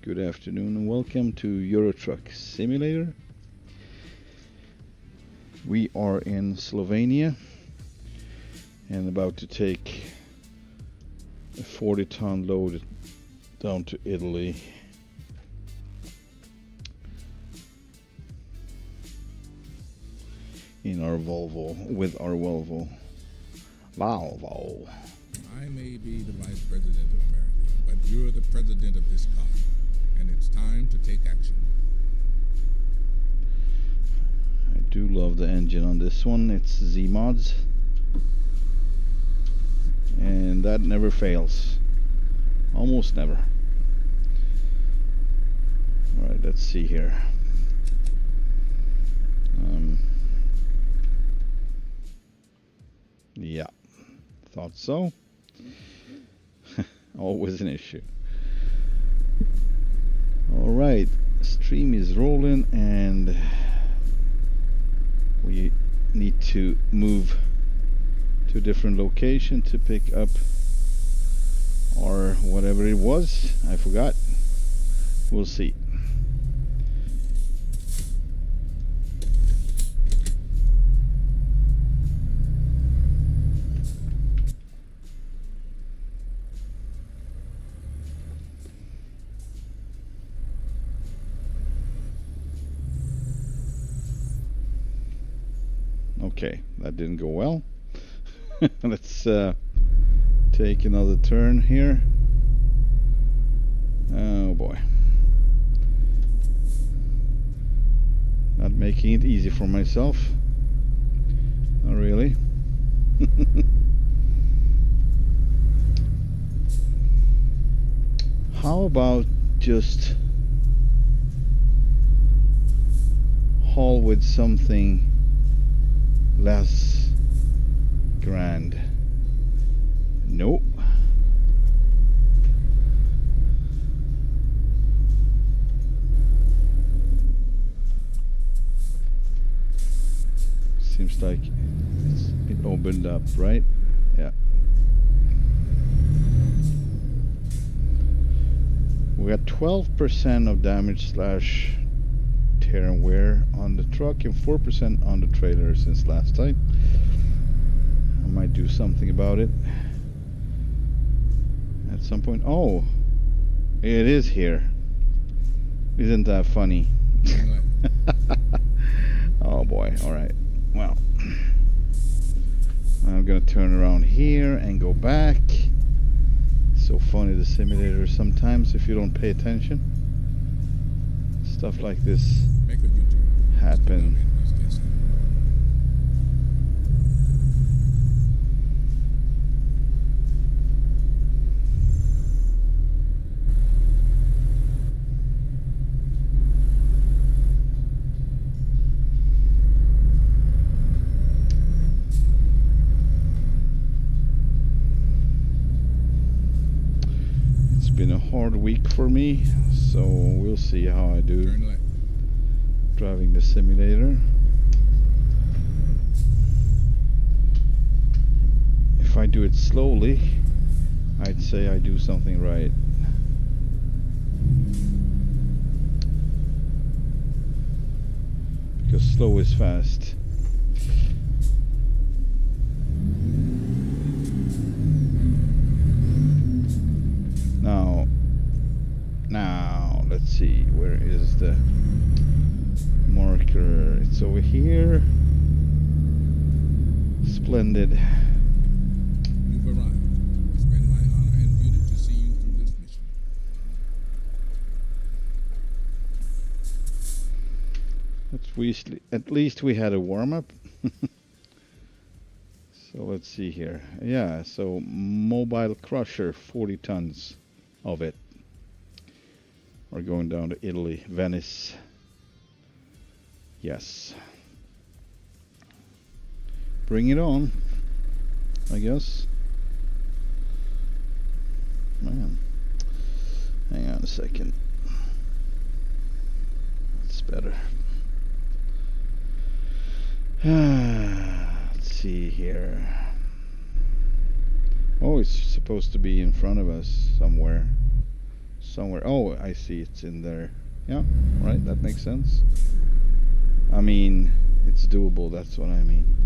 Good afternoon and welcome to Euro Truck Simulator. We are in Slovenia and about to take a 40-ton load down to Italy. In our Volvo, with our Volvo. I may be the Vice President of America, but you're the President of this car, and it's time to take action. I do love the engine on this one. It's Z mods, and that never fails. Almost never. Alright, let's see here. Yeah, thought so. Always an issue. Alright, stream is rolling and we need to move to a different location to pick up or whatever it was. I forgot. We'll see. Okay, that didn't go well. Let's take another turn here. Oh boy. Not making it easy for myself. Not really. How about just haul with something less grand? Nope. Seems like it opened up, right? Yeah. We got 12% of damage slash tear and wear on the truck and 4% on the trailer since last time. I might do something about it at some point. Oh, it is here. Isn't that funny? Oh boy. All right. Well, I'm gonna turn around here and go back. So funny, the simulator sometimes if you don't pay attention. Stuff like this happen. It's been a hard week for me, so we'll see how I do driving the simulator. If I do it slowly, I'd say I do something right. Because slow is fast. Now, let's see, where is the marker? It's over here. Splendid. You've arrived. It's been my honor and duty to see you through this mission. At least we had a warm-up. So let's see here. Yeah, so mobile crusher, 40 tons of it. We're going down to Italy, Venice. Yes. bring it on, I guess. Man, hang on a second. It's better. Let's see here. Oh, it's supposed to be in front of us somewhere. Oh, I see, it's in there. Yeah, right, that makes sense. I mean, it's doable, that's what I mean.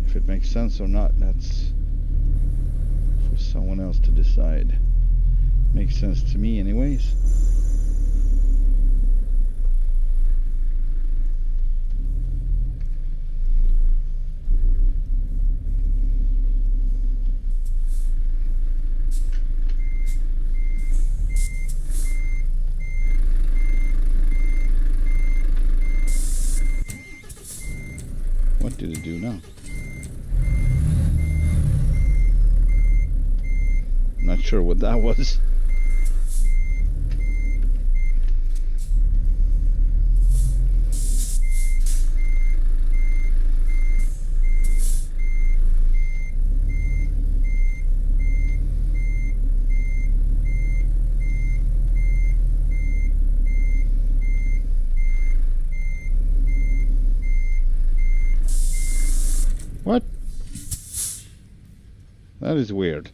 If it makes sense or not, that's for someone else to decide. Makes sense to me anyways. What did it do now? Not sure what that was. What? That is weird.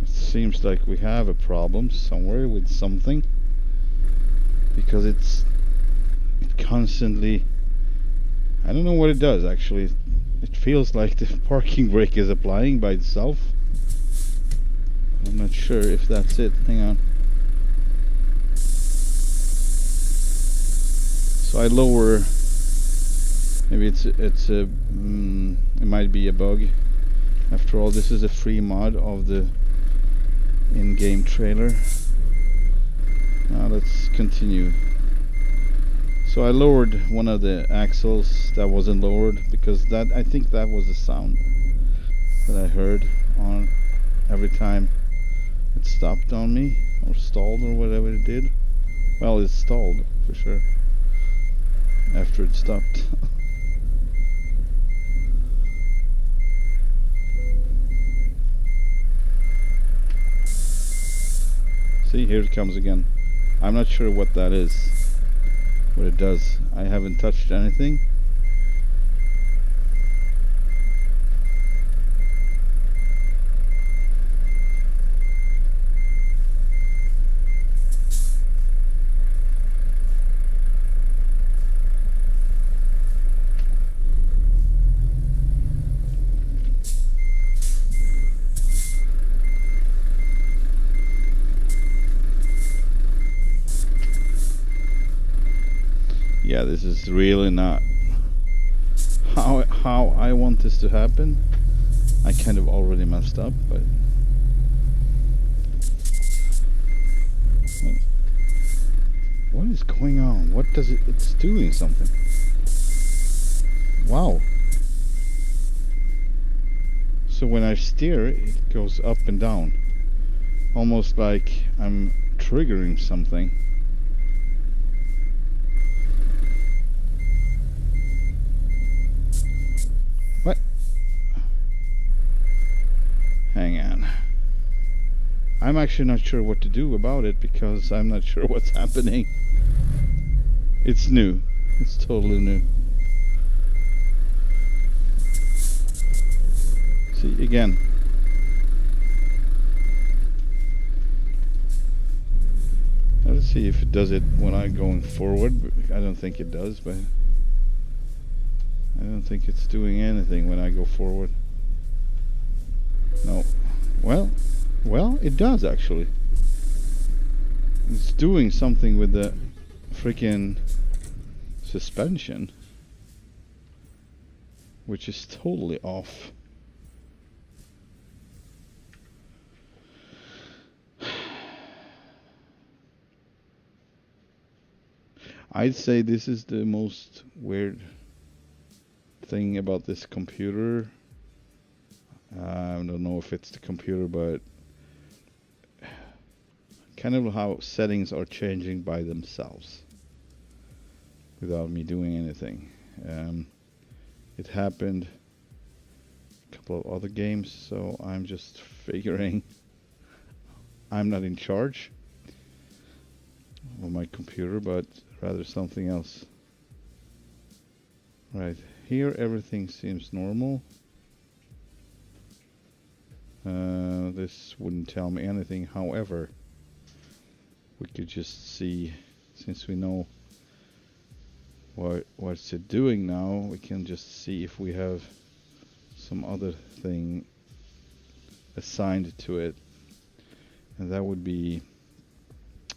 It seems like we have a problem somewhere with something, because it constantly, I don't know what it does actually. It feels like the parking brake is applying by itself. I'm not sure if that's it. Hang on. So I lower. Maybe it might be a bug. After all, this is a free mod of the in-game trailer. Now let's continue. So I lowered one of the axles that wasn't lowered, because that, I think that was the sound that I heard on every time it stopped on me, or stalled, or whatever it did. Well, it stalled for sure after it stopped. See, here it comes again. I'm not sure what that is, what it does. I haven't touched anything. Yeah, this is really not how I want this to happen. I kind of already messed up, but what is going on? What does it's doing something. Wow. So when I steer, it goes up and down, almost like I'm triggering something. What? Hang on. I'm actually not sure what to do about it, because I'm not sure what's happening. It's new. It's totally new. See, again. Let's see if it does it when I'm going forward. I don't think it does, but I don't think it's doing anything when I go forward. No. Well, it does actually. It's doing something with the freaking suspension, which is totally off. I'd say this is the most weird thing about this computer. I don't know if it's the computer, but kind of how settings are changing by themselves without me doing anything. It happened a couple of other games, so I'm just figuring I'm not in charge of my computer, but rather something else. Right, here everything seems normal. This wouldn't tell me anything. However, we could just see, since we know what's it doing now, we can just see if we have some other thing assigned to it, and that would be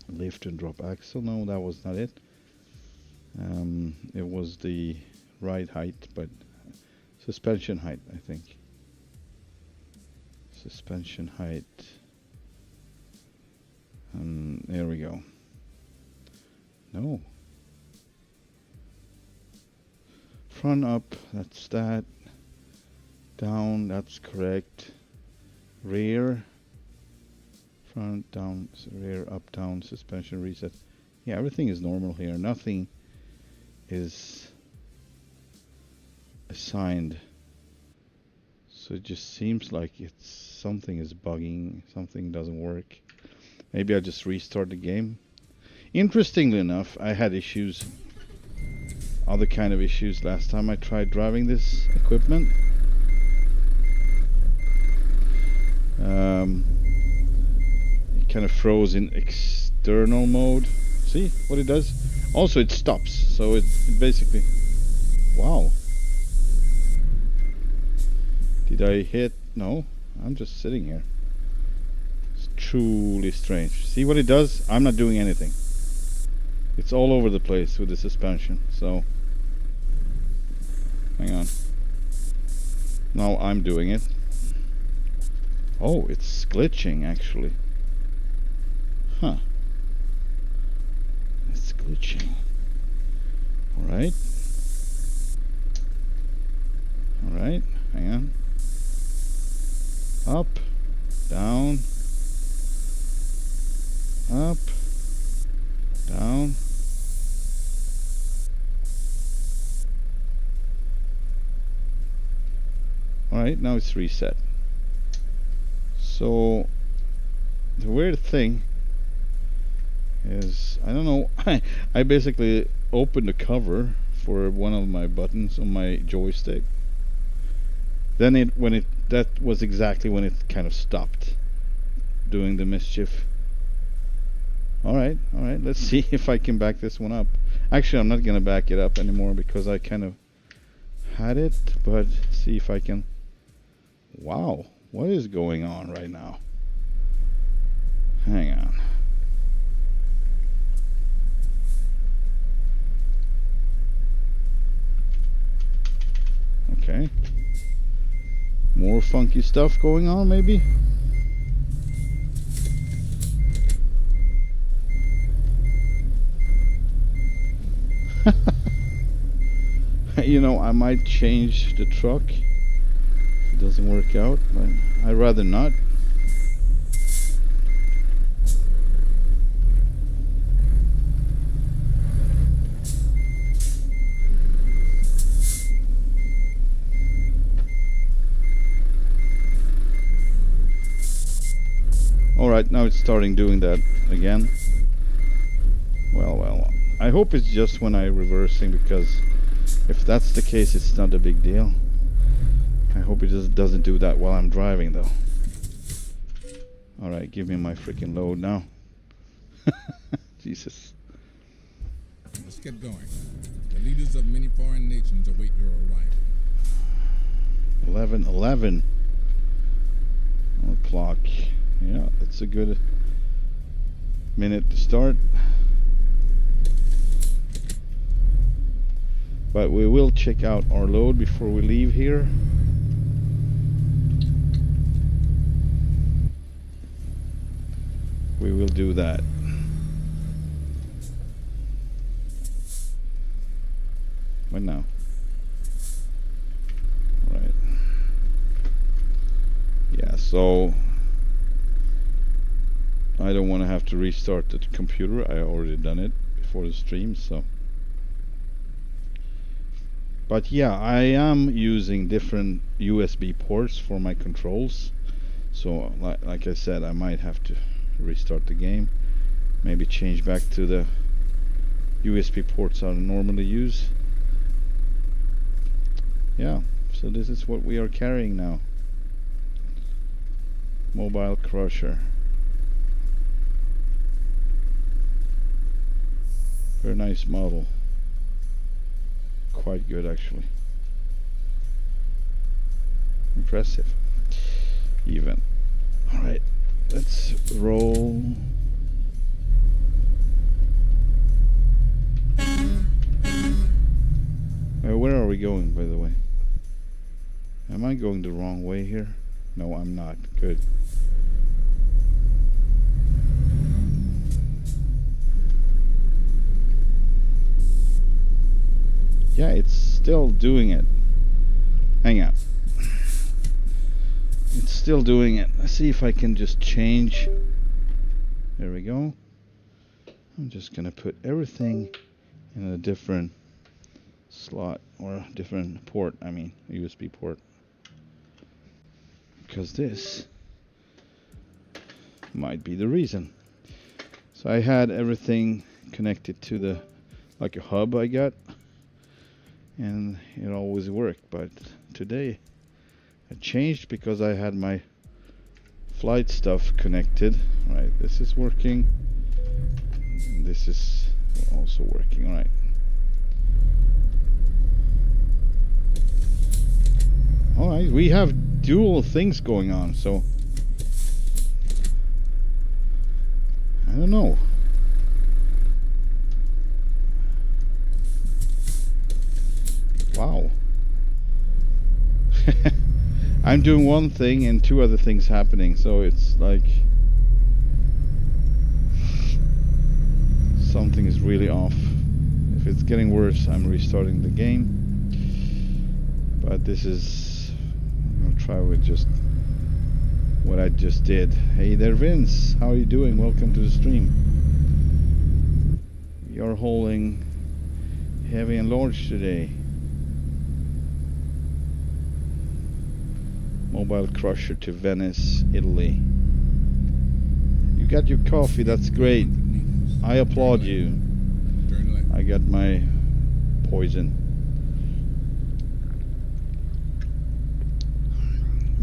lift and drop axle. No, that was not it. It was the ride height, but suspension height, I think. Suspension height. There we go. No. Front up, that's that. Down, that's correct. Rear. Front, down, rear, up, down, suspension reset. Yeah, everything is normal here. Nothing is assigned. So it just seems like something is bugging, something doesn't work. Maybe I just restart the game. Interestingly enough, I had issues, other kind of issues last time I tried driving this equipment. It kind of froze in external mode. See what it does? Also it stops, so it basically... Wow. Did I hit? No, I'm just sitting here. It's truly strange. See what it does? I'm not doing anything. It's all over the place with the suspension, so... Hang on. Now I'm doing it. Oh, it's glitching actually. Huh. It's glitching. Alright. Alright, hang on. Up, down, up, down. Alright, now it's reset. So the weird thing is, I don't know, I basically opened the cover for one of my buttons on my joystick. Then that was exactly when it kind of stopped doing the mischief. Alright, let's see if I can back this one up. Actually, I'm not gonna back it up anymore because I kind of had it, but see if I can. Wow, what is going on right now? Hang on. Okay. More funky stuff going on, maybe? You know, I might change the truck if it doesn't work out, but I'd rather not. Alright, now it's starting doing that again. Well, I hope it's just when I'm reversing, because if that's the case, it's not a big deal. I hope it just doesn't do that while I'm driving, though. Alright, give me my freaking load now. Jesus. Let's get going. The leaders of many foreign nations await your arrival. 11:11 on the clock. Yeah, that's a good minute to start. But we will check out our load before we leave here. We will do that. When now? Right. Yeah, so I don't want to have to restart the computer. I already done it before the stream, so But yeah, I am using different USB ports for my controls. So like I said, I might have to restart the game. Maybe change back to the USB ports I normally use. Yeah, so this is what we are carrying now. Mobile crusher. Very nice model. Quite good actually. Impressive. Even. Alright, let's roll. Where are we going, by the way? Am I going the wrong way here? No, I'm not. Good. Yeah, it's still doing it. Hang on. It's still doing it. Let's see if I can just change. There we go. I'm just gonna put everything in a different slot or a different port. I mean, USB port. Because this might be the reason. So I had everything connected to the like a hub I got, and it always worked. But today I changed because I had my flight stuff connected. Right, this is working. And this is also working. All right. All right, we have dual things going on, so I don't know. Wow. I'm doing one thing and two other things happening, so it's like something is really off. If it's getting worse, I'm restarting the game. But this is, I'll try with just what I just did. Hey there, Vince. How are you doing? Welcome to the stream. We are hauling heavy and large today. Mobile crusher to Venice, Italy. You got your coffee, that's great. I applaud you. I got my poison.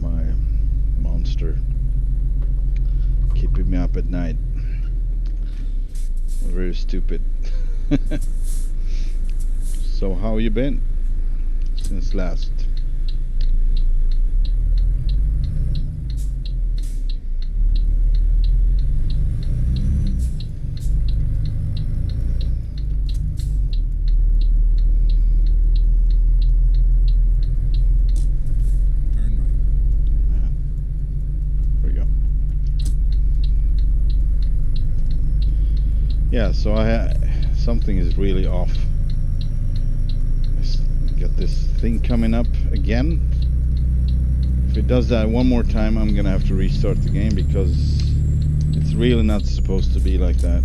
My monster. Keeping me up at night. Very stupid. So how you been since last? Yeah, so something is really off. I got this thing coming up again. If it does that one more time, I'm gonna have to restart the game because it's really not supposed to be like that.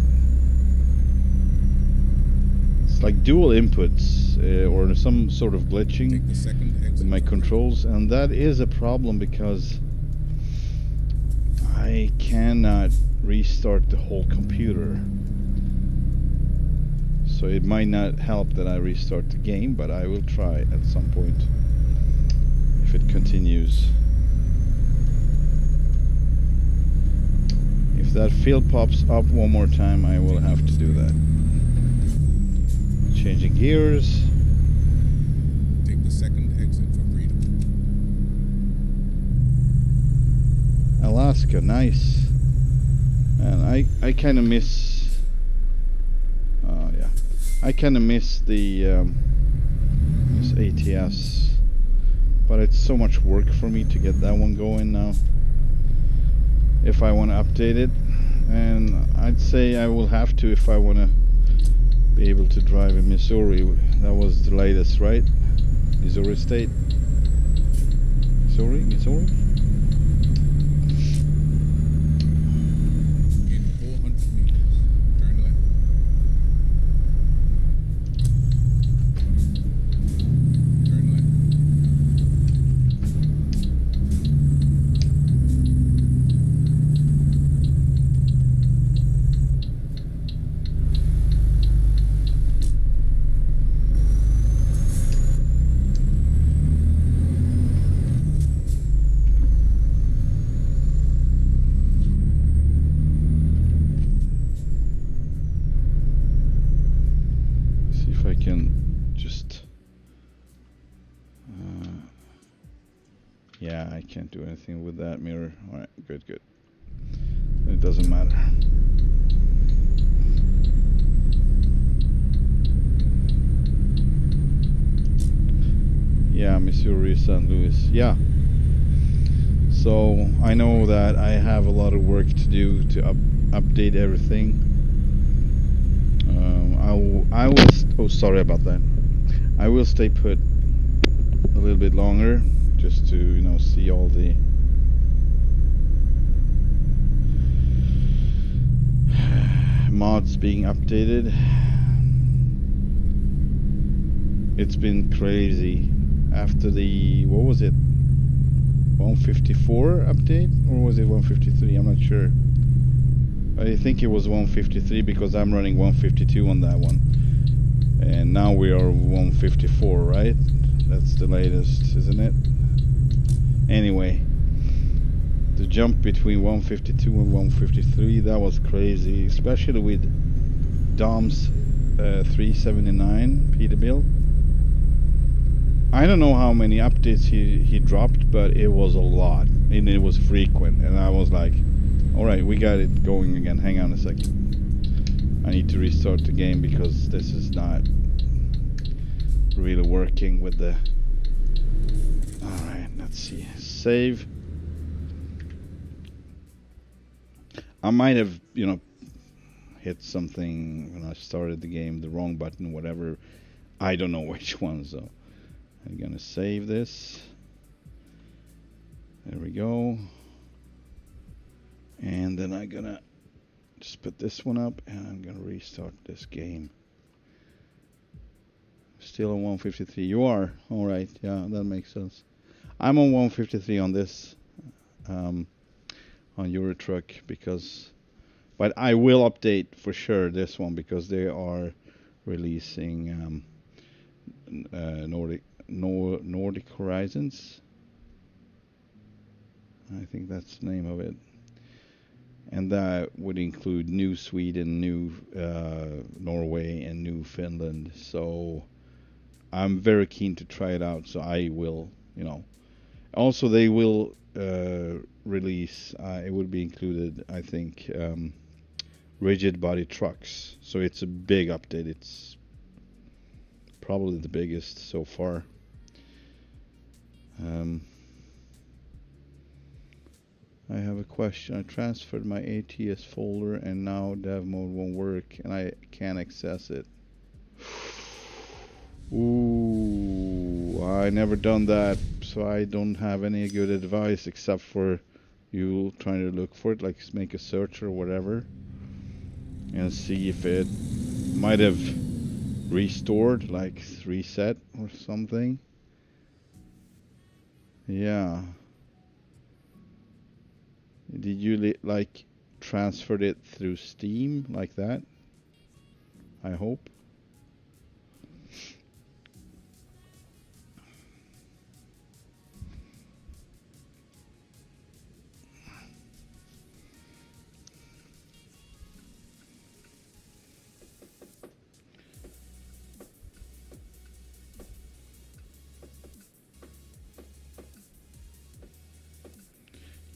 It's like dual inputs or some sort of glitching in my controls, and that is a problem because I cannot restart the whole computer. So it might not help that I restart the game, but I will try at some point if it continues. If that field pops up one more time, I will have to do that. Changing gears. Take the second exit for freedom. Alaska, nice. And I kind of miss. Yeah, I kind of miss the this ATS, but it's so much work for me to get that one going now. If I want to update it, and I'd say I will have to if I want to be able to drive in Missouri. That was the latest, right? Missouri State. Missouri. In 400 meters, turn left. Yeah, I can't do anything with that mirror. Alright, good, good. It doesn't matter. Yeah, Missouri, St. Louis. Yeah. So I know that I have a lot of work to do to update everything. I will. Oh, sorry about that. I will stay put a little bit longer, just to see all the mods being updated. It's been crazy after the, what was it, 154 update, or was it 153? I'm not sure. I think it was 153 because I'm running 152 on that one, and now we are 154, right? That's the latest, isn't it? Anyway, the jump between 152 and 153, that was crazy, especially with Dom's 379 Peterbilt. I don't know how many updates he dropped, but it was a lot, and it was frequent, and I was like, alright, we got it going again. Hang on a second. I need to restart the game because this is not really working with the... Alright, let's see. Save. I might have, hit something when I started the game, the wrong button, whatever. I don't know which one, so I'm gonna save this. There we go. And then I'm gonna just put this one up, and I'm gonna restart this game. Still on 153. You are? Alright, yeah, that makes sense. I'm on 153 on this, on Euro Truck, because... But I will update for sure this one, because they are releasing Nordic Horizons. I think that's the name of it. And that would include New Sweden, New Norway, and New Finland. So I'm very keen to try it out. So I will, Also, they will release, it will be included, I think, rigid body trucks. So it's a big update. It's probably the biggest so far. I have a question. I transferred my ATS folder and now dev mode won't work and I can't access it. Ooh, I never done that, so I don't have any good advice except for you trying to look for it, like make a search or whatever, and see if it might have restored, like reset or something. Yeah. Did you like transferred it through Steam like that? I hope.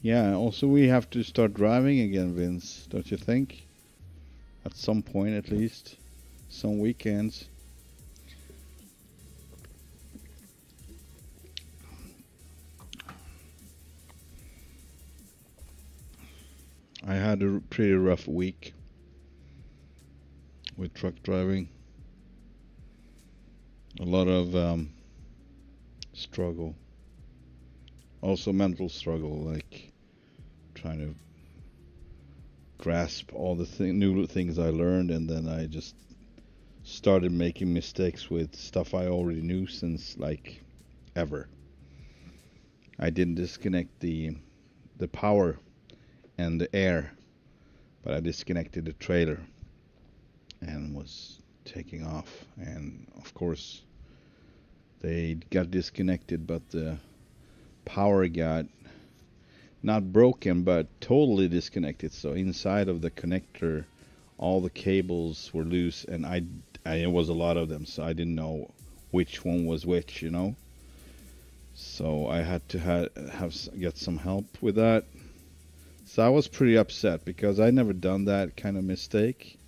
Yeah, also we have to start driving again, Vince, don't you think? At some point at least. Some weekends. I had a pretty rough week with truck driving. A lot of struggle. Also mental struggle, like trying to grasp all the new things I learned, and then I just started making mistakes with stuff I already knew since like ever. I didn't disconnect the power and the air, but I disconnected the trailer and was taking off, and of course they got disconnected, but the power got not broken but totally disconnected. So inside of the connector all the cables were loose, and it was a lot of them, so I didn't know which one was which, So I had to get some help with that. So I was pretty upset because I never done that kind of mistake,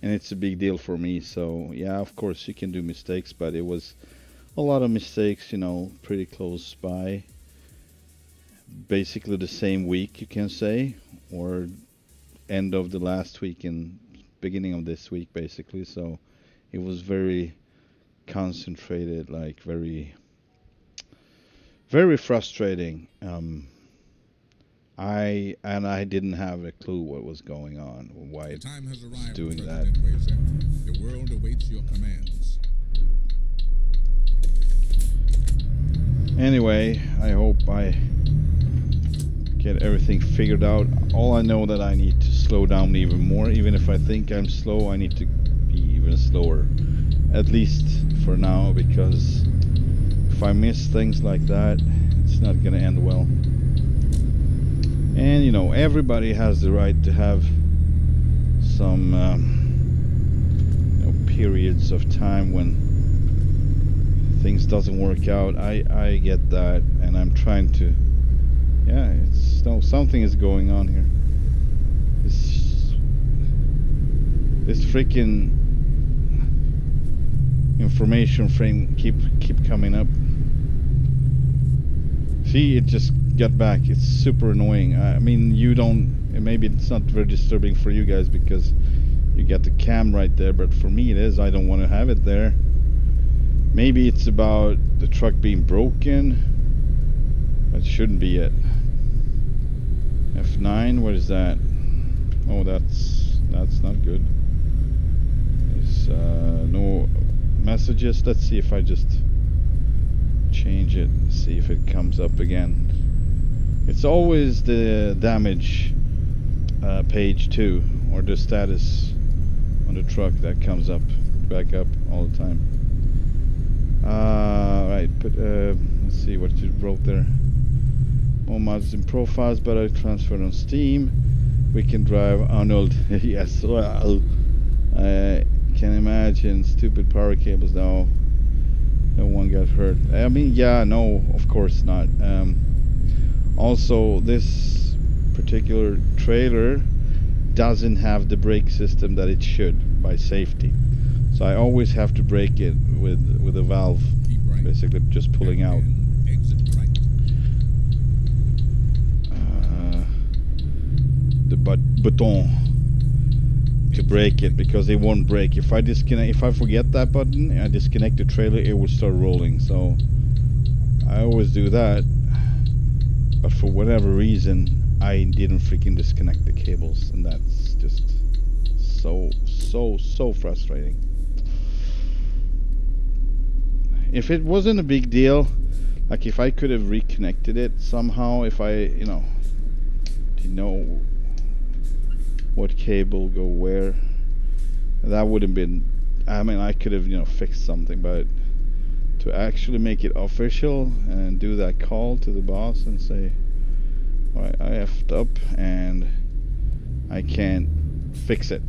and it's a big deal for me. So yeah, of course you can do mistakes, but it was a lot of mistakes, you know, pretty close by. Basically the same week, you can say, or end of the last week and beginning of this week, basically. So it was very concentrated, like very, very frustrating. I didn't have a clue what was going on, why The it time has was arrived, doing that. President Wayzek. The world awaits your commands. Anyway, I hope I get everything figured out. All I know that I need to slow down even more. Even if I think I'm slow, I need to be even slower. At least for now, because if I miss things like that, it's not gonna end well. And you know, everybody has the right to have some you know, periods of time when things doesn't work out. I get that, and I'm trying to. Yeah, it's no, something is going on here. This freaking information frame keep coming up. See, it just got back. It's super annoying. I mean, you don't. Maybe it's not very disturbing for you guys because you got the cam right there, but for me it is. I don't want to have it there. Maybe it's about the truck being broken. It shouldn't be it. F9, what is that? Oh, that's not good. There's no messages. Let's see if I just change it, see if it comes up again. It's always the damage page 2, or the status on the truck that comes up, back up all the time. Right, but let's see what you wrote there. More mods and profiles, but I transferred on Steam. We can drive Arnold. Yes, well, I can imagine stupid power cables now. No one got hurt. I mean, yeah, no, of course not. Also, this particular trailer doesn't have the brake system that it should by safety. So I always have to brake it with a valve, basically just pulling out. The button to brake it, because it won't brake. If I forget that button and I disconnect the trailer, it will start rolling. So I always do that, but for whatever reason I didn't freaking disconnect the cables, and that's just so frustrating. If it wasn't a big deal, like if I could have reconnected it somehow, if I didn't know what cable go where, that would have been, I mean, I could have fixed something, but to actually make it official and do that call to the boss and say, alright, I effed up and I can't fix it.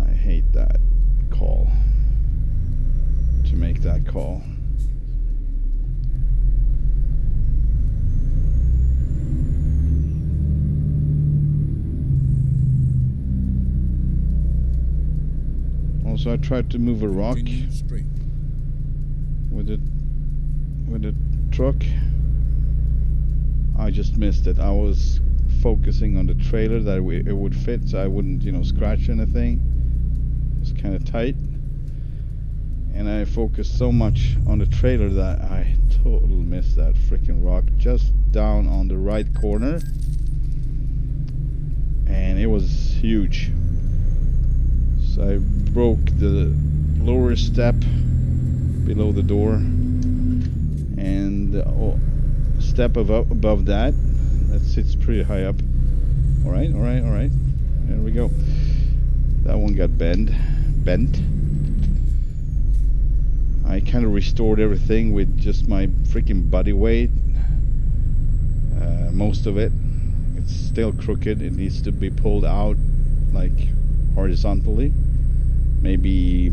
I hate that call, to make that call. Also, I tried to move a rock with the truck. I just missed it. I was focusing on the trailer that it would fit, so I wouldn't, scratch anything. It was kind of tight, and I focused so much on the trailer that I totally missed that freaking rock just down on the right corner, and it was huge. So I broke the lower step below the door, and the step above that sits pretty high up. Alright. There we go. That one got bent. I kind of restored everything with just my freaking body weight. Most of it. It's still crooked. It needs to be pulled out like horizontally. Maybe,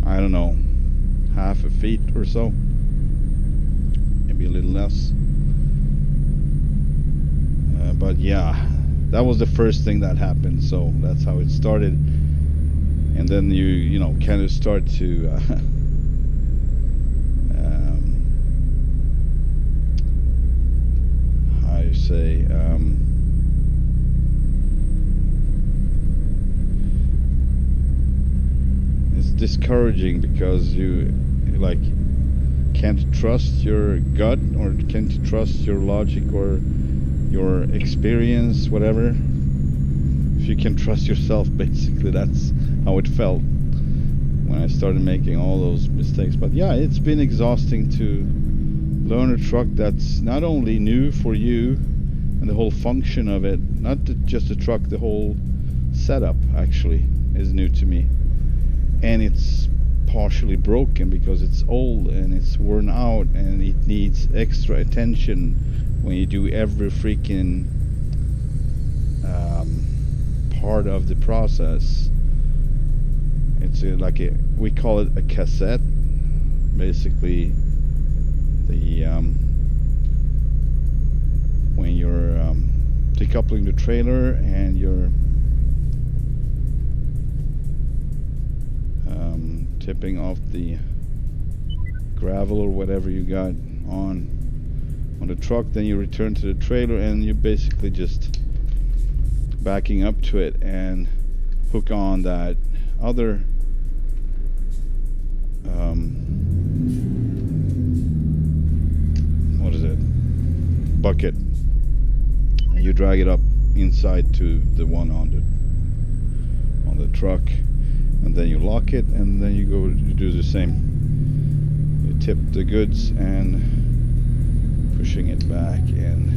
I don't know half a feet or so, maybe a little less. But yeah, that was the first thing that happened. So that's how it started, and then you know, kind of start to how you say, it's discouraging because you like can't trust your gut, or can't trust your logic or your experience, whatever. If you can trust yourself, basically, that's how it felt when I started making all those mistakes. But yeah, it's been exhausting to learn a truck that's not only new for you and the whole function of it, not just the truck, the whole setup actually is new to me, and it's partially broken because it's old and it's worn out and it needs extra attention when you do every freaking part of the process. It's like we call it a cassette, basically. The when you're decoupling the trailer and you're tipping off the gravel or whatever you got on the truck, then you return to the trailer and you're basically just backing up to it and hook on that other what is it, bucket, and you drag it up inside to the one on the truck, and then you lock it, and then you go to do the same. You tip the goods and pushing it back, and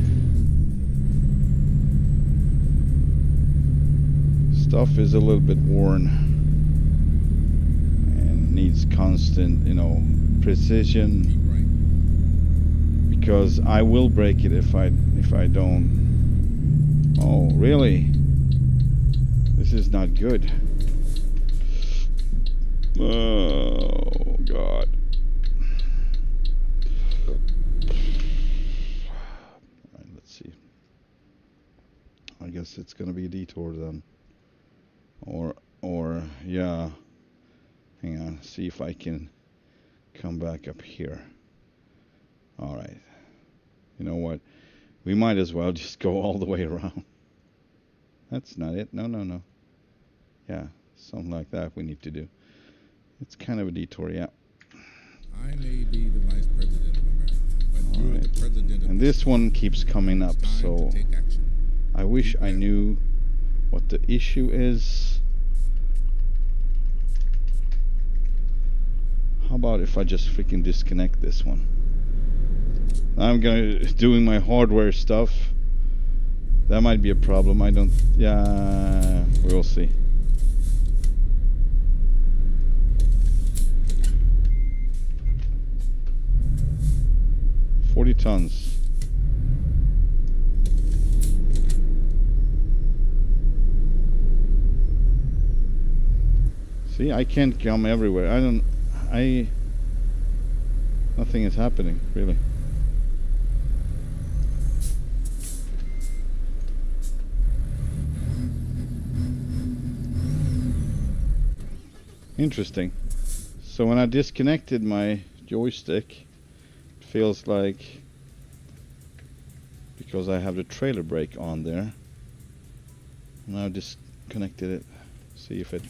stuff is a little bit worn and needs constant, you know, precision, because I will break it if I don't. Oh, really? This is not good. Oh God. Alright, let's see. I guess it's gonna be a detour then. Or yeah. Hang on, see if I can come back up here. Alright. You know what? We might as well just go all the way around. That's not it. No. Yeah, something like that we need to do. It's kind of a detour, yeah. I may be the vice president of America, but you're the president of and this one keeps coming up, so I wish I knew what the issue is. How about if I just freaking disconnect this one? I'm doing my hardware stuff. That might be a problem. I don't. Yeah, we'll see. $40 tons. See, I can't come everywhere. Nothing is happening, really. Interesting. So when I disconnected my joystick, it feels like, because I have the trailer brake on there, and I disconnected it. See if it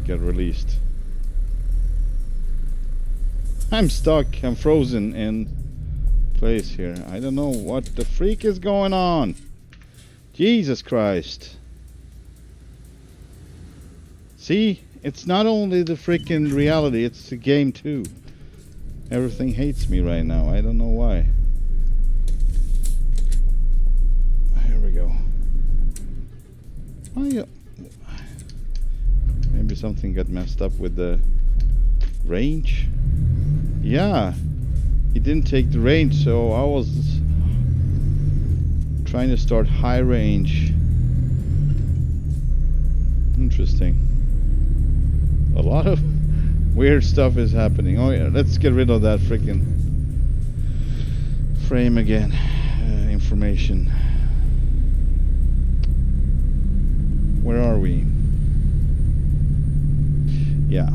got released. I'm stuck. I'm frozen in place here. I don't know what the freak is going on. Jesus Christ. See, it's not only the freaking reality, it's the game too. Everything hates me right now. I don't know why. Here we go. Oh, yeah. Maybe something got messed up with the range. Yeah, he didn't take the range, so I was trying to start high range. Interesting. A lot of Weird stuff is happening. Oh yeah, let's get rid of that freaking frame again. Information. Where are we? Yeah.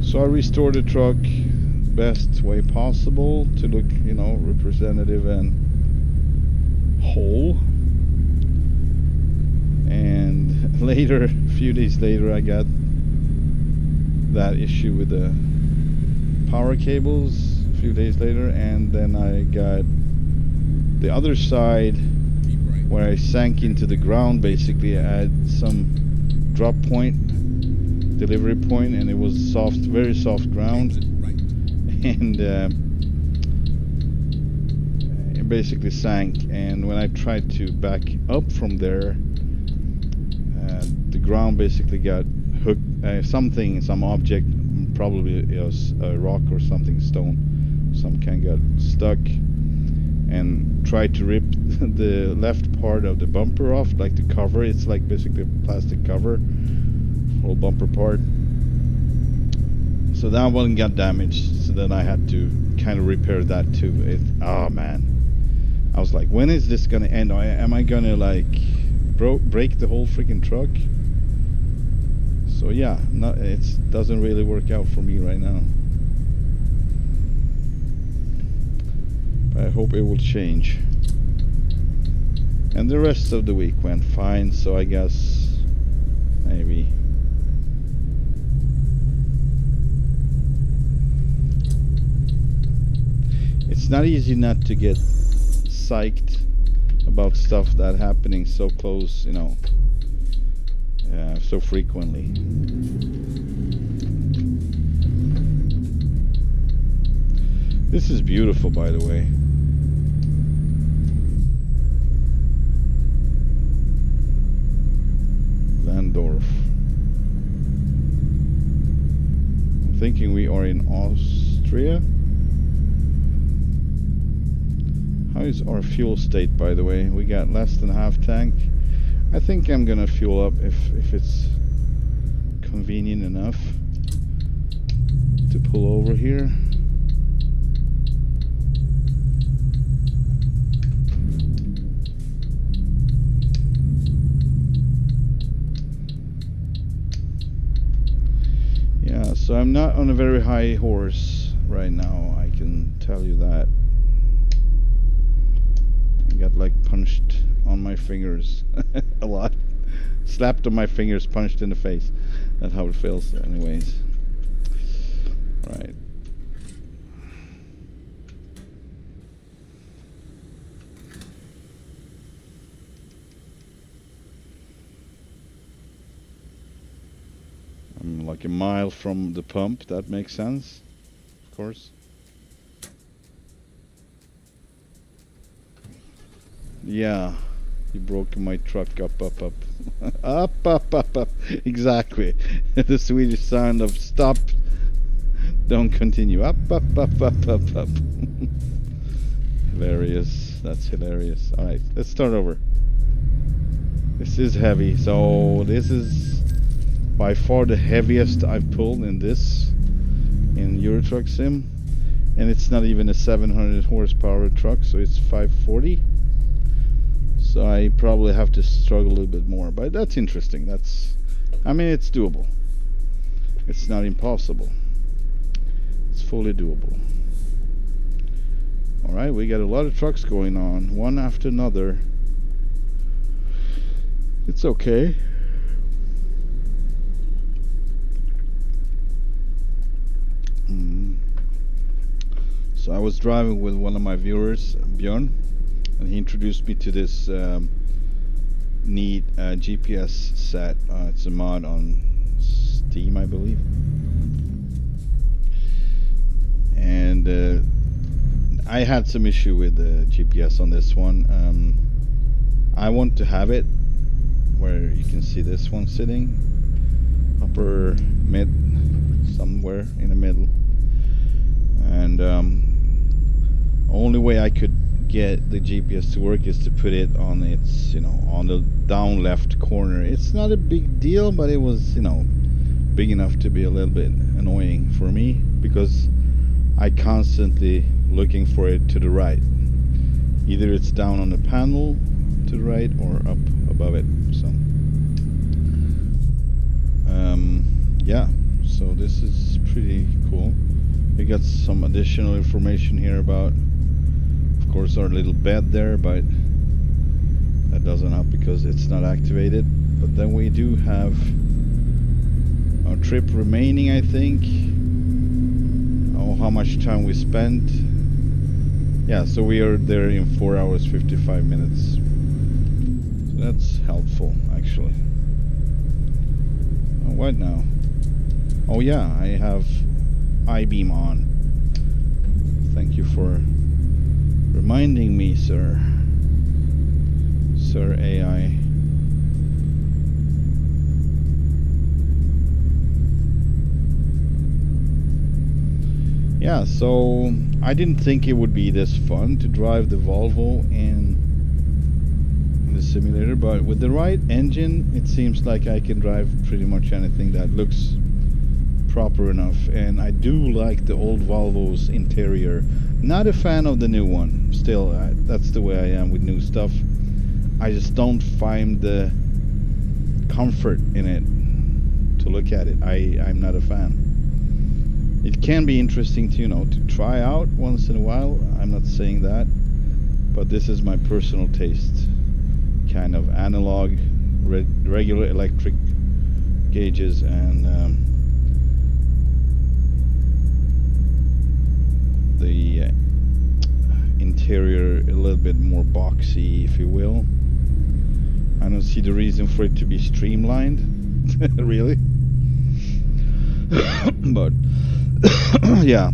So I restored the truck best way possible to look, you know, representative and whole. And later, a few days later, I got that issue with the power cables a few days later, and then I got the other side where I sank into the ground. Basically, I had some drop point, delivery point, and it was soft, very soft ground, and it basically sank. And when I tried to back up from there, the ground basically got hooked, some object, probably it was a rock or something, stone, some kind, got stuck and tried to rip the left part of the bumper off, like the cover. It's like basically a plastic cover, whole bumper part. So that one got damaged, so then I had to kind of repair that too. Oh man, I was like, when is this gonna end? Am I gonna like break the whole freaking truck? So yeah, it doesn't really work out for me right now. But I hope it will change. And the rest of the week went fine, so I guess maybe. It's not easy not to get psyched about stuff that happening so close, you know, so frequently. This is beautiful, by the way. Landorf. I'm thinking we are in Austria. How is our fuel state, by the way? We got less than half tank. I think I'm gonna fuel up if it's convenient enough to pull over here. Yeah, so I'm not on a very high horse right now, I can tell you that. I got like punched on my fingers a lot. Slapped on my fingers, punched in the face. That's how it feels anyways. Right. I'm like a mile from the pump, that makes sense, of course. Yeah, you broke my truck up. Up. Exactly. The Swedish sound of stop, don't continue. Up. Hilarious. That's hilarious. Alright, let's start over. This is heavy, so this is by far the heaviest I've pulled in Euro Truck Sim. And it's not even a 700 horsepower truck, so it's 540. So I probably have to struggle a little bit more, but that's interesting. I mean, it's doable. It's not impossible. It's fully doable. Alright, we got a lot of trucks going on, one after another. It's okay. So I was driving with one of my viewers, Björn, and he introduced me to this neat GPS set. It's a mod on Steam, I believe. And I had some issue with the GPS on this one. I want to have it where you can see this one sitting upper mid, somewhere in the middle. And only way I could get the GPS to work is to put it on its, you know, on the down left corner. It's not a big deal, but it was, you know, big enough to be a little bit annoying for me because I constantly looking for it to the right. Either it's down on the panel to the right or up above it. So yeah, so this is pretty cool. We got some additional information here about, of course, our little bed there, but that doesn't help because it's not activated. But then we do have our trip remaining, I think. Oh, how much time we spent. Yeah, so we are there in 4 hours 55 minutes. So that's helpful, actually. Oh, what now? Oh yeah, I have I-beam on. Thank you for reminding me, sir. Sir AI. Yeah, so I didn't think it would be this fun to drive the Volvo in the simulator, but with the right engine, it seems like I can drive pretty much anything that looks proper enough. And I do like the old Volvo's interior. Not a fan of the new one. Still, that's the way I am with new stuff. I just don't find the comfort in it to look at it. I'm not a fan. It can be interesting to, you know, to try out once in a while. I'm not saying that, but this is my personal taste. Kind of analog, regular electric gauges, and the interior a little bit more boxy, if you will. I don't see the reason for it to be streamlined, really. But yeah,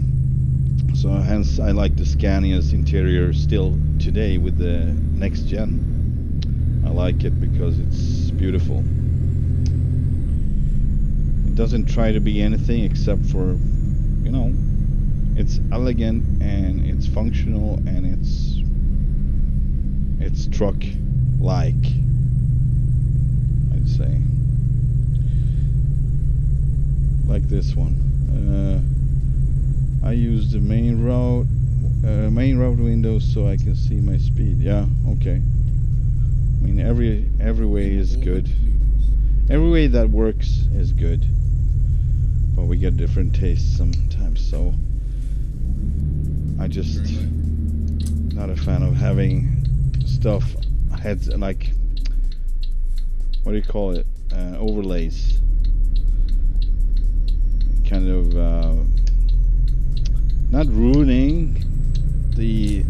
so hence I like the Scania's interior still today with the next gen. I like it because it's beautiful. It doesn't try to be anything except for, you know, it's elegant and it's functional and it's truck-like, I'd say. Like this one. I use the main route window so I can see my speed. Yeah, okay. I mean, every way is good. Every way that works is good. But we get different tastes sometimes, so I just not a fan of having stuff heads like, what do you call it? Overlays. Kind of not ruining the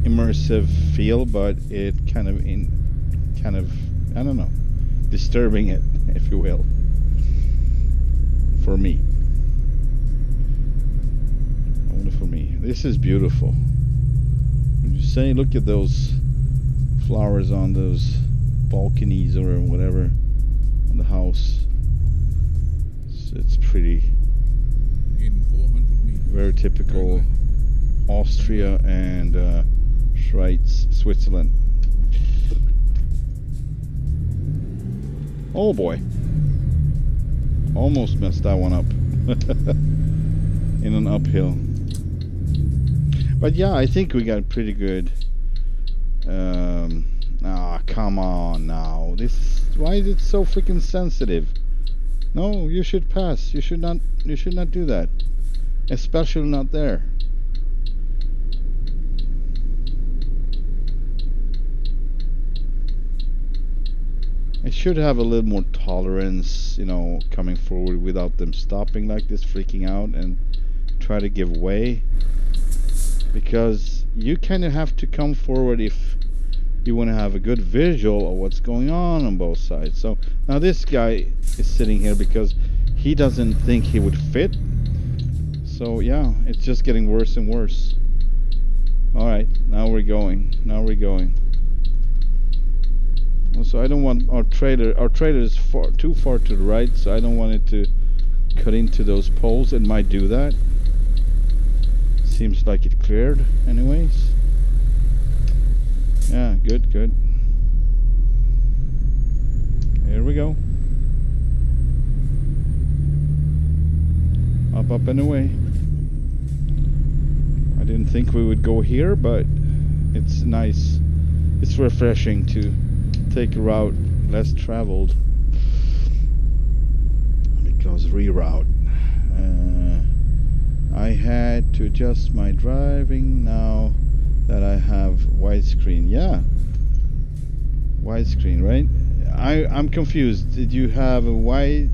immersive feel, but it kind of I don't know, disturbing it, if you will, for me. Only for me. This is beautiful. Would you say, look at those flowers on those balconies or whatever on the house. It's pretty. In 400 meters. Very typical Austria and Schweiz, Switzerland. Oh boy. Almost messed that one up. In an uphill. But yeah, I think we got pretty good. Come on now. Why is it so freaking sensitive? No, you should pass. You should not do that. Especially not there. I should have a little more tolerance, you know, coming forward without them stopping like this, freaking out, and try to give way. Because you kind of have to come forward if you want to have a good visual of what's going on both sides. So now this guy is sitting here because he doesn't think he would fit. So yeah, it's just getting worse and worse. Alright, now we're going. So I don't want our trailer is too far to the right, so I don't want it to cut into those poles. It might do that. Seems like it cleared anyways. Yeah, good, good. Here we go. Up and away. I didn't think we would go here, but it's nice. It's refreshing to take a route less traveled. Because reroute. I had to adjust my driving now that I have widescreen. Yeah. Widescreen, right? I'm confused. Did you have a wide...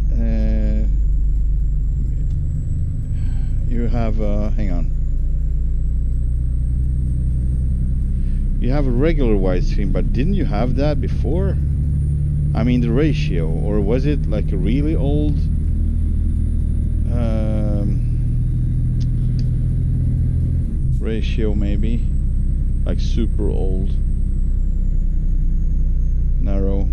you have... hang on. You have a regular widescreen, but didn't you have that before? I mean the ratio, or was it like a really old... ratio maybe? Like super old. Narrow.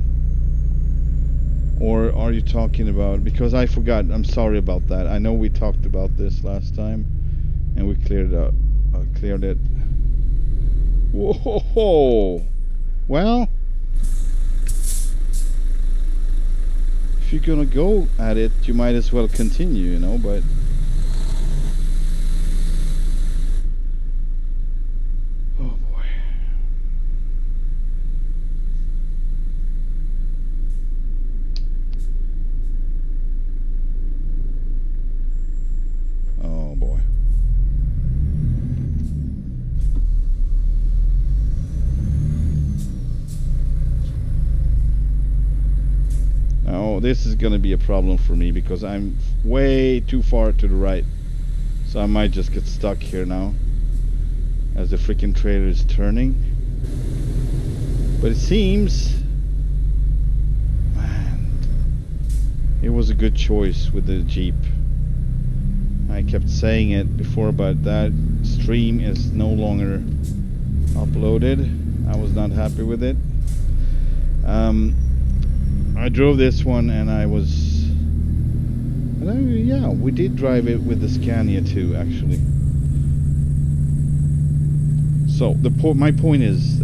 Or are you talking about... Because I forgot. I'm sorry about that. I know we talked about this last time. And we cleared it up. Cleared it. Whoa! Well... If you're gonna go at it, you might as well continue, you know, but... Oh boy. Oh boy. Now this is gonna be a problem for me because I'm way too far to the right. So I might just get stuck here now as the freaking trailer is turning. But it seems, man, it was a good choice with the Jeep. I kept saying it before, but that stream is no longer uploaded. I was not happy with it. I drove this one and I was... yeah, we did drive it with the Scania too, actually. So my point is,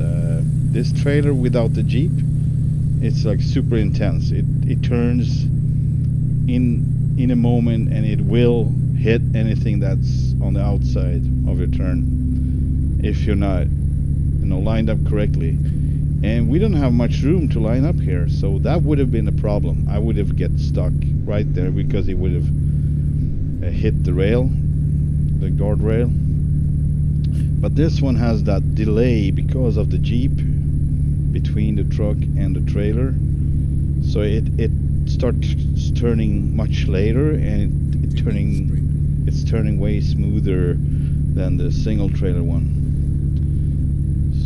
this trailer without the Jeep, it's like super intense. It turns in a moment and it will hit anything that's on the outside of your turn if you're not, you know, lined up correctly. And we don't have much room to line up here, so that would have been a problem. I would have get stuck right there because it would have hit the rail, the guardrail. But this one has that delay because of the Jeep between the truck and the trailer, so it starts turning much later, and it's turning way smoother than the single trailer one.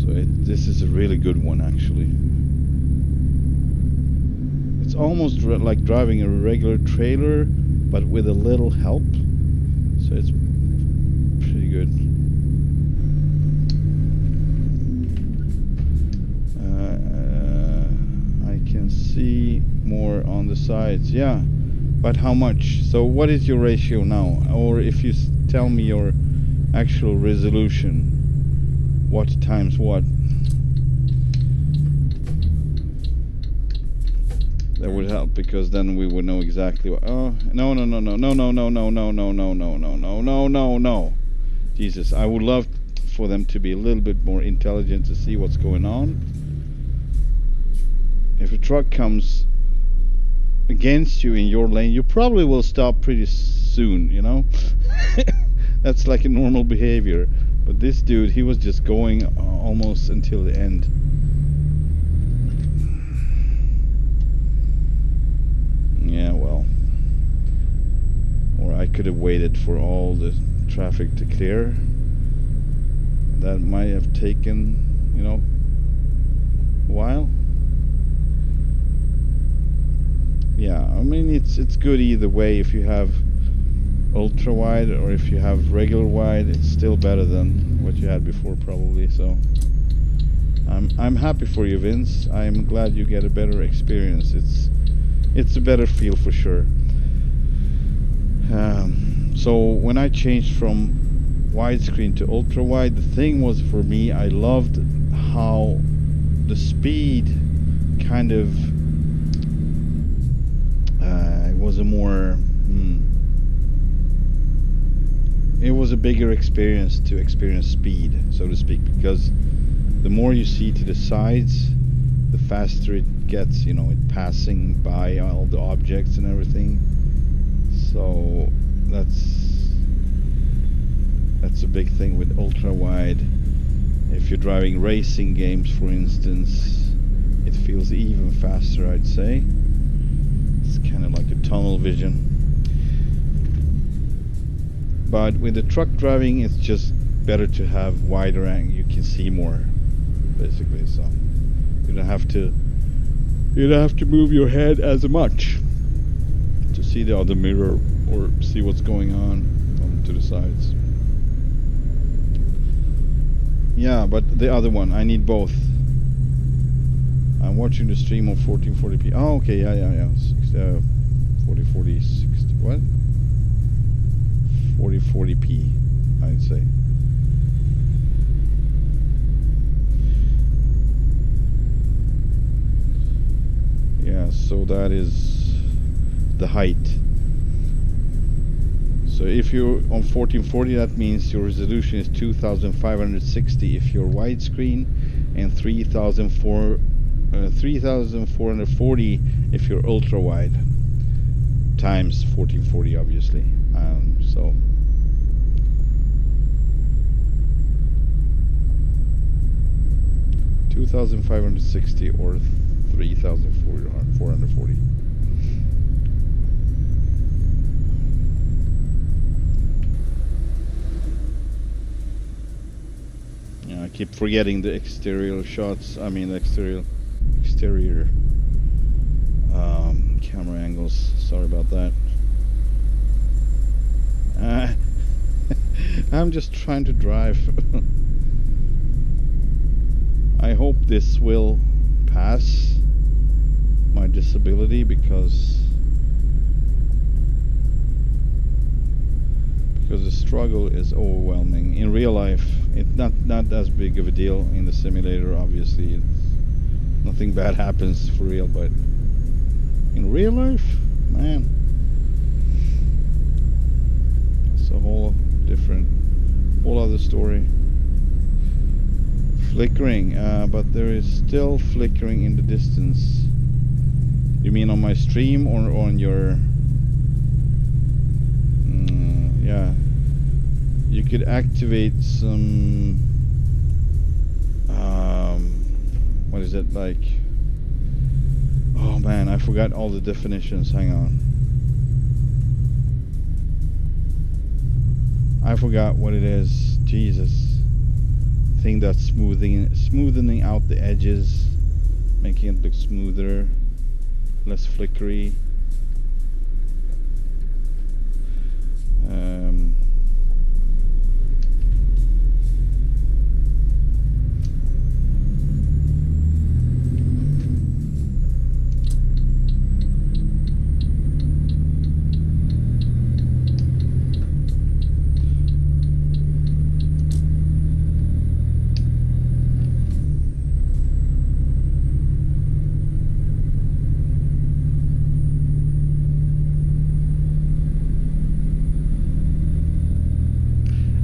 So this is a really good one, actually. It's almost like driving a regular trailer, but with a little help. So it's pretty good. I can see more on the sides. Yeah, but how much? So what is your ratio now? Or if you tell me your actual resolution. What times what? That would help, because then we would know exactly what. Oh, no. Jesus, I would love for them to be a little bit more intelligent to see what's going on. If a truck comes against you in your lane, you probably will stop pretty soon, you know? That's like a normal behavior. But this dude, he was just going almost until the end. Yeah, well. Or I could have waited for all the traffic to clear. That might have taken, you know, a while. Yeah, I mean, it's good either way. If you have ultra wide or if you have regular wide, it's still better than what you had before, probably. So I'm happy for you, Vince. I'm glad you get a better experience. It's a better feel for sure. So when I changed from widescreen to ultra wide, the thing was, for me, I loved how the speed kind of it was a more it was a bigger experience to experience speed, so to speak, because the more you see to the sides, the faster it gets, you know, it passing by all the objects and everything. So that's a big thing with ultra wide. If you're driving racing games, for instance, it feels even faster, I'd say. It's kind of like a tunnel vision. But with the truck driving, it's just better to have wider angle. You can see more, basically. So you don't have to move your head as much to see the other mirror or see what's going on to the sides. Yeah, but the other one, I need both. I'm watching the stream on 1440p. Oh, okay, yeah. 40, 60, what? 40p, I'd say. Yeah, so that is the height. So if you're on 1440, that means your resolution is 2560 if you're widescreen, and 3440 if you're ultra wide, times 1440, obviously. So 2560 or 3440. Yeah, I keep forgetting the exterior shots. I mean, the exterior camera angles. Sorry about that. I'm just trying to drive. I hope this will pass my disability, because the struggle is overwhelming. In real life, it's not as big of a deal. In the simulator, obviously, nothing bad happens for real, but in real life, man, it's a whole other story. Flickering, but there is still flickering in the distance. You mean on my stream or on your... yeah. You could activate some... what is it like? Oh man, I forgot all the definitions. Hang on. I forgot what it is. Jesus. Thing that's smoothing out the edges, making it look smoother, less flickery.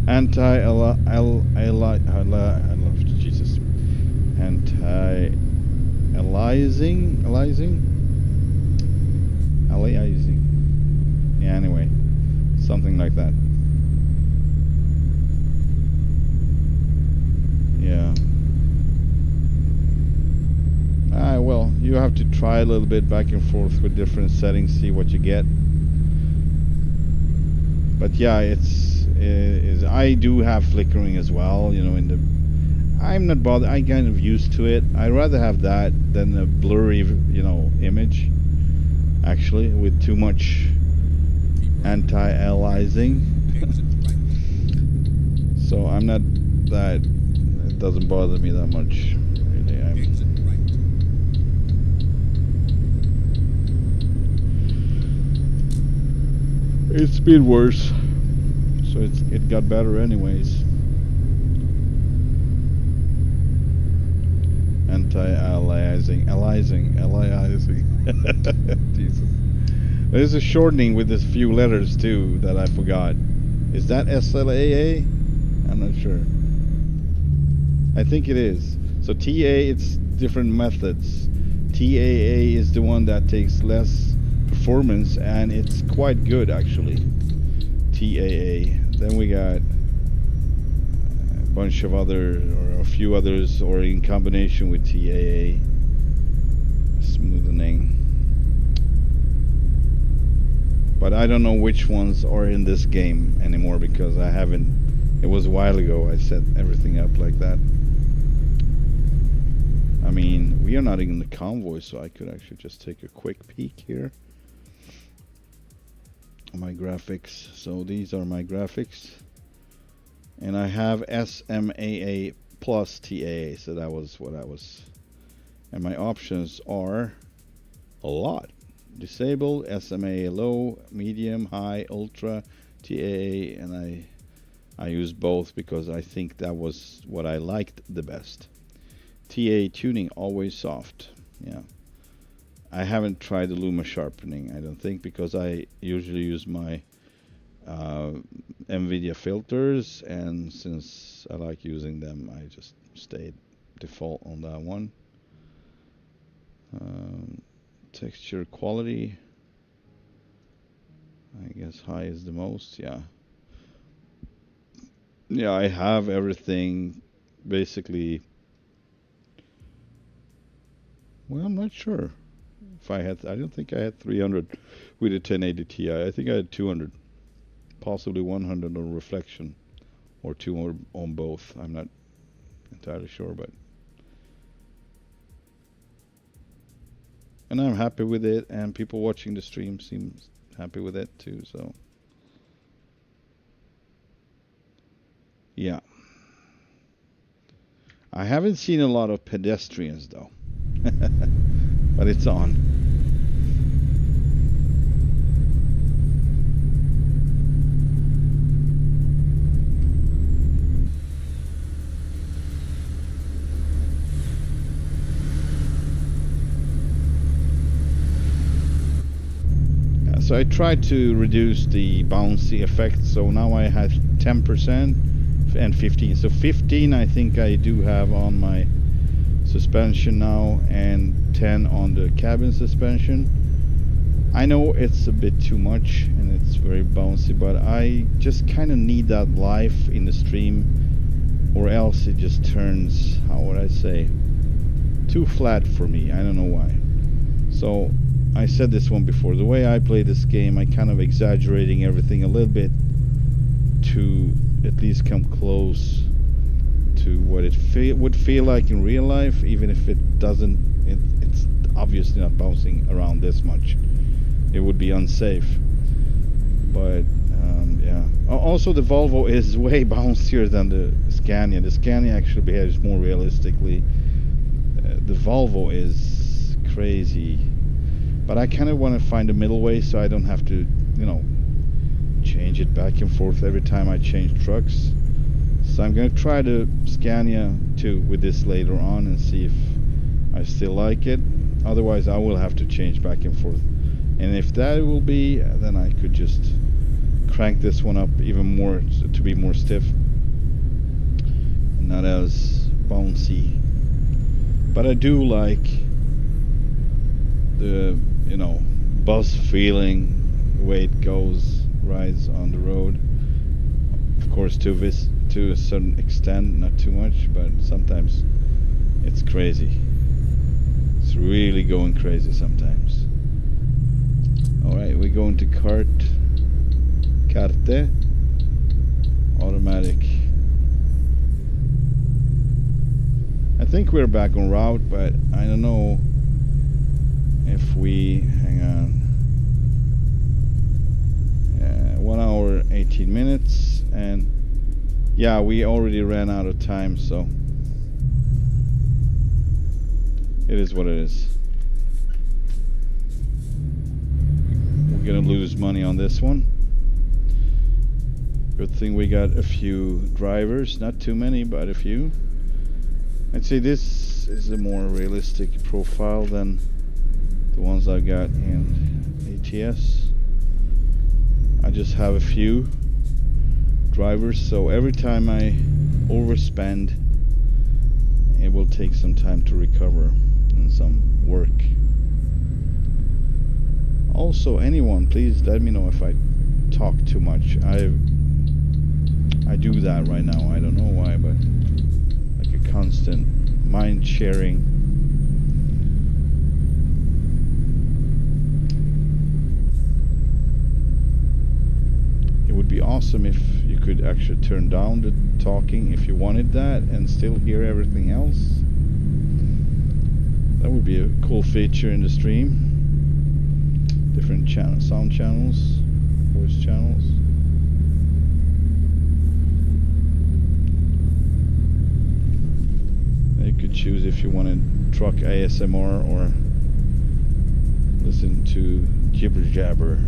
Anti-aliasing. Yeah, anyway, something like that. Yeah. Well, you have to try a little bit back and forth with different settings, see what you get. But yeah, I do have flickering as well, you know, I'm not bothered. I'm kind of used to it. I'd rather have that than a blurry, you know, image, actually, with too much anti-aliasing. So I'm not that, it doesn't bother me that much, really. It's been worse, so it got better anyways. Anti-aliasing. Jesus. There's a shortening with this few letters too that I forgot. Is that SLAA? I'm not sure. I think it is. So TA, it's different methods. TAA is the one that takes less performance, and it's quite good actually. TAA. Then we got a bunch of other, or a few others, or in combination with TAA. Smoothening. But I don't know which ones are in this game anymore because I haven't. It was a while ago I set everything up like that. I mean, we are not in the convoy, so I could actually just take a quick peek here. My graphics. So these are my graphics. And I have SMAA plus TAA, so that was what I was. And my options are a lot. Disable, SMA low, medium, high, ultra, TAA, and I use both because I think that was what I liked the best. TA tuning, always soft. Yeah. I haven't tried the Luma sharpening, I don't think, because I usually use my NVIDIA filters, and since I like using them, I just stayed default on that one. Texture quality, I guess high is the most. Yeah, I have everything basically. Well, I'm not sure if I had. I don't think I had 300 with a 1080 Ti. I think I had 200, possibly 100 on reflection, or 200 on both. I'm not entirely sure, but. And I'm happy with it, and people watching the stream seem happy with it too, so. Yeah. I haven't seen a lot of pedestrians though. But it's on. So I tried to reduce the bouncy effect, so now I have 10% and 15. So 15 I think I do have on my suspension now, and 10 on the cabin suspension. I know it's a bit too much and it's very bouncy, but I just kind of need that life in the stream, or else it just turns, how would I say, too flat for me. I don't know why. So I said this one before, the way I play this game, I kind of exaggerating everything a little bit to at least come close to what it would feel like in real life, even if it doesn't. It's obviously not bouncing around this much. It would be unsafe. But yeah. Also, the Volvo is way bouncier than the Scania. The Scania actually behaves more realistically. The Volvo is crazy. But I kind of want to find a middle way so I don't have to, you know, change it back and forth every time I change trucks. So I'm going to try the Scania too with this later on and see if I still like it. Otherwise I will have to change back and forth. And if that will be, then I could just crank this one up even more to be more stiff. Not as bouncy. But I do like the, you know, buzz feeling, the way it goes, rides on the road. Of course, to a certain extent, not too much, but sometimes it's crazy. It's really going crazy sometimes. Alright, we go into carte, automatic. I think we're back on route, but I don't know if we, hang on, 1 hour 18 minutes, and yeah, we already ran out of time, so it is what it is. We're gonna lose money on this one. Good thing we got a few drivers, not too many, but a few. I'd say this is a more realistic profile than the ones I got in ETS. I just have a few drivers, so every time I overspend, it will take some time to recover and some work. Also, anyone, please let me know if I talk too much. I do that right now. I don't know why, but like a constant mind sharing. It would be awesome if you could actually turn down the talking if you wanted that and still hear everything else. That would be a cool feature in the stream. Different sound channels, voice channels. You could choose if you wanted truck ASMR or listen to jibber jabber.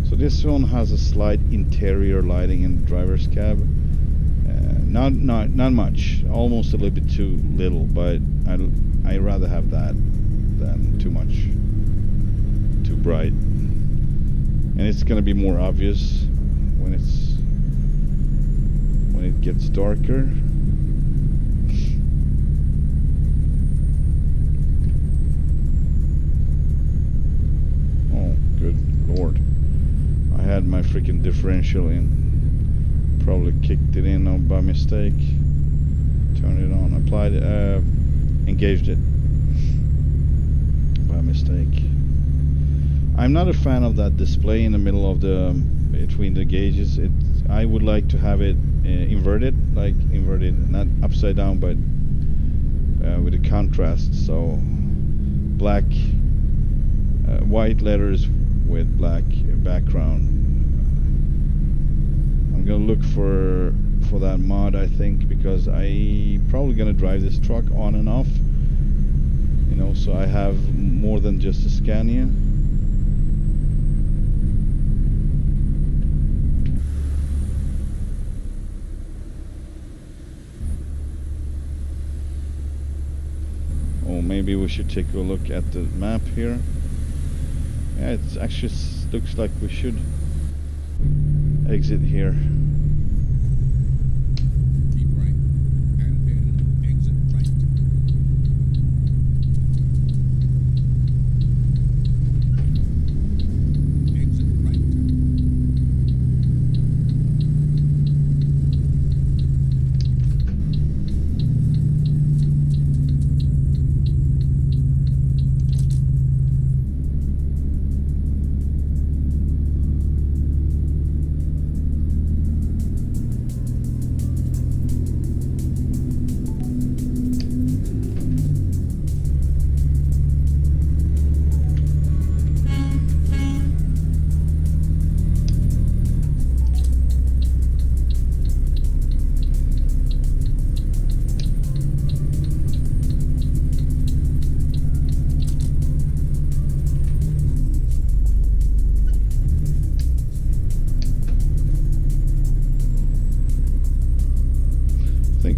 So this one has a slight interior lighting in the driver's cab. Not much, almost a little bit too little, but I rather have that than too much, too bright. And it's gonna be more obvious when it gets darker. Oh, good lord. I had my freaking differential in. Probably kicked it in by mistake. Turned it on. Applied it. Engaged it by mistake. I'm not a fan of that display in the middle of the between the gauges. I would like to have it inverted, like inverted, not upside down, but with a contrast. So black, white letters with black background. I'm gonna look for that mod, I think, because I probably gonna drive this truck on and off, you know, so I have more than just a Scania. Oh, maybe we should take a look at the map here. Yeah, it actually looks like we should exit here. Keep right, and then exit right. Exit right.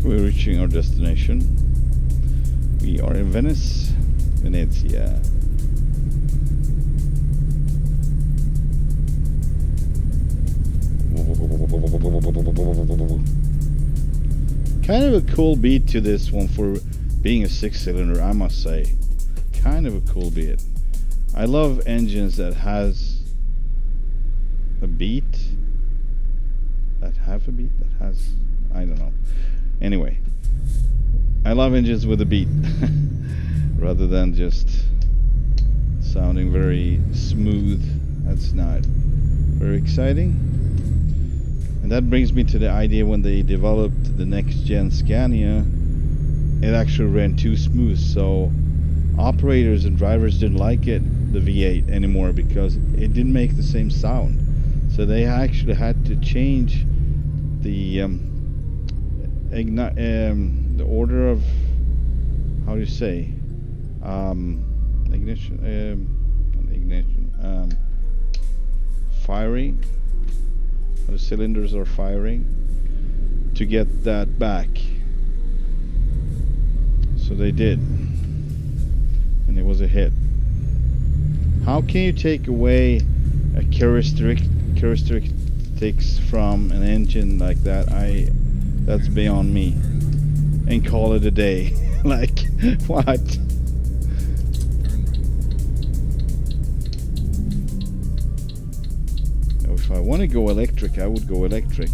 We're reaching our destination. We are in Venice, Venezia. Kind of a cool beat to this one for being a 6-cylinder, I must say. Kind of a cool beat. I love engines that has a beat, that have a beat, that has, I don't know. Anyway, I love engines with a beat rather than just sounding very smooth. That's not very exciting. And that brings me to the idea when they developed the next gen Scania, it actually ran too smooth, so operators and drivers didn't like it, the V8 anymore, because it didn't make the same sound. So they actually had to change the the order of, how do you say, ignition, firing. The cylinders are firing to get that back. So they did, and it was a hit. How can you take away a characteristics from an engine like that? That's beyond me. And call it a day. Like, what? If I want to go electric, I would go electric.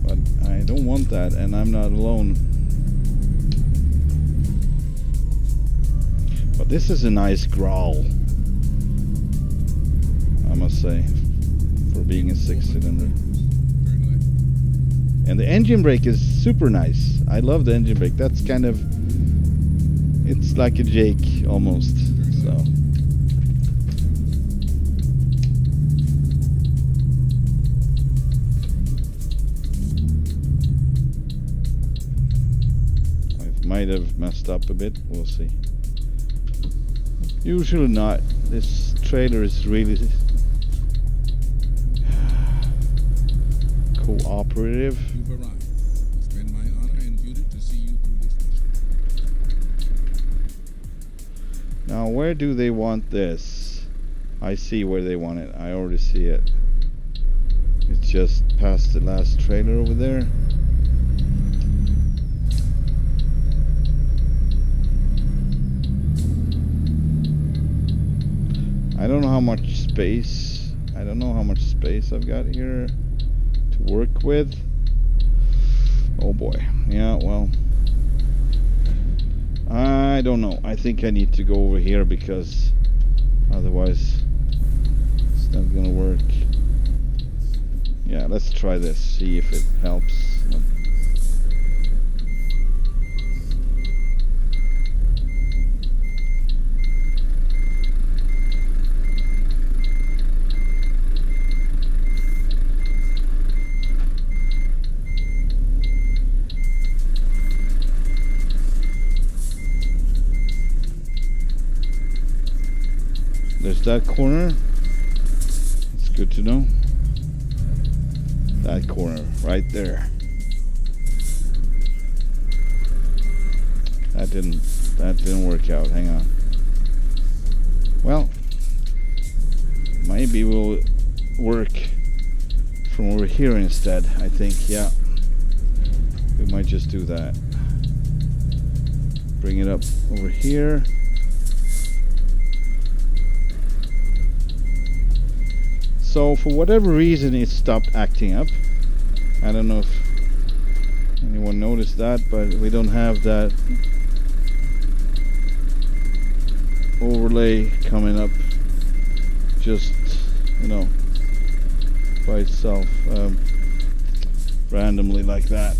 But I don't want that, and I'm not alone. But this is a nice growl, I must say, for being a 6-cylinder. And the engine brake is super nice. I love the engine brake. That's kind of, it's like a Jake almost. So I might have messed up a bit. We'll see. Usually not. This trailer is really cooperative. You've arrived. It's been my honor and duty to see you through this mission. Now, where do they want this? I see where they want it. I already see it. It's just past the last trailer over there. I don't know how much space. I don't know how much space I've got here to work with. Oh boy. Yeah, well, I don't know. I think I need to go over here because otherwise it's not gonna work. Yeah, let's try this, see if it helps. There's that corner. It's good to know. That corner right there. That didn't work out. Hang on. Well, maybe we'll work from over here instead. I think, yeah. We might just do that. Bring it up over here. So for whatever reason it stopped acting up. I don't know if anyone noticed that, but we don't have that overlay coming up just, you know, by itself, randomly like that.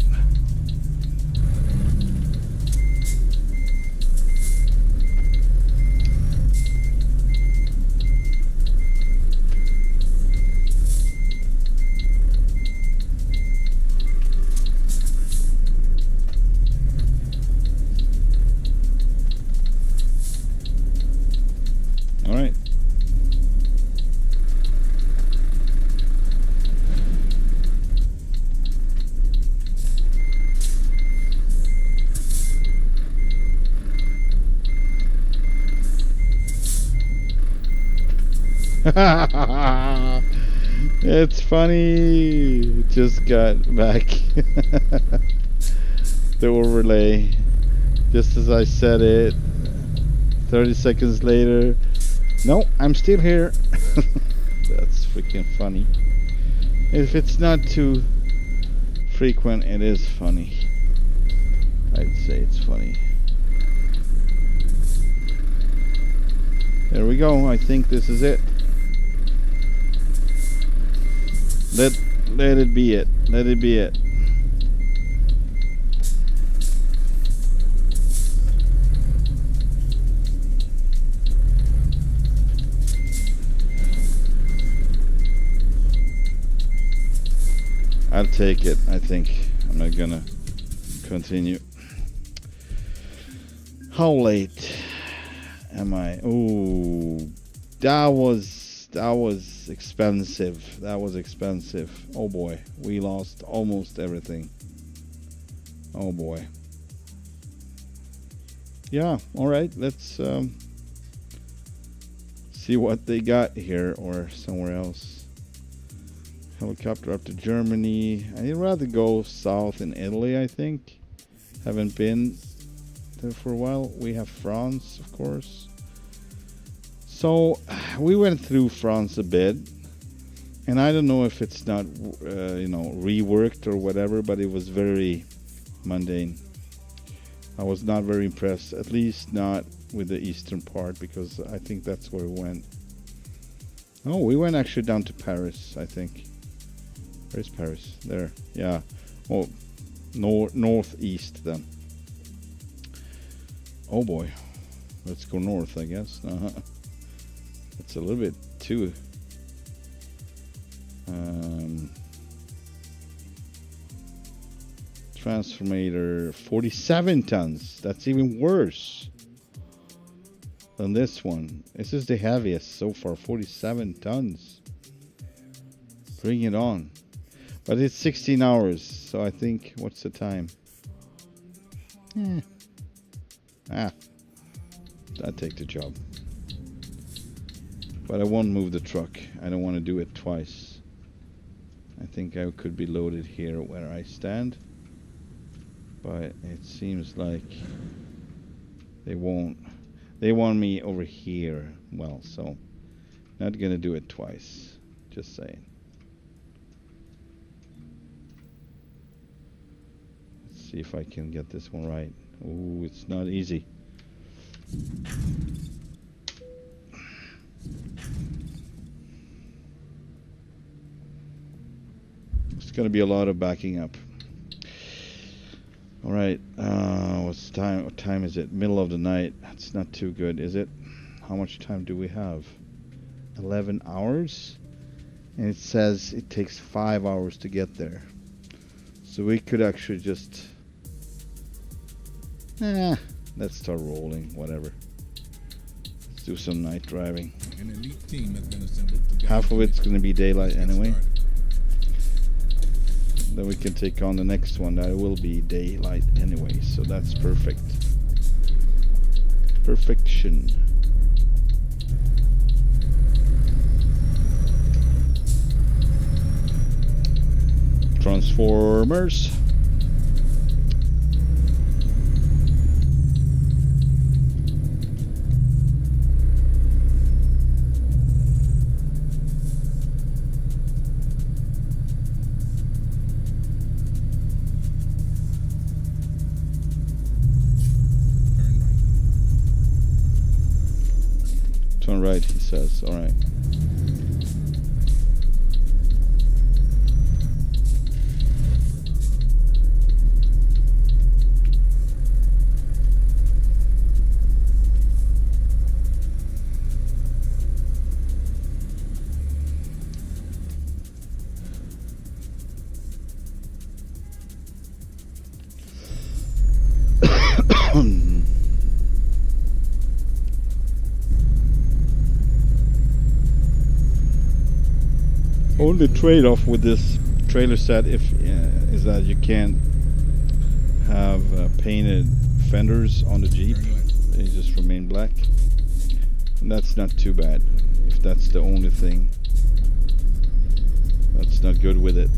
It's funny. It just got back. The overlay, just as I said it. 30 seconds later, no, I'm still here. That's freaking funny. If it's not too frequent, it is funny. I'd say it's funny. There we go. I think this is it. Let it be it. Let it be it. I'll take it. I think I'm not gonna continue. How late? am I? Oh, that was expensive. That was expensive. Oh boy, we lost almost everything. Oh boy. Yeah. All right. Let's see what they got here or somewhere else. Helicopter up to Germany. I'd rather go south in Italy, I think. Haven't been there for a while. We have France, of course. So we went through France a bit, and I don't know if it's not, reworked or whatever, but it was very mundane. I was not very impressed, at least not with the eastern part, because I think that's where we went. Oh, we went actually down to Paris, I think. Where's Paris? There, yeah. Oh, northeast then. Oh boy, let's go north, I guess. It's a little bit too. Transformator, 47 tons. That's even worse than this one. This is the heaviest so far, 47 tons. Bring it on. But it's 16 hours, so I think, what's the time? I'd take the job. But I won't move the truck. I don't want to do it twice. I think I could be loaded here where I stand. But it seems like they won't. They want me over here. Well, so not gonna do it twice. Just saying. Let's see if I can get this one right. Ooh, it's not easy. It's gonna be a lot of backing up. All right, what's time? What time is it? Middle of the night. That's not too good, is it? How much time do we have? 11 hours, and it says it takes 5 hours to get there. So we could actually just, let's start rolling. Whatever. Let's do some night driving. An elite team has been assembled to Half of it's going to be daylight anyway. Then we can take on the next one that will be daylight anyway, so that's perfect. Perfection. Transformers. Turn right, he says. All right. Only trade-off with this trailer set is that you can't have painted fenders on the Jeep. They just remain black. And that's not too bad. If that's the only thing that's not good with it.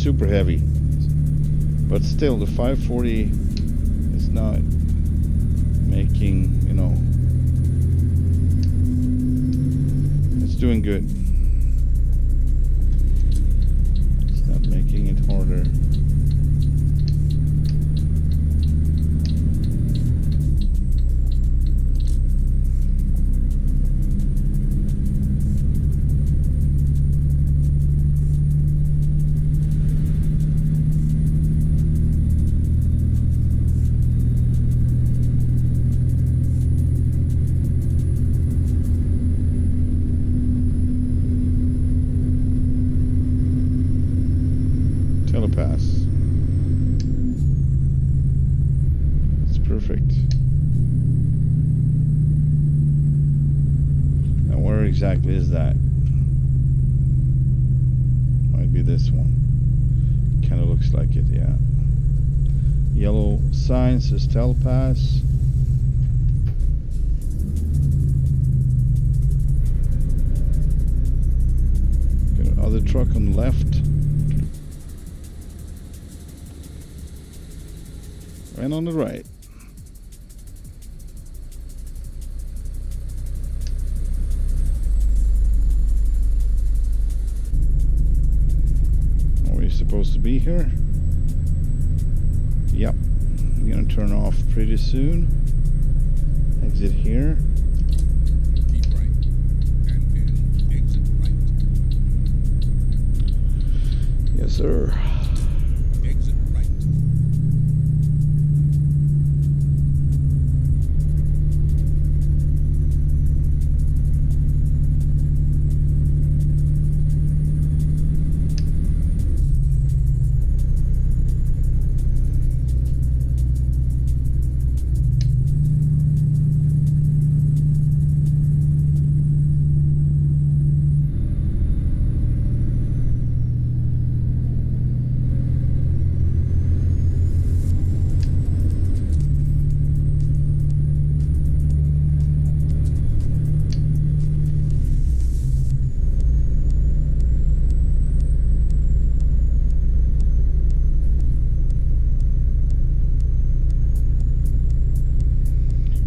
super heavy. But still, the 540 is not making, you know, it's doing good. It's not making it harder. Telepass. That's perfect. Now where exactly is that? Might be this one. Kind of looks like it, yeah. Yellow sign says telepass. Got another truck on the left. And on the right. Are we supposed to be here? Yep. We're gonna turn off pretty soon. Exit here. Keep right. And then exit right. Yes, sir. Exit right.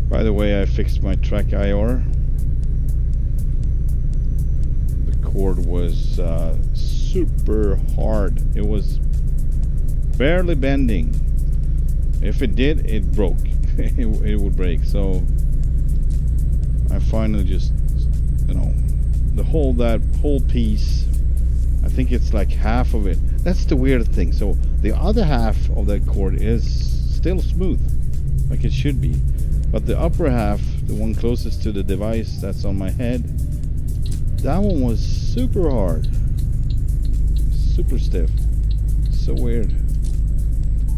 By the way, I fixed my track IR. The cord was super hard. It was barely bending. If it did, it broke. it would break. So I finally just, you know, that whole piece, I think it's like half of it. That's the weird thing. So the other half of that cord is still smooth, like it should be. But the upper half, the one closest to the device that's on my head, that one was super hard. Super stiff. So weird.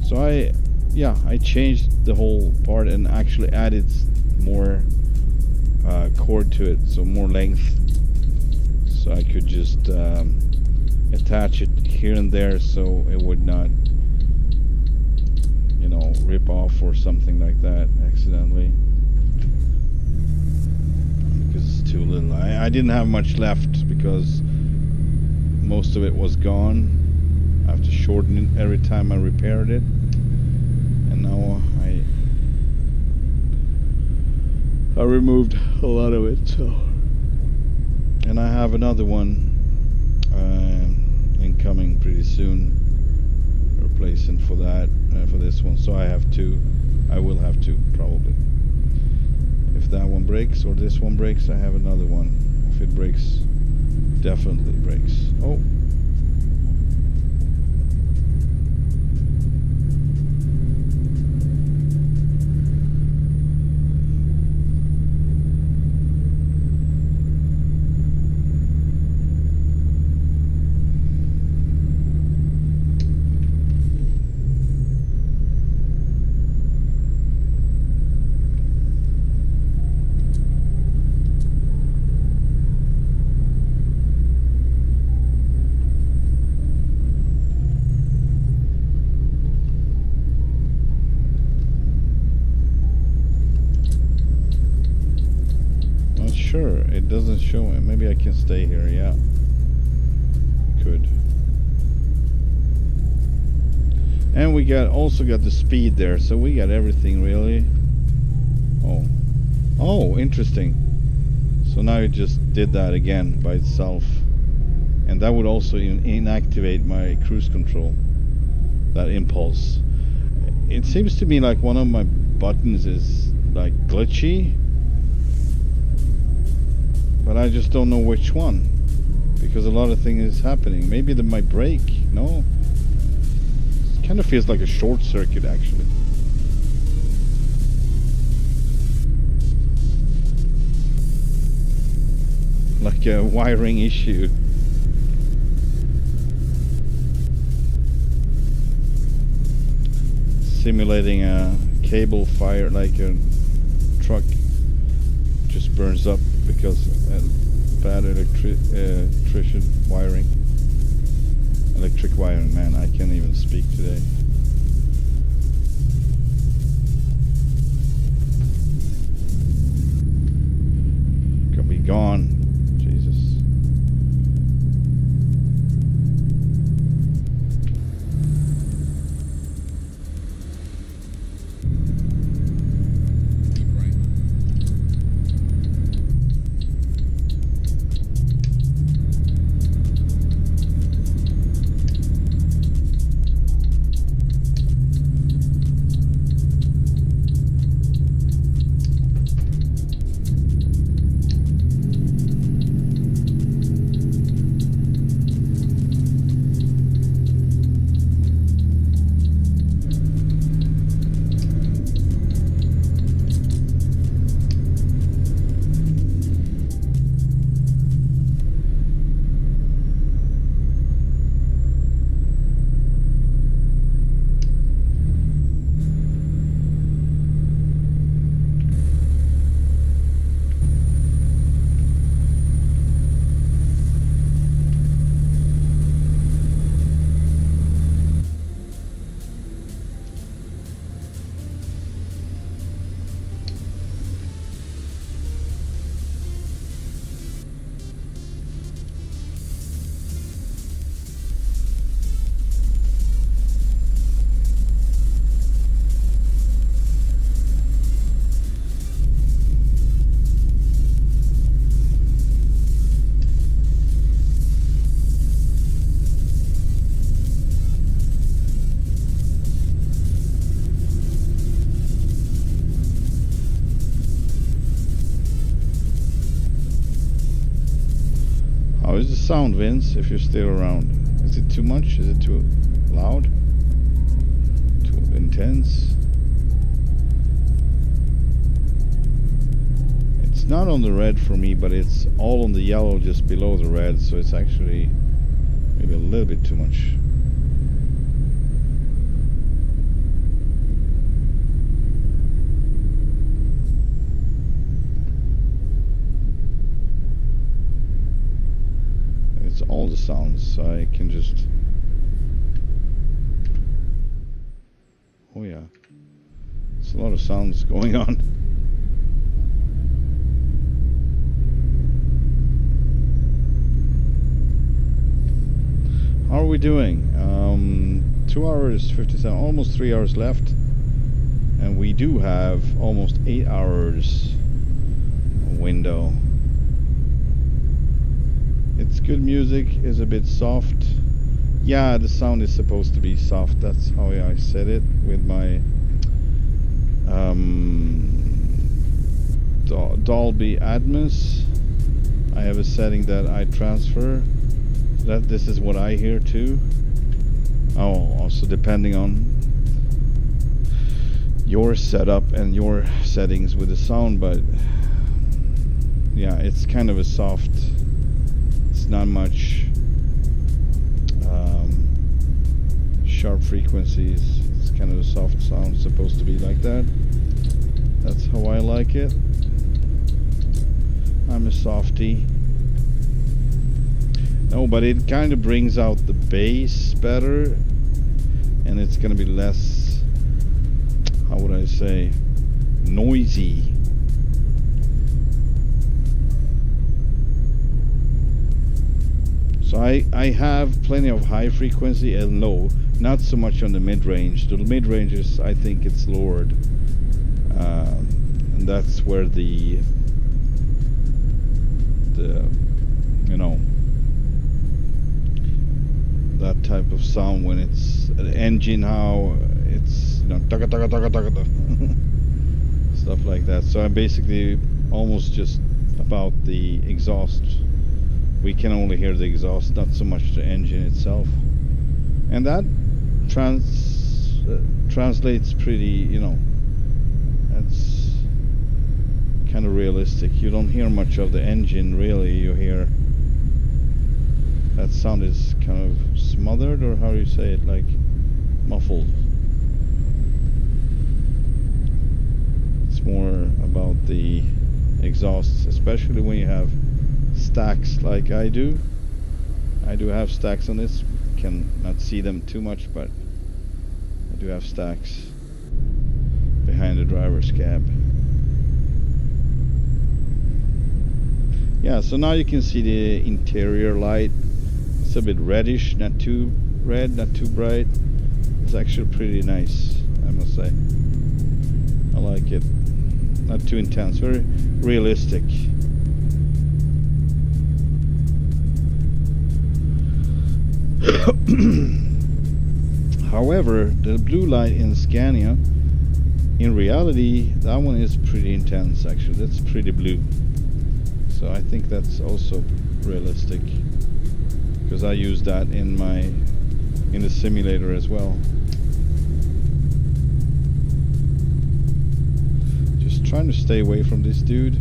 So I changed the whole part and actually added more cord to it, so more length. So I could just attach it here and there so it would not, you know, rip off or something like that accidentally, because it's too little. I didn't have much left because most of it was gone. I have to shorten it every time I repaired it, and now I removed a lot of it. So, and I have another one incoming pretty soon, replacing for that, for this one. So I will have two probably. If that one breaks or this one breaks, I have another one. If it breaks, definitely breaks. Oh, sure, it doesn't show it. Maybe I can stay here. Yeah, could. And we also got the speed there, so we got everything really. Oh, interesting. So now it just did that again by itself. And that would also inactivate my cruise control, that impulse. It seems to me like one of my buttons is like glitchy, but I just don't know which one, because a lot of things is happening. Maybe my brake, no? It kind of feels like a short circuit actually. Like a wiring issue. Simulating a cable fire, like a truck just burns up because bad electric wiring. Man, I can't even speak today. Could be gone. Jesus. How is the sound, Vince, if you're still around? Is it too much? Is it too loud? Too intense? It's not on the red for me, but it's all on the yellow just below the red, so it's actually maybe a little bit too much. It's all the sounds, so I can just... Oh yeah, it's a lot of sounds going on. How are we doing? 2 hours 57, almost 3 hours left, and we do have almost 8 hours window. It's good music, is a bit soft. Yeah, the sound is supposed to be soft. That's how I said it with my Dolby Atmos. I have a setting that I transfer. That this is what I hear too. Oh, also depending on your setup and your settings with the sound, but yeah, it's kind of a soft. It's not much sharp frequencies. It's kind of a soft sound, supposed to be like that. That's how I like it. I'm a softie. No, but it kind of brings out the bass better, and it's gonna be less, how would I say, noisy. So I have plenty of high frequency and low, not so much on the mid-range. The mid-range is, I think it's lowered, and that's where the you know, that type of sound when it's an engine, how it's, you know, taka taka taka taka stuff like that. So I'm basically almost just about the exhaust. We can only hear the exhaust, not so much the engine itself, and that translates pretty, you know, that's kind of realistic. You don't hear much of the engine really. You hear that sound is kind of smothered, or how do you say it, like muffled. It's more about the exhausts, especially when you have stacks like I do. I do have stacks on this. Can not see them too much, but I do have stacks behind the driver's cab. Yeah, so now you can see the interior light. It's a bit reddish, not too red, not too bright. It's actually pretty nice, I must say. I like it. Not too intense, very realistic. However, the blue light in Scania, in reality, that one is pretty intense actually. That's pretty blue. So I think that's also realistic, because I use that in the simulator as well. Just trying to stay away from this dude.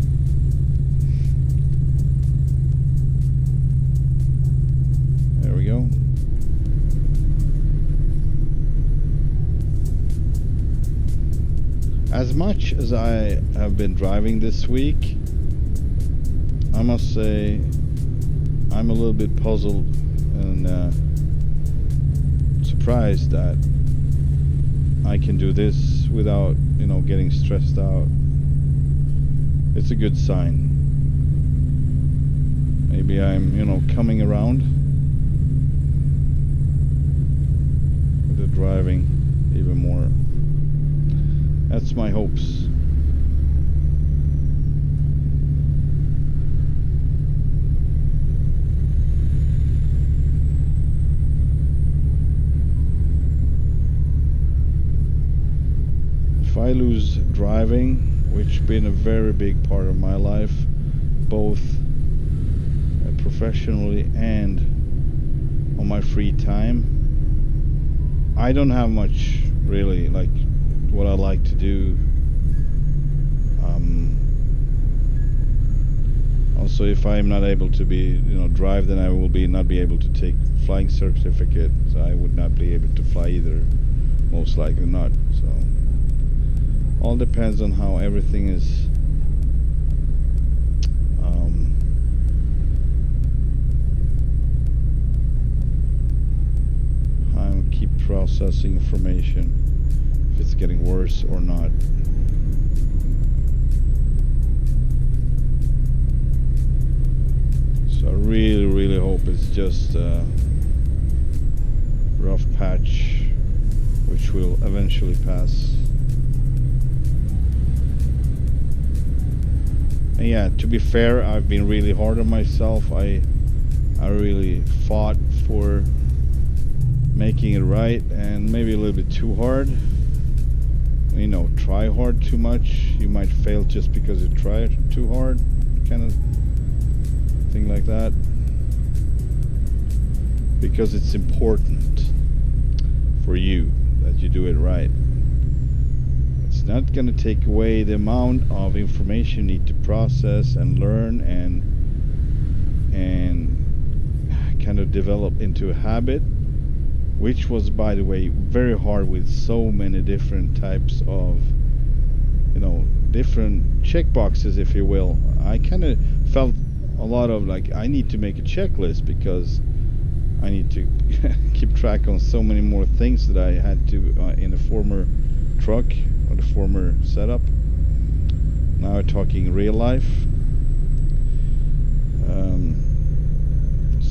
There we go. As much as I have been driving this week, I must say I'm a little bit puzzled and surprised that I can do this without, you know, getting stressed out. It's a good sign. Maybe I'm, you know, coming around with the driving even more. That's my hopes. If I lose driving, which been a very big part of my life, both professionally and on my free time, I don't have much really like what I like to do. Also, if I'm not able to be, you know, drive, then I will not be able to take flying certificate. So I would not be able to fly either, most likely not. So all depends on how everything is how I keep processing information, if it's getting worse or not. So I really hope it's just a rough patch which will eventually pass. And yeah, to be fair, I've been really hard on myself. I really fought for making it right, and maybe a little bit too hard. You know, try hard too much, you might fail just because you try too hard, kind of thing like that. Because it's important for you that you do it right. It's not going to take away the amount of information you need to process and learn and kind of develop into a habit, which was, by the way, very hard with so many different types of, you know, different checkboxes, if you will. I kind of felt a lot of like I need to make a checklist because I need to keep track on so many more things that I had to in the former truck or the former setup. Now we're talking real life.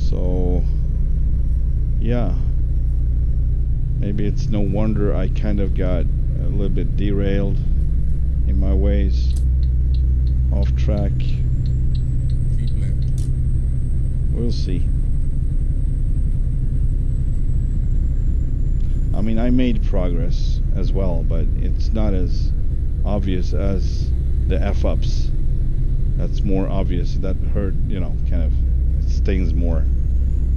So yeah, maybe it's no wonder I kind of got a little bit derailed in my ways, off track. Keep left. We'll see. I mean, I made progress as well, but it's not as obvious as the F-ups. That's more obvious. That hurt, you know, kind of, it stings more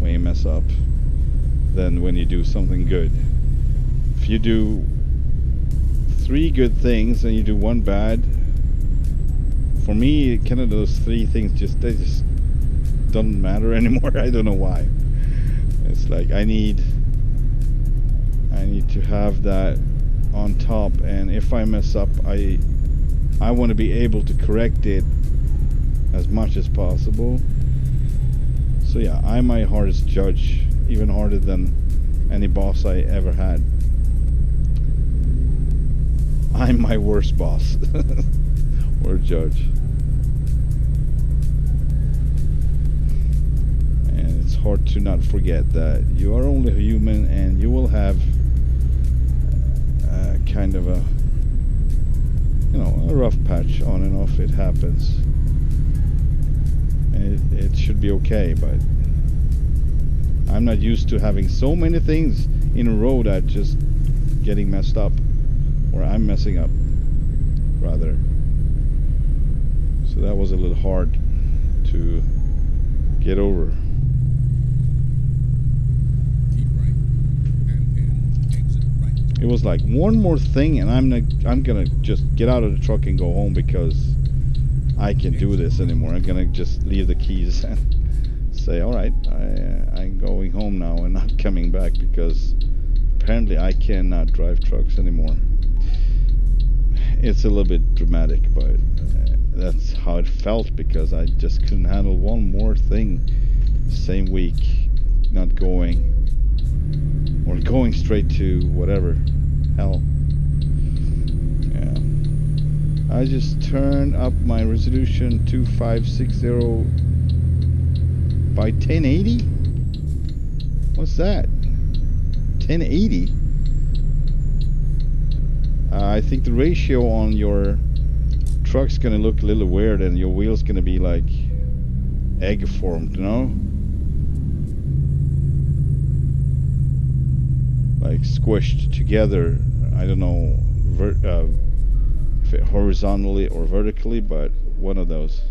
when you mess up than when you do something good. If you do 3 good things and you do 1 bad, for me, kind of those 3 things they just don't matter anymore. I don't know why. It's like I need to have that on top, and if I mess up, I want to be able to correct it as much as possible. So yeah, I'm my hardest judge, even harder than any boss I ever had. I'm my worst boss or judge. And it's hard to not forget that you are only human, and you will have kind of a, you know, a rough patch on and off. It happens, and it should be okay, but I'm not used to having so many things in a row that just getting messed up, or I'm messing up rather. So that was a little hard to get over. It was like one more thing, and I'm gonna just get out of the truck and go home, because I can't do this anymore. I'm gonna just leave the keys and say, all right, I'm going home now and not coming back, because apparently I cannot drive trucks anymore. It's a little bit dramatic, but that's how it felt, because I just couldn't handle one more thing same week, not going, or going straight to whatever hell. Yeah, I just turned up my resolution 2560 by 1080. What's that? 1080. I think the ratio on your truck's gonna look a little weird, and your wheel's gonna be like egg formed, you know? Like squished together. I don't know if it horizontally or vertically, but one of those.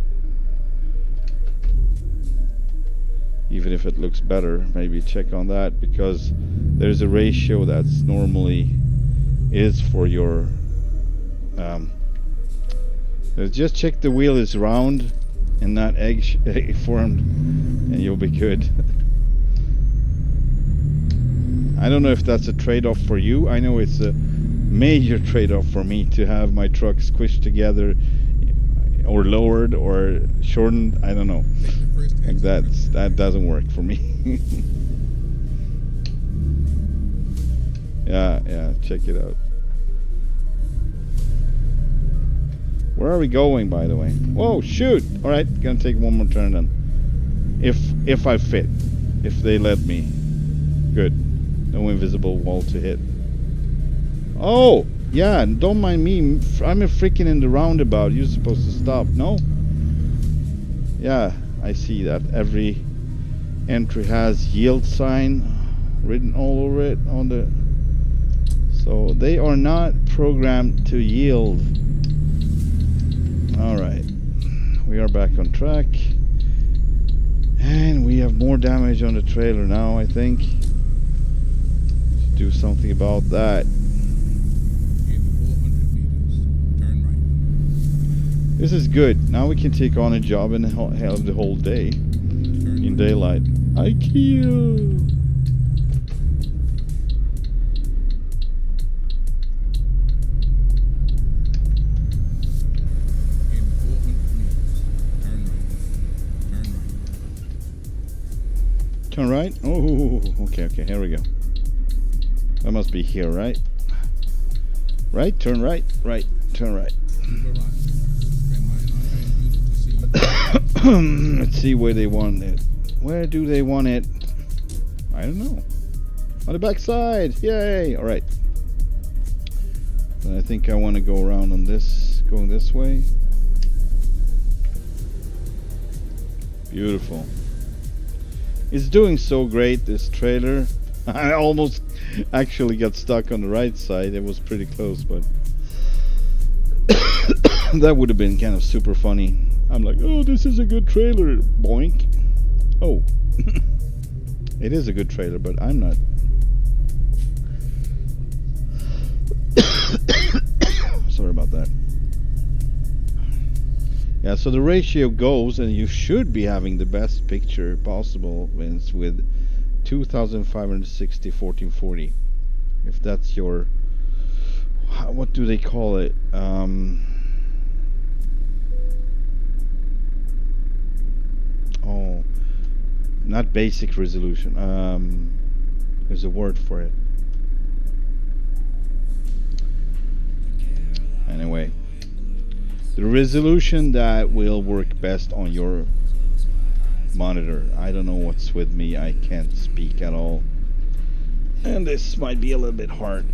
Even if it looks better, maybe check on that, because there's a ratio that's normally is for your just check the wheel is round and not egg formed, and you'll be good. I don't know if that's a trade-off for you. I know it's a major trade-off for me to have my truck squished together or lowered or shortened. I don't know. Like that doesn't work for me. Yeah, check it out. Where are we going, by the way? Whoa, shoot! All right, gonna take one more turn then. If I fit, if they let me. Good. No invisible wall to hit. Oh, yeah, don't mind me. I'm a freaking in the roundabout. You're supposed to stop, no? Yeah, I see that. Every entry has yield sign written all over it on the... So they are not programmed to yield. Alright. We are back on track. And we have more damage on the trailer now, I think. Do something about that. In 400 meters, turn right. This is good. Now we can take on a job in the whole day. In daylight. IKEA! In 400 meters, turn right. Turn right. Turn right? Oh, okay, here we go. That must be here, right? Right, turn right, right, turn right. Let's see where they want it. Where do they want it? I don't know. On the back side! Yay! Alright. I think I want to go around on this, going this way. Beautiful. It's doing so great, this trailer. I almost actually got stuck on the right side. It was pretty close, but that would have been kind of super funny. I'm like, oh, this is a good trailer. Boink. Oh. It is a good trailer, but I'm not. Sorry about that. Yeah, so the ratio goes, and you should be having the best picture possible with 2560 1440. If that's your, what do they call it? Oh, not basic resolution. There's a word for it. Anyway, the resolution that will work best on your monitor. I don't know what's with me. I can't speak at all, and this might be a little bit hard.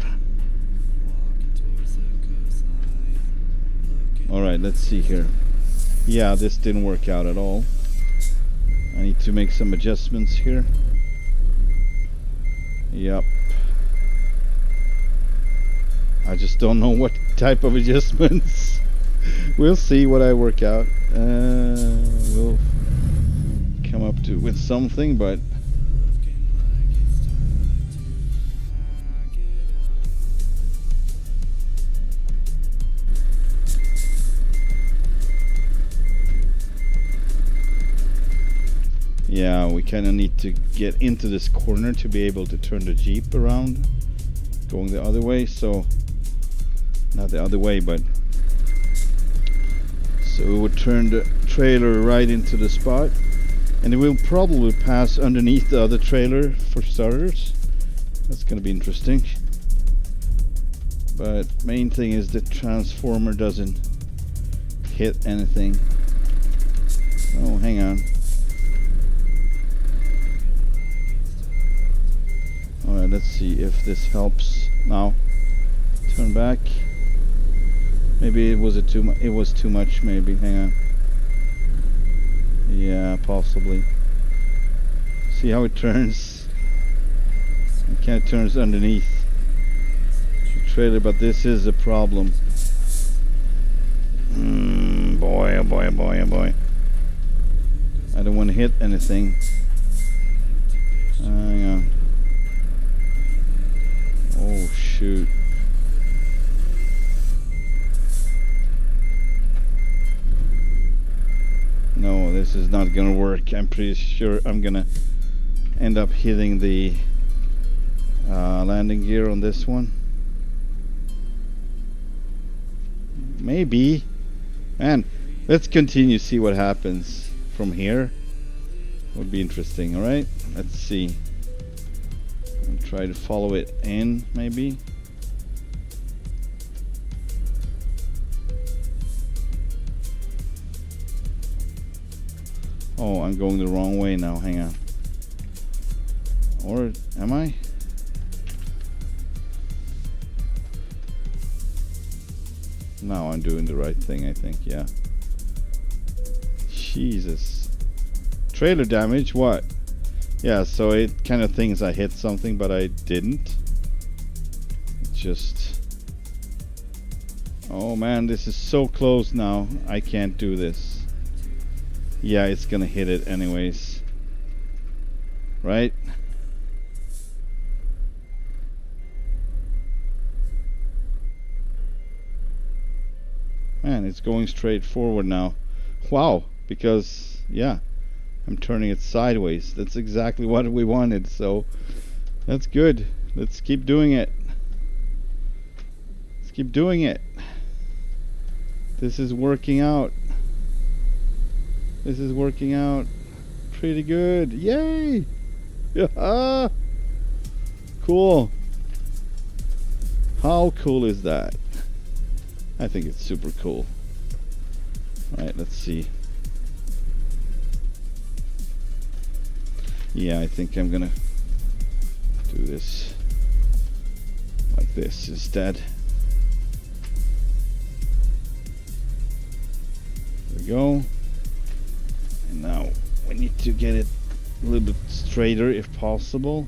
Alright, let's see here. Yeah, this didn't work out at all. I need to make some adjustments here. Yep. I just don't know what type of adjustments. We'll see what I work out. We'll come up to with something, but yeah, we kind of need to get into this corner to be able to turn the Jeep around, going the other way. So not the other way, but so we would turn the trailer right into the spot, and it will probably pass underneath the other trailer for starters. That's going to be interesting. But main thing is the transformer doesn't hit anything. Oh, hang on. Alright, let's see if this helps now. Turn back. Maybe it was too much. It was too much. Maybe. Hang on. Yeah, possibly. See how it turns. It kind of turns underneath the trailer, but this is a problem. Boy, oh boy, oh boy, oh boy. I don't want to hit anything. Hang on. Oh shoot. No, this is not gonna work. I'm pretty sure I'm gonna end up hitting the landing gear on this one. Maybe. Man, let's continue, see what happens from here. Would be interesting. Alright, let's see. I'll try to follow it in, maybe. Oh, I'm going the wrong way now. Hang on. Or am I? Now I'm doing the right thing, I think. Yeah. Jesus. Trailer damage? What? Yeah, so it kind of thinks I hit something, but I didn't. It just... Oh man, this is so close now. I can't do this. Yeah, it's gonna hit it anyways. Right? Man, it's going straight forward now. Wow, because, yeah, I'm turning it sideways. That's exactly what we wanted, so that's good. Let's keep doing it. Let's keep doing it. This is working out. This is working out pretty good. Yay! Yeah. Cool. How cool is that? I think it's super cool. Alright, let's see. Yeah, I think I'm gonna do do this like this instead. There we go. And now we need to get it a little bit straighter if possible.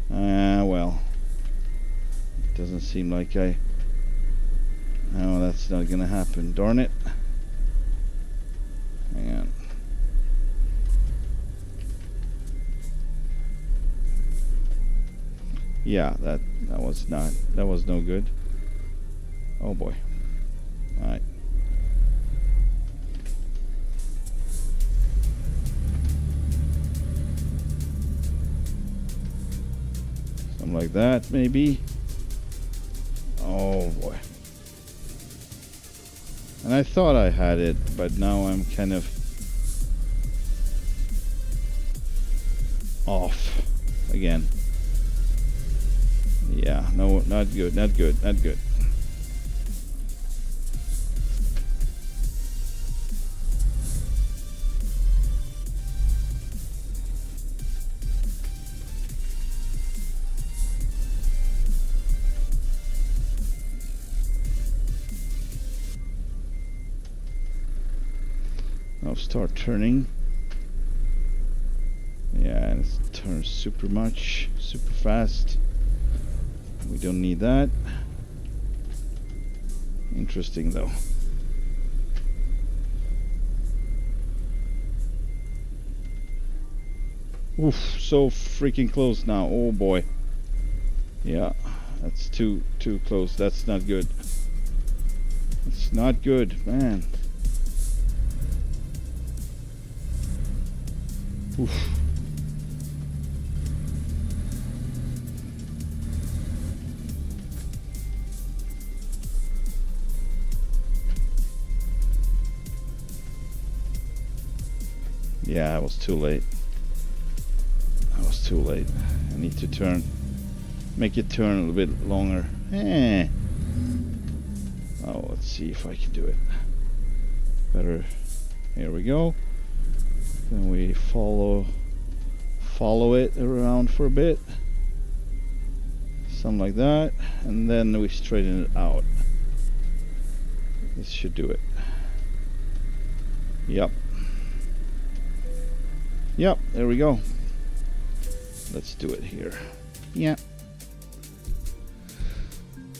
Well, it doesn't seem like I... No, that's not gonna happen. Darn it. Hang on. Yeah, that was no good. Oh boy. Alright. Something like that, maybe. Oh boy. And I thought I had it, but now I'm kind of off again. Yeah, no, not good, not good, not good. I'll start turning. Yeah, and it turns super fast. We don't need that. Interesting though. Oof, so freaking close now. Oh boy. Yeah, that's too close. That's not good. It's not good, man. Oof. Yeah, I was too late. I was too late. I need to turn, make it turn a little bit longer. Oh, let's see if I can do it better. Here we go. Then we follow it around for a bit, something like that, and then we straighten it out. This should do it. Yep, there we go. Let's do it here. Yeah.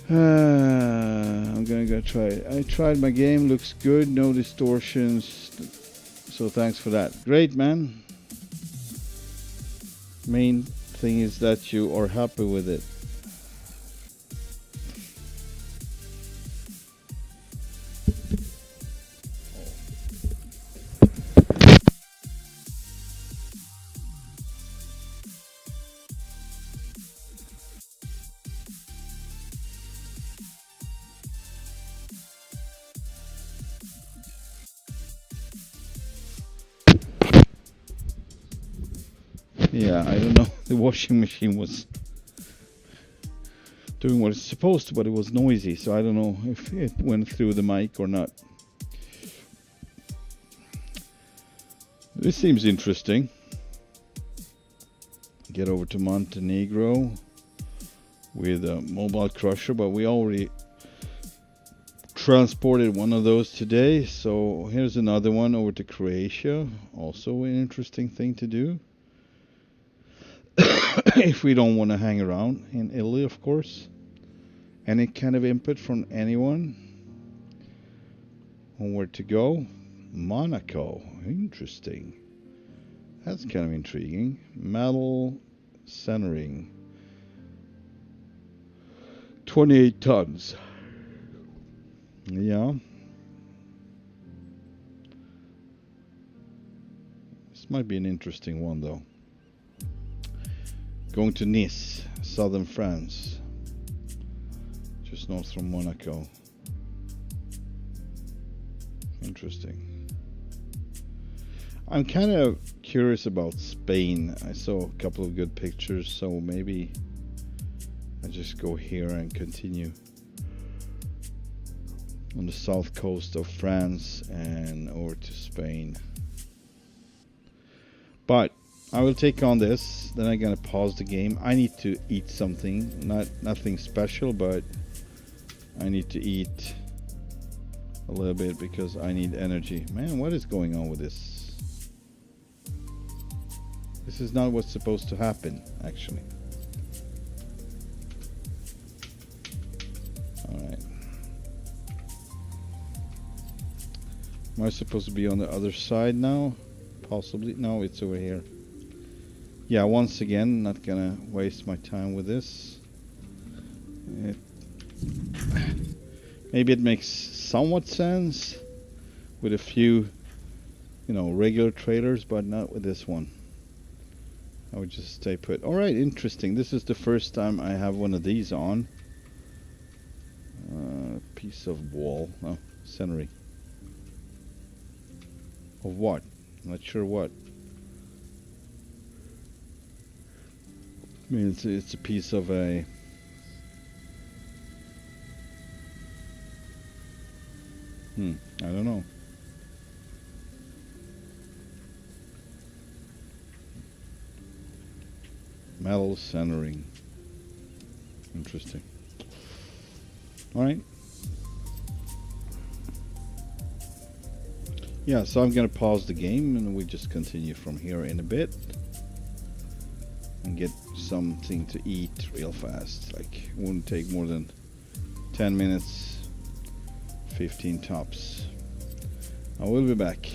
I'm gonna go try it. I tried my game, looks good, no distortions, so thanks for that. Great, man. Main thing is that you are happy with it. Yeah, I don't know. The washing machine was doing what it's supposed to, but it was noisy, so I don't know if it went through the mic or not. This seems interesting. Get over to Montenegro with a mobile crusher, but we already transported one of those today, so here's another one over to Croatia. Also an interesting thing to do. If we don't want to hang around in Italy, of course. Any kind of input from anyone on where to go? Monaco, interesting. That's kind of intriguing. Metal centering, 28 tons. Yeah. This might be an interesting one though. Going to Nice, southern France, just north from Monaco. Interesting. I'm kind of curious about Spain. I saw a couple of good pictures, so maybe I just go here and continue on the south coast of France and over to Spain. But I will take on this, then I'm gonna pause the game. I need to eat something, nothing special, but I need to eat a little bit because I need energy. Man, what is going on with this? This is not what's supposed to happen, actually. Alright. Am I supposed to be on the other side now? Possibly. No, it's over here. Yeah, once again, not gonna waste my time with this. Maybe it makes somewhat sense with a few, you know, regular trailers, but not with this one. I would just stay put. Alright, interesting. This is the first time I have one of these on. Piece of wall. Oh, scenery. Of what? Not sure what. I mean, it's a piece of a... I don't know. Metal centering. Interesting. Alright. Yeah, so I'm gonna pause the game and we just continue from here in a bit. And get something to eat real fast. Like, it wouldn't take more than 10 minutes, 15 tops. I will be back.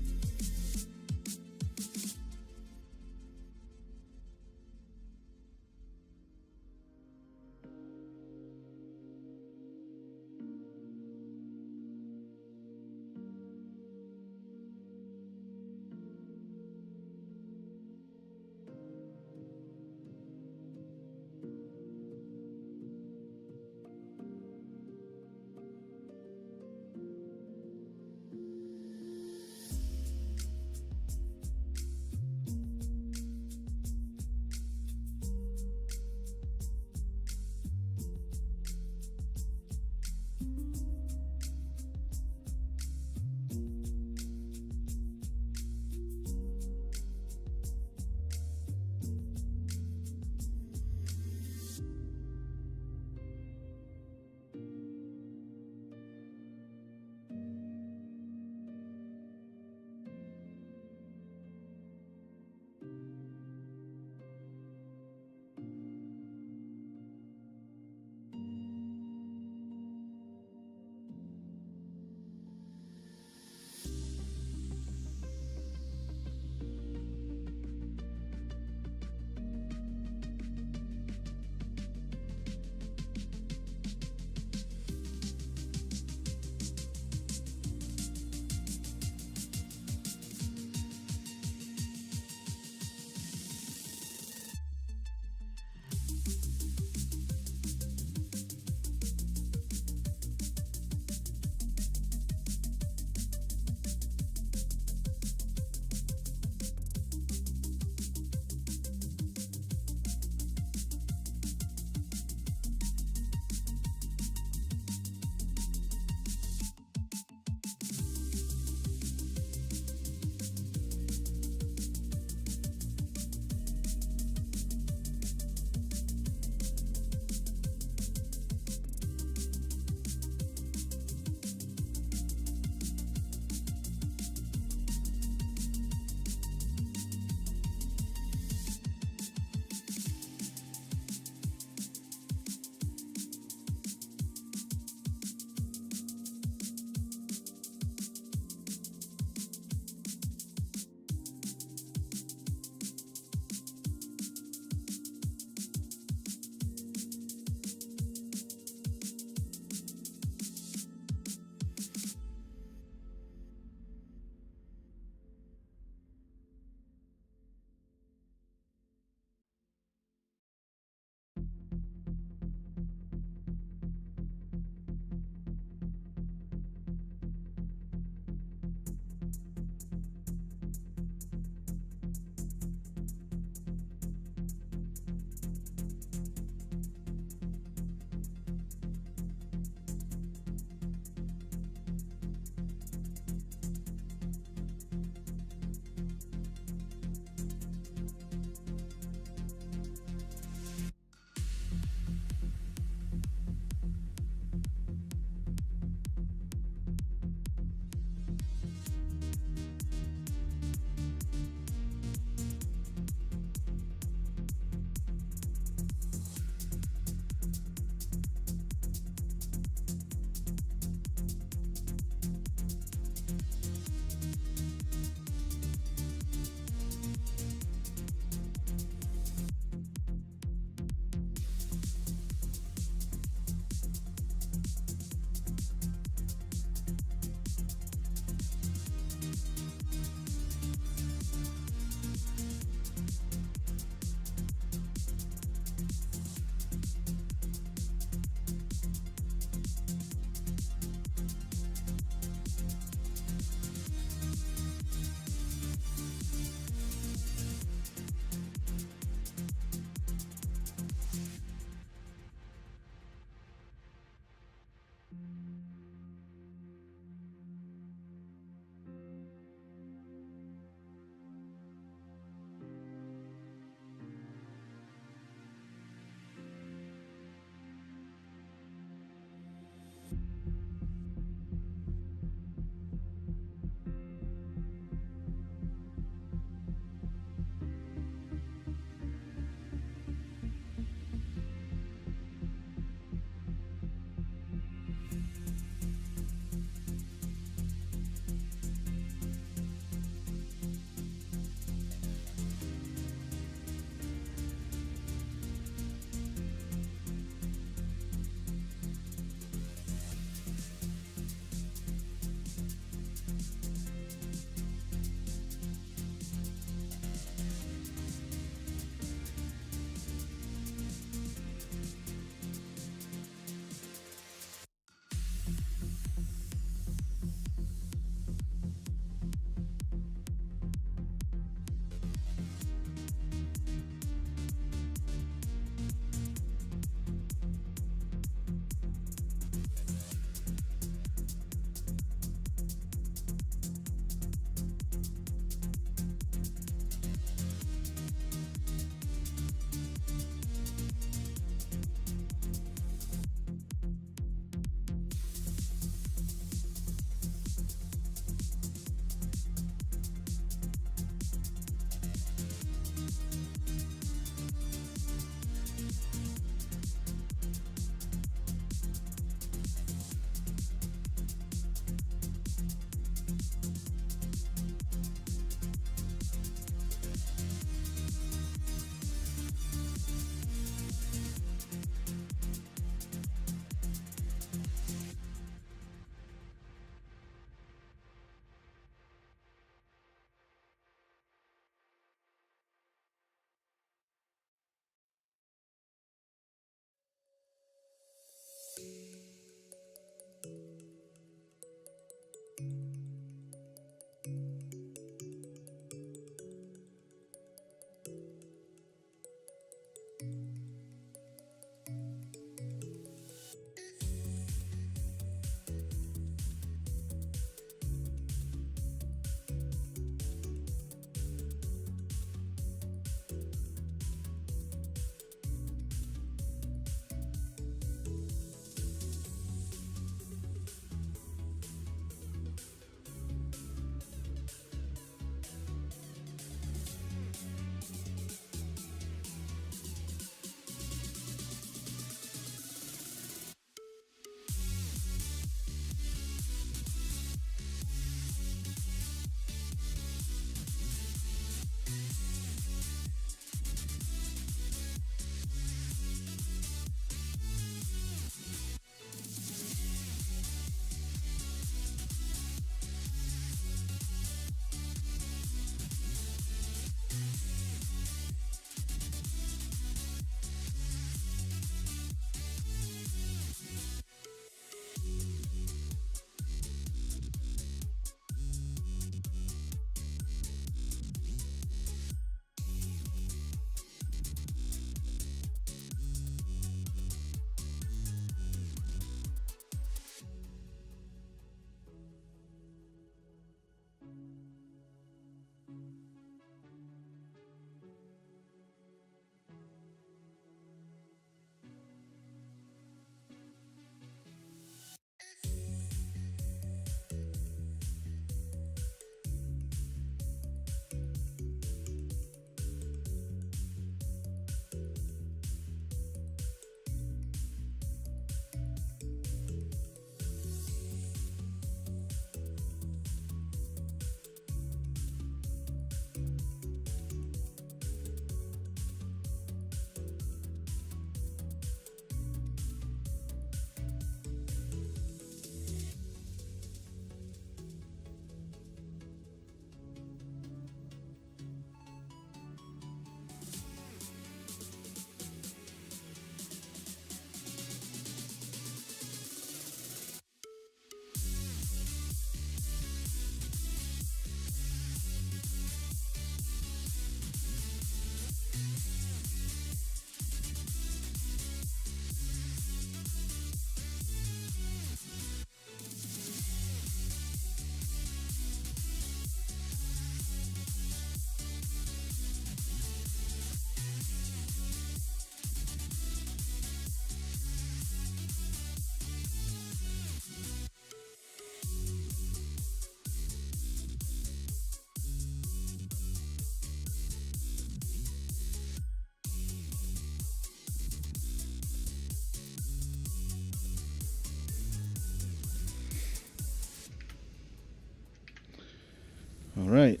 Alright,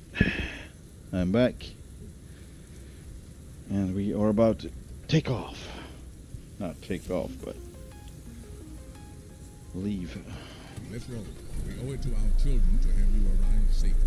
I'm back. And we are about to take off. Not take off, but leave. Let's roll. We owe it to our children to have you arrive safely.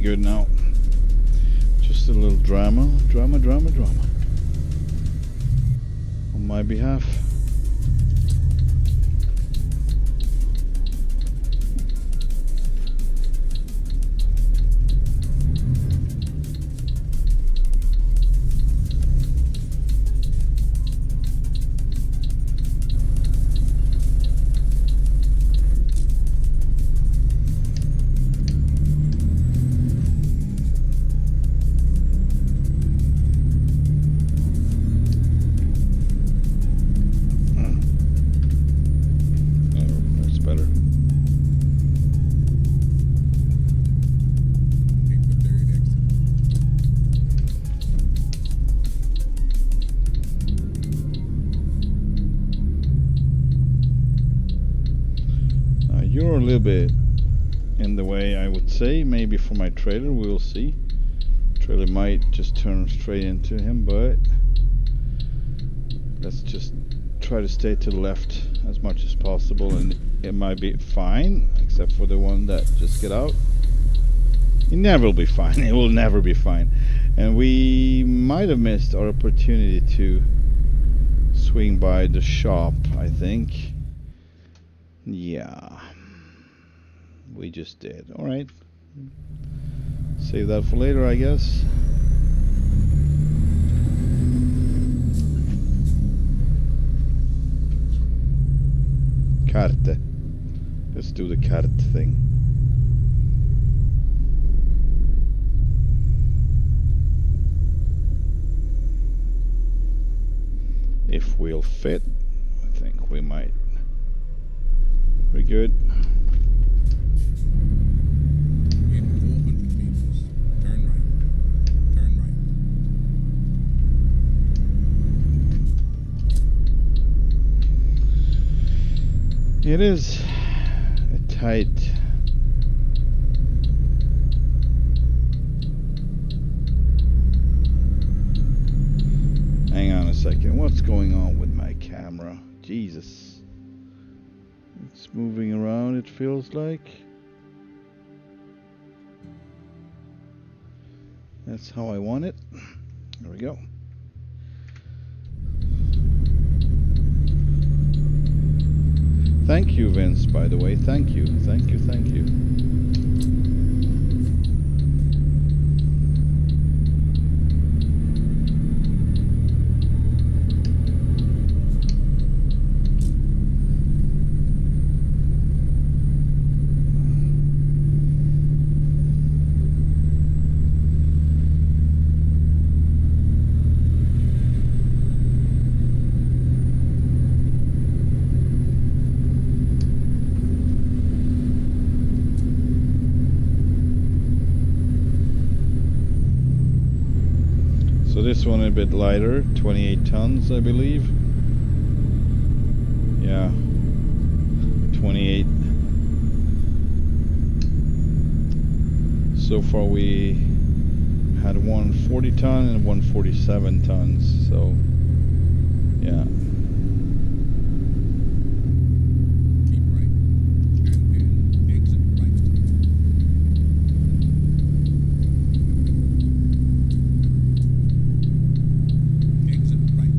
Good now. Just a little drama on my behalf. You're a little bit in the way, I would say. Maybe for my trailer, we'll see. Trailer might just turn straight into him, but let's just try to stay to the left as much as possible, and it might be fine, except for the one that just get out. It never will be fine. It will never be fine. And we might have missed our opportunity to swing by the shop, I think. Yeah. We just did. Alright. Save that for later, I guess. Carte. Let's do the carte thing. If we'll fit, I think we might. Very good. In 400 meters, turn right. Turn right. It is a tight hang on a second. What's going on with my camera? Jesus. It's moving around, it feels like. That's how I want it. There we go. Thank you, Vince, by the way. Thank you. Thank you, thank you. this one a bit lighter, 28 tons, I believe. Yeah, 28. So far we had one 40 ton and one 47 tons, so yeah. Keep right, and then exit right. Exit right.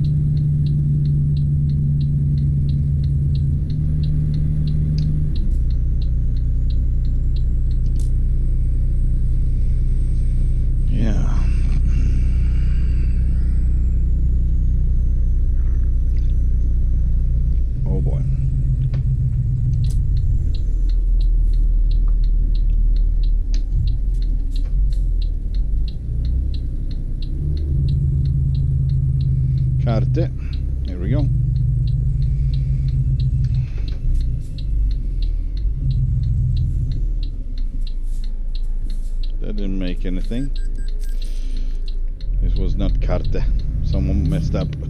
Yeah. Oh boy. Carte. Here we go. That didn't make anything. This was not carte. Someone messed up. Take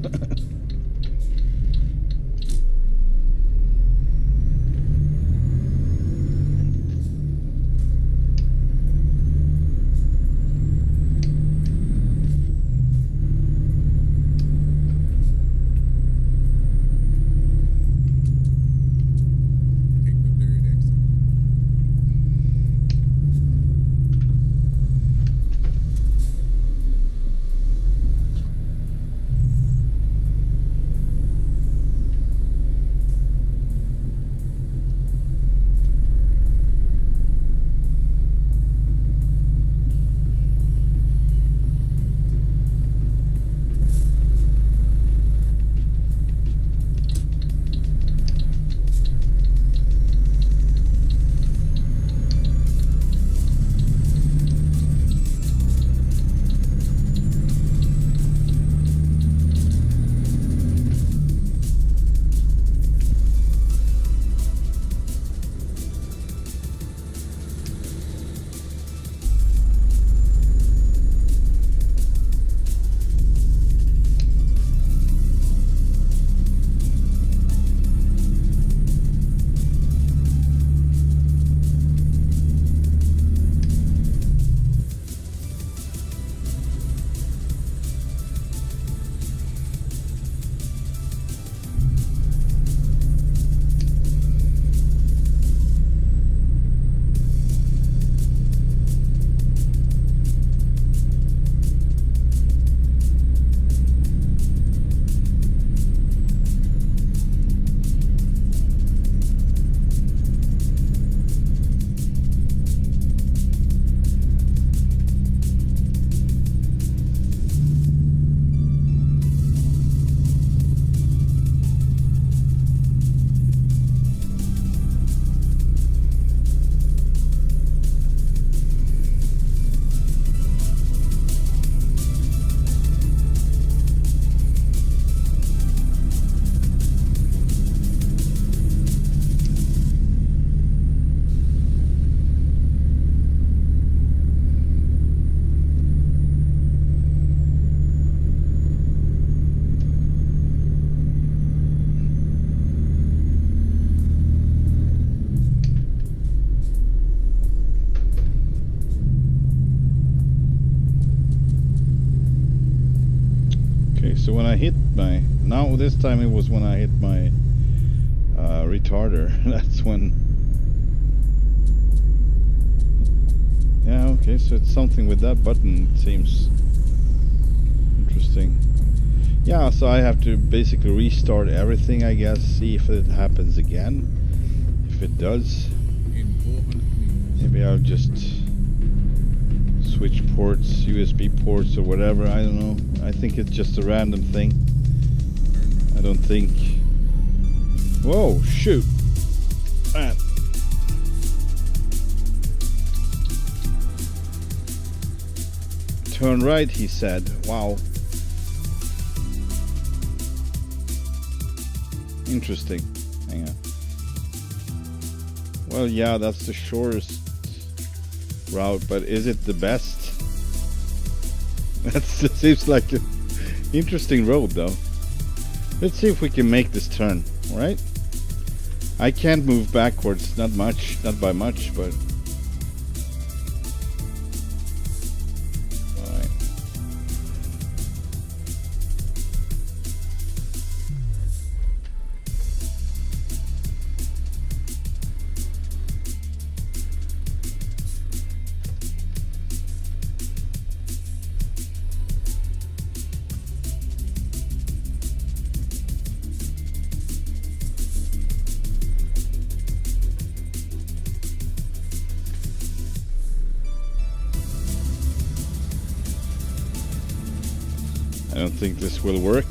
the third exit. So when I hit my, now this time it was when I hit my retarder. That's when, yeah, okay, so it's something with that button, it seems interesting. Yeah, so I have to basically restart everything, I guess, see if it happens again. If it does, In 400 meters. maybe I'll just switch ports, USB ports or whatever, I don't know. I think it's just a random thing. I don't think... Whoa, shoot! Man. Turn right, he said. Wow. Interesting. Hang on. Well, yeah, that's the shortest route, but is it the best? That seems like Interesting road though. Let's see if we can make this turn, alright? I can't move backwards, not much, not by much, but... Alright. I don't think this will work.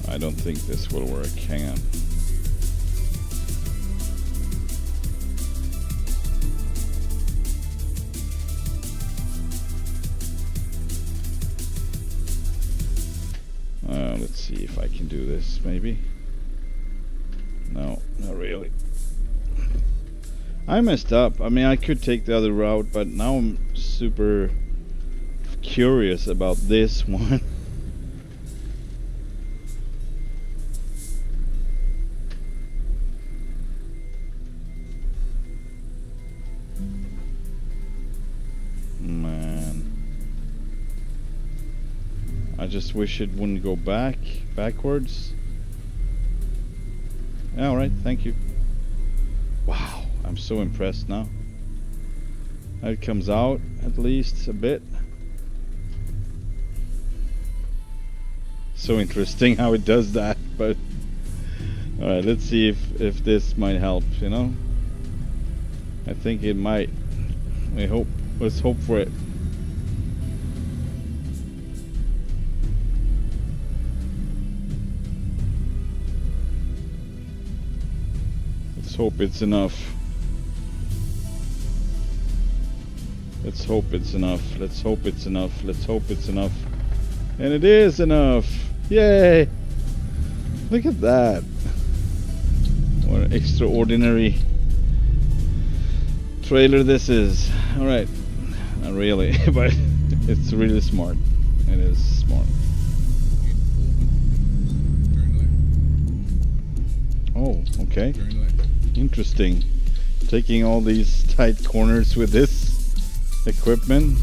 I don't think this will work. Hang on. Let's see if I can do this, maybe. No, not really. I messed up. I mean, I could take the other route, but now I'm super curious about this one. Man, I just wish it wouldn't go backwards. All right, thank you. Wow, I'm so impressed now. It comes out at least a bit. So interesting how it does that, but all right, let's see if this might help, you know. I think it might. Let's hope for it. Let's hope it's enough. Let's hope it's enough. Let's hope it's enough. Let's hope it's enough. And it is enough. Yay! Look at that. What an extraordinary trailer this is. Alright. Not really, but it's really smart. It is smart. Oh, okay. Interesting. Taking all these tight corners with this equipment.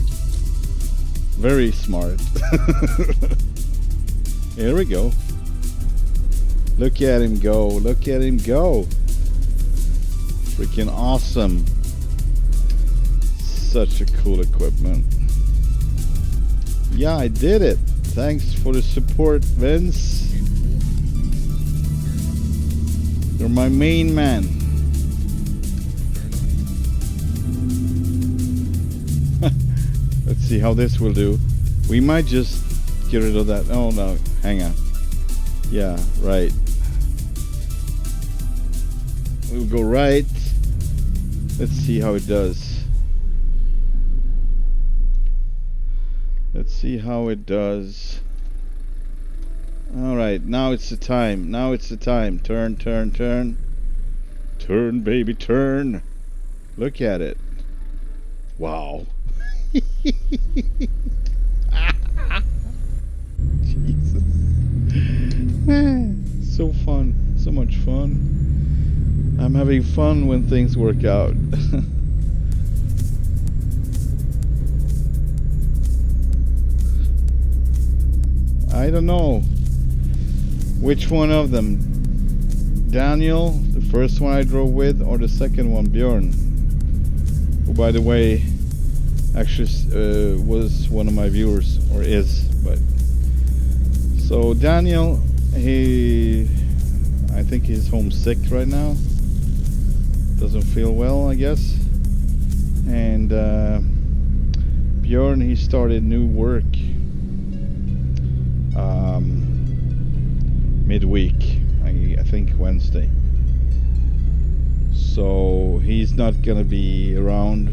Very smart. Here we go. Look at him go. Look at him go. Freaking awesome. Such a cool equipment. Yeah, I did it. Thanks for the support, Vince. You're my main man. Let's see how this will do. We might just get rid of that. Oh no, hang on. Yeah, right. We'll go right. Let's see how it does. Let's see how it does. Alright, now it's the time. Now it's the time. Turn, turn, turn. Turn, baby, turn. Look at it. Wow. Jesus. Man, so fun. So much fun. I'm having fun when things work out. I don't know which one of them, Daniel, the first one I drove with, or the second one, Björn, who by the way actually was one of my viewers, or is, but so Daniel, I think he's homesick right now, doesn't feel well, I guess, and Björn, he started new work midweek, I think Wednesday, so he's not gonna be around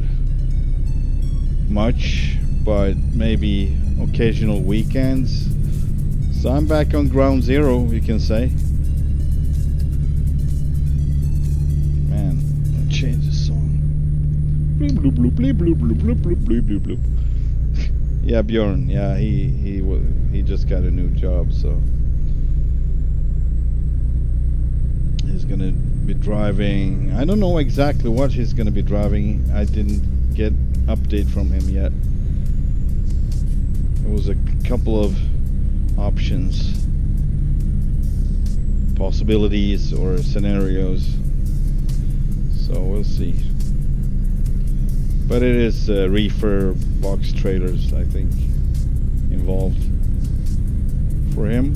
much, but maybe occasional weekends. So I'm back on ground zero, you can say. Man, I'll change the song. Bloop bloop bloop bloop bloop bloop bloop bloop bloop bloop. Yeah, Bjorn. Yeah, he just got a new job, so he's gonna be driving. I don't know exactly what he's gonna be driving. I didn't get update from him yet. There was a couple of options, possibilities or scenarios, so we'll see. But it is reefer box trailers, I think, involved for him.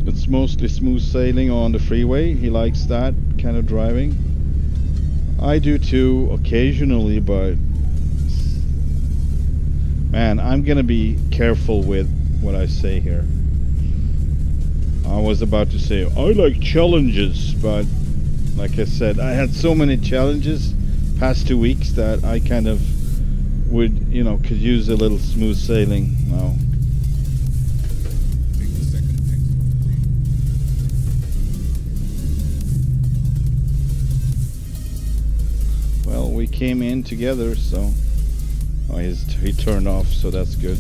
It's mostly smooth sailing on the freeway. He likes that kind of driving. I do too, occasionally, but man, I'm gonna be careful with what I say here. I was about to say I like challenges, but like I said, I had so many challenges past 2 weeks that I kind of would, you know, could use a little smooth sailing now. Take the second exit. Well, we came in together, so he turned off, so that's good.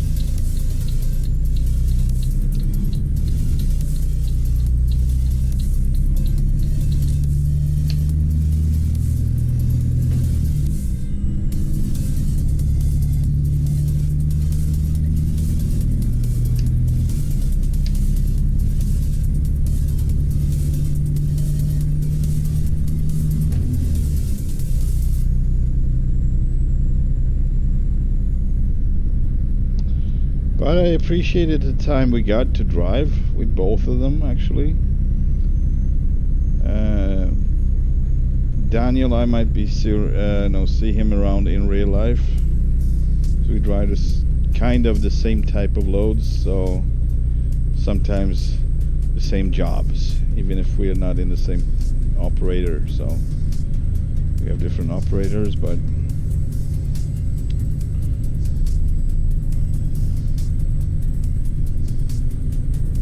But I appreciated the time we got to drive with both of them, actually. Daniel, I might be see him around in real life. So we drive this kind of the same type of loads, so sometimes the same jobs, even if we are not in the same operator. So we have different operators, but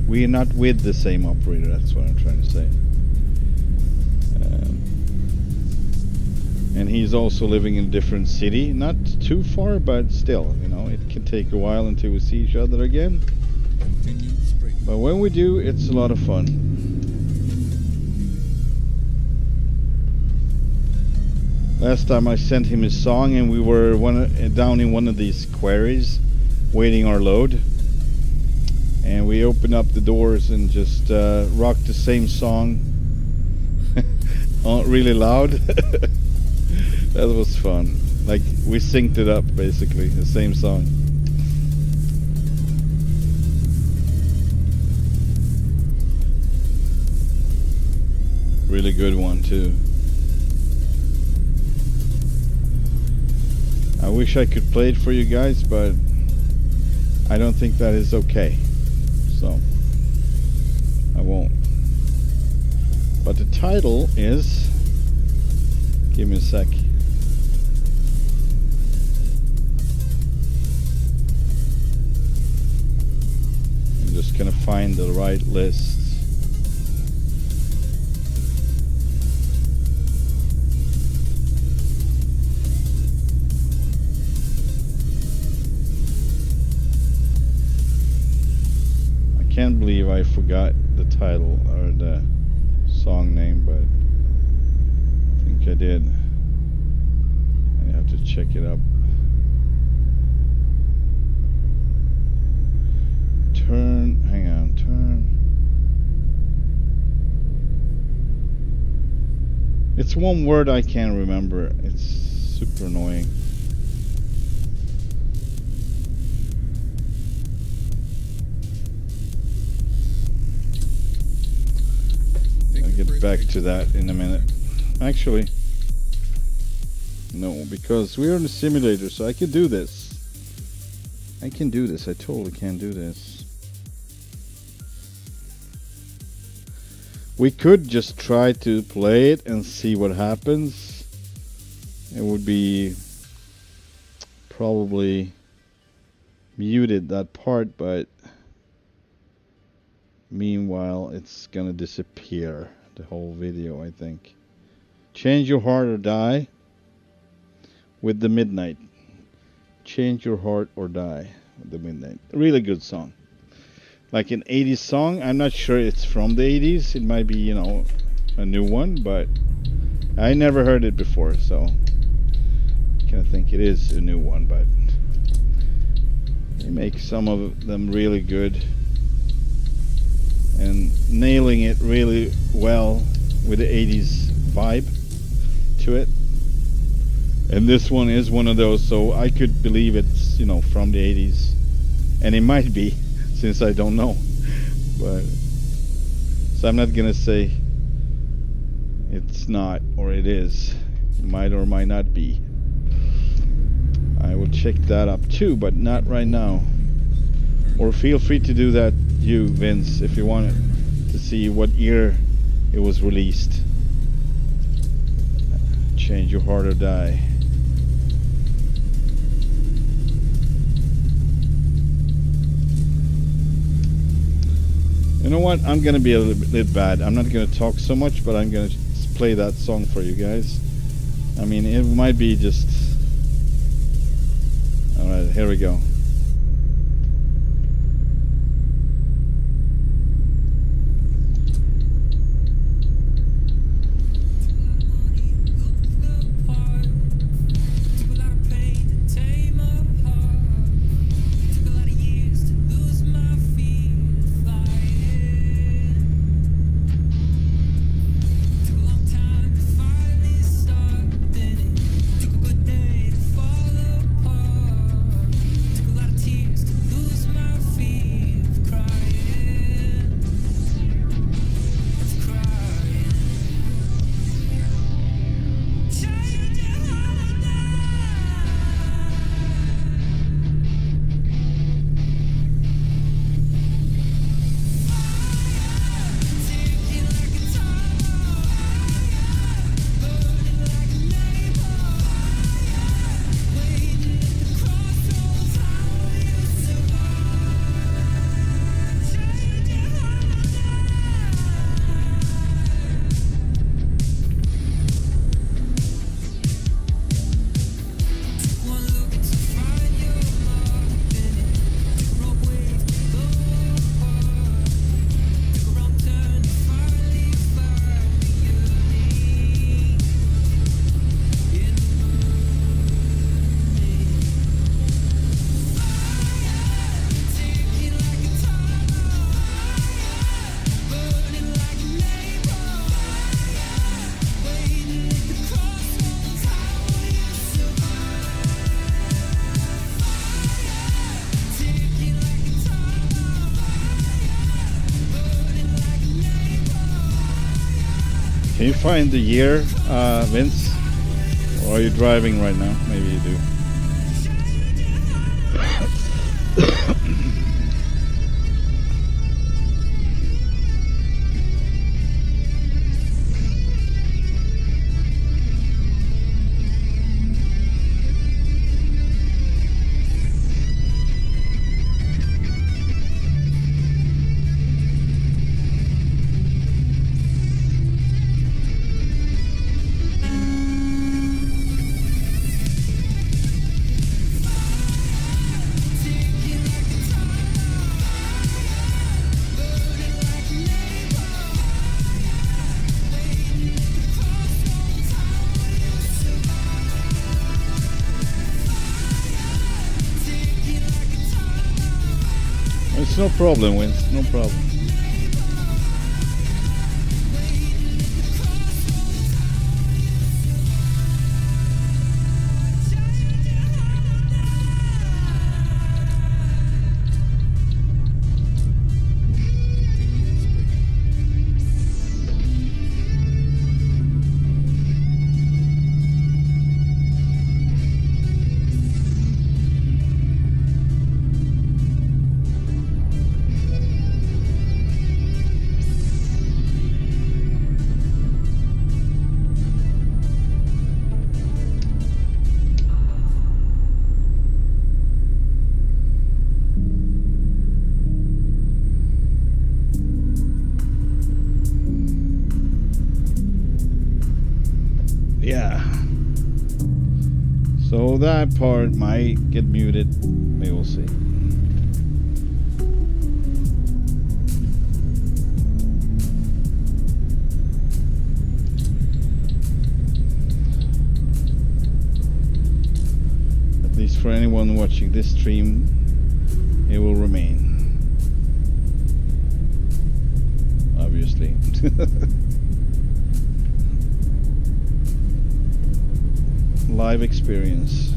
we are not with the same operator, that's what I'm trying to say. And he's also living in a different city, not too far, but still, you know, it can take a while until we see each other again. Continue straight. But when we do, it's a lot of fun. Last time I sent him a song and we were down in one of these quarries waiting our load. And we opened up the doors and just rocked the same song really loud. That was fun. Like, we synced it up, basically, the same song. Really good one, too. I wish I could play it for you guys, but I don't think that is okay. So I won't. But the title is, give me a sec. I'm just gonna find the right list. I can't believe I forgot the title or the song name, but I think I did. I have to check it up. Hang on, turn. It's one word I can't remember. It's super annoying. I'll get back to that in a minute. Actually, no, because we're in a simulator, so I can do this. I can do this. I totally can do this. We could just try to play it and see what happens. It would be probably muted, that part, but meanwhile it's gonna disappear, the whole video, I think. Change your heart or die. with the Midnight. Change Your Heart or Die with the Midnight. Really good song. Like an 80s song. I'm not sure it's from the 80s. It might be, a new one, but I never heard it before, so I kind of think it is a new one, but they make some of them really good and nailing it really well with the 80s vibe to it. And this one is one of those, so I could believe it's, from the 80s. And it might be, since I don't know. But so I'm not gonna say it's not or it is. It might or might not be. I will check that up too, but not right now. Or feel free to do that, you, Vince, if you want to see what year it was released. Change Your Heart or Die. You know what? I'm gonna be a little bit bad. I'm not gonna talk so much, but I'm gonna play that song for you guys. I mean, it might be just... Alright, here we go. Can you find the year, Vince? Or are you driving right now? Maybe you do. It's no problem, Vince, no problem. So that part might get muted. Maybe we'll see. At least for anyone watching this stream, it will remain. Obviously. Live experience.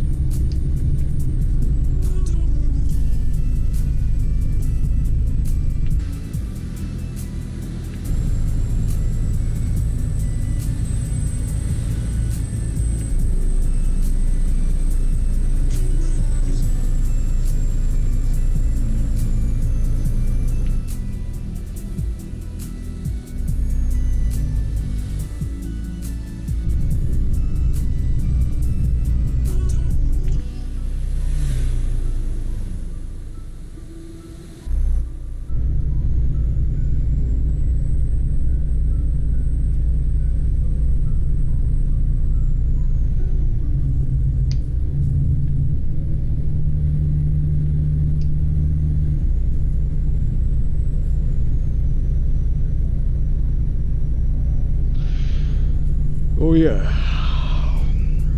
Oh yeah,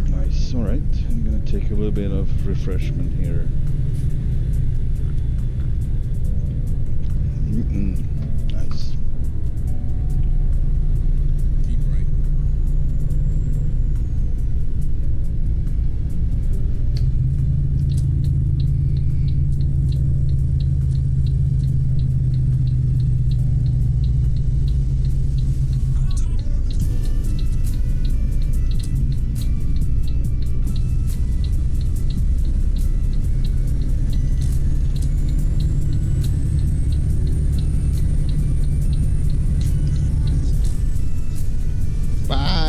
nice. All right, I'm gonna take a little bit of refreshment here. Nice. Keep right.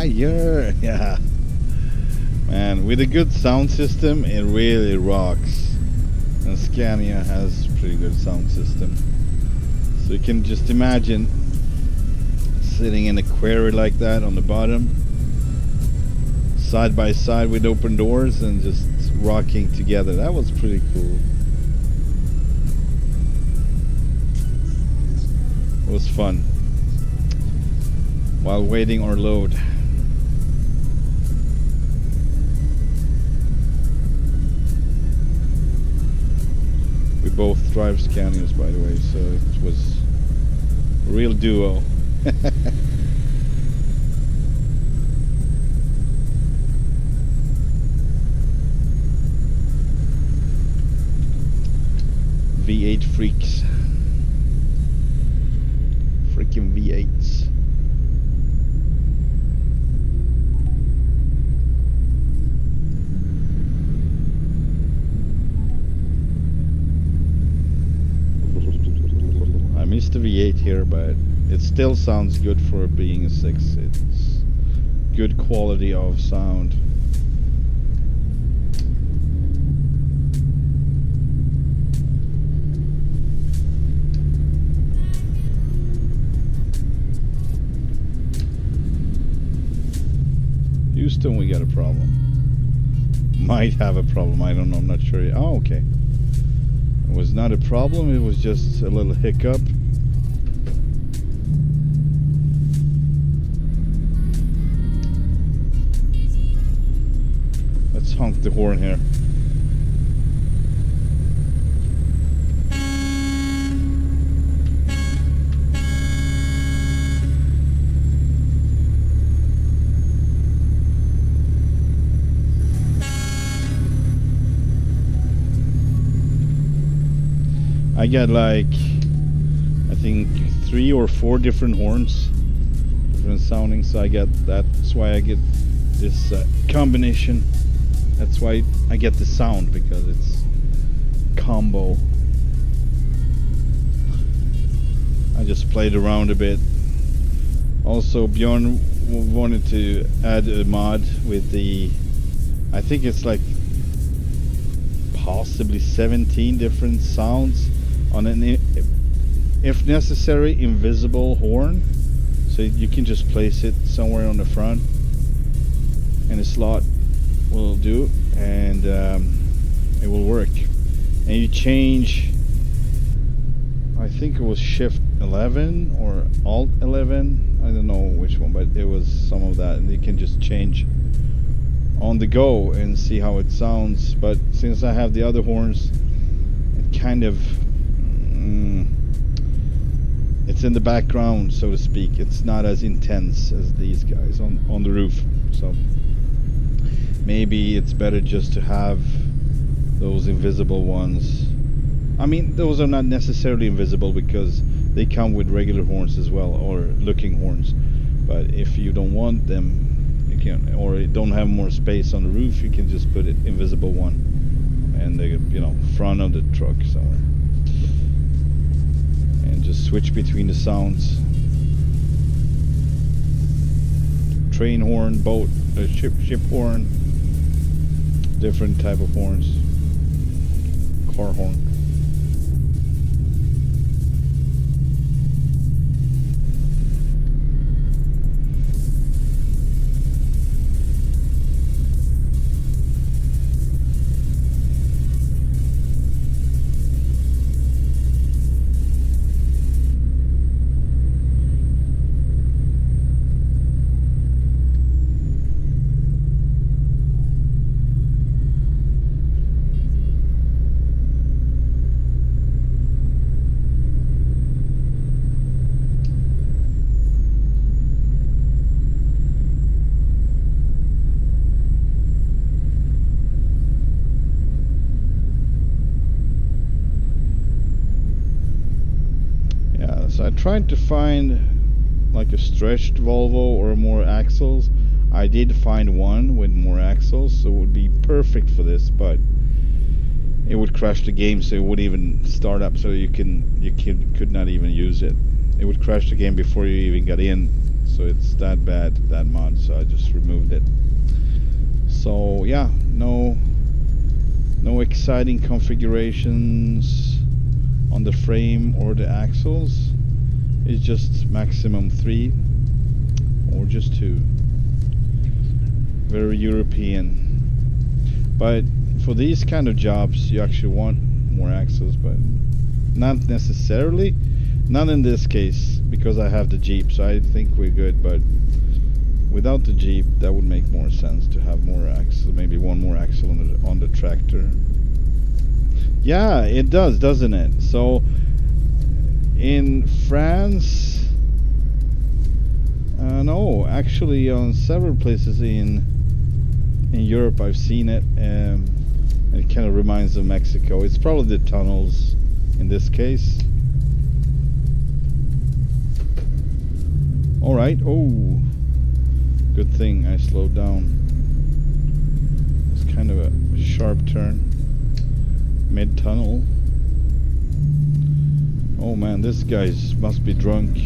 Yeah, man, with a good sound system it really rocks, and Scania has a pretty good sound system. So you can just imagine sitting in a quarry like that on the bottom, side by side with open doors and just rocking together. That was pretty cool. It was fun while waiting our load. We both drive Scanias, by the way, so it was a real duo. V8 freaks. Freaking V8s. I missed the V8 here, but it still sounds good for being a 6. It's good quality of sound. Houston, we got a problem. Might have a problem, I don't know, I'm not sure yet. Oh, okay. It was not a problem, it was just a little hiccup. Let's honk the horn here. I got like, I think 3 or 4 different horns, different sounding, so I get, that's why I get this combination. That's why I get the sound, because it's combo. I just played around a bit. Also, Bjorn wanted to add a mod with the, I think it's like possibly 17 different sounds on an, if necessary, invisible horn, so you can just place it somewhere on the front in a slot will do, and it will work. And you change, I think it was Shift 11 or Alt 11, I don't know which one, but it was some of that, and you can just change on the go and see how it sounds. But since I have the other horns, it kind of it's in the background, so to speak. It's not as intense as these guys on the roof, so maybe it's better just to have those invisible ones. I mean, those are not necessarily invisible because they come with regular horns as well, or looking horns. But if you don't want them, you can, or you don't have more space on the roof, you can just put it invisible one and the, you know, front of the truck somewhere, and just switch between the sounds. Train horn, boat, ship horn, different type of horns, car horn. So I tried to find like a stretched Volvo or more axles. I did find one with more axles, so it would be perfect for this, but it would crash the game, so it wouldn't even start up, so you could not even use it. It would crash the game before you even got in, so it's that bad, that mod, so I just removed it. So yeah, no exciting configurations on the frame or the axles. It's just maximum 3 or just 2. Very European. But for these kind of jobs you actually want more axles, but not necessarily. Not in this case, because I have the Jeep, so I think we're good. But without the Jeep, that would make more sense to have more axles, maybe one more axle on the tractor. Yeah, it does, doesn't it? So in France, no, actually on several places in Europe I've seen it, and it kind of reminds of Mexico. It's probably the tunnels in this case. Alright, oh, good thing I slowed down. It's kind of a sharp turn, mid-tunnel. Oh man, this guy must be drunk.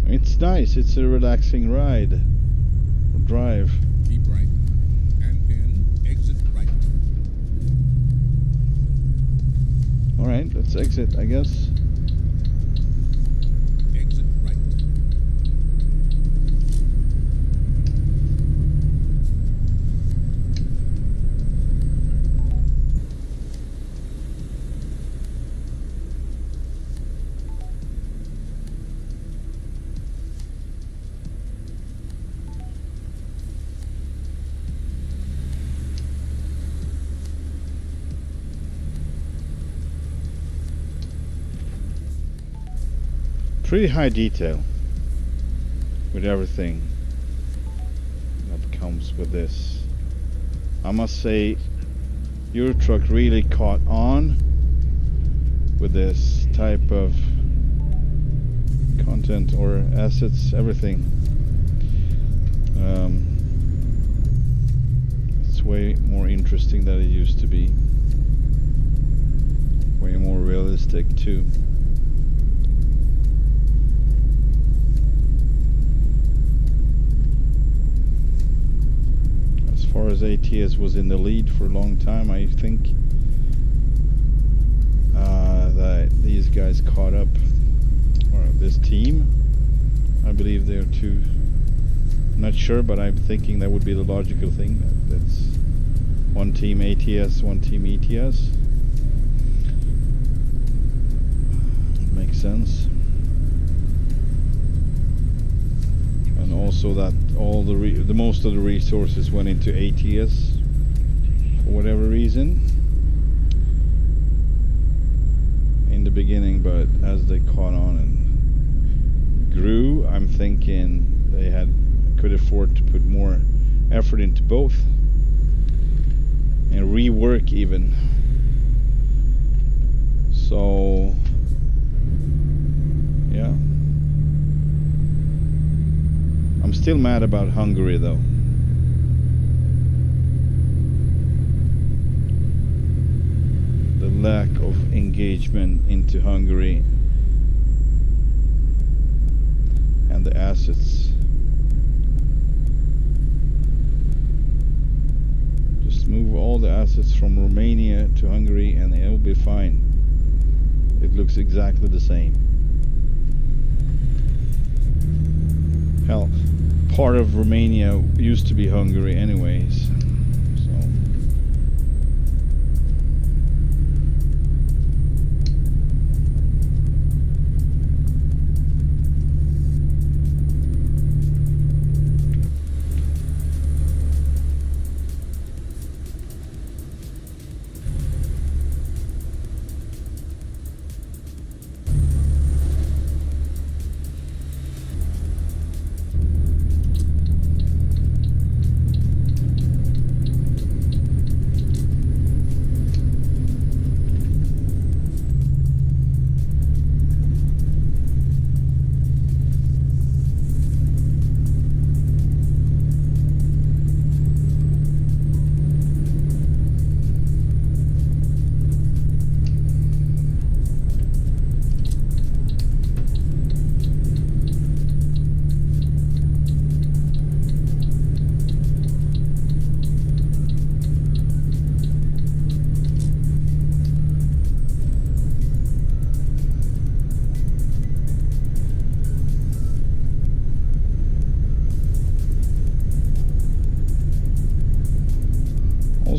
It's nice, it's a relaxing ride or drive. Keep right, and then exit right. Alright, let's exit, I guess. Exit right. Pretty high detail with everything that comes with this. I must say, Euro Truck really caught on with this type of content or assets, everything. It's way more interesting than it used to be. Way more realistic too. As far as ETS was in the lead for a long time, I think that these guys caught up, or this team, I believe they're two. I'm not sure, but I'm thinking that would be the logical thing. That's one team ATS, one team ETS. Makes sense. And also that all the most of the resources went into ATS for whatever reason in the beginning, but as they caught on and grew, I'm thinking they could afford to put more effort into both and rework even. So yeah, I'm still mad about Hungary though. The lack of engagement into Hungary and the assets. Just move all the assets from Romania to Hungary and it'll be fine. It looks exactly the same. Hell, part of Romania used to be Hungary anyways.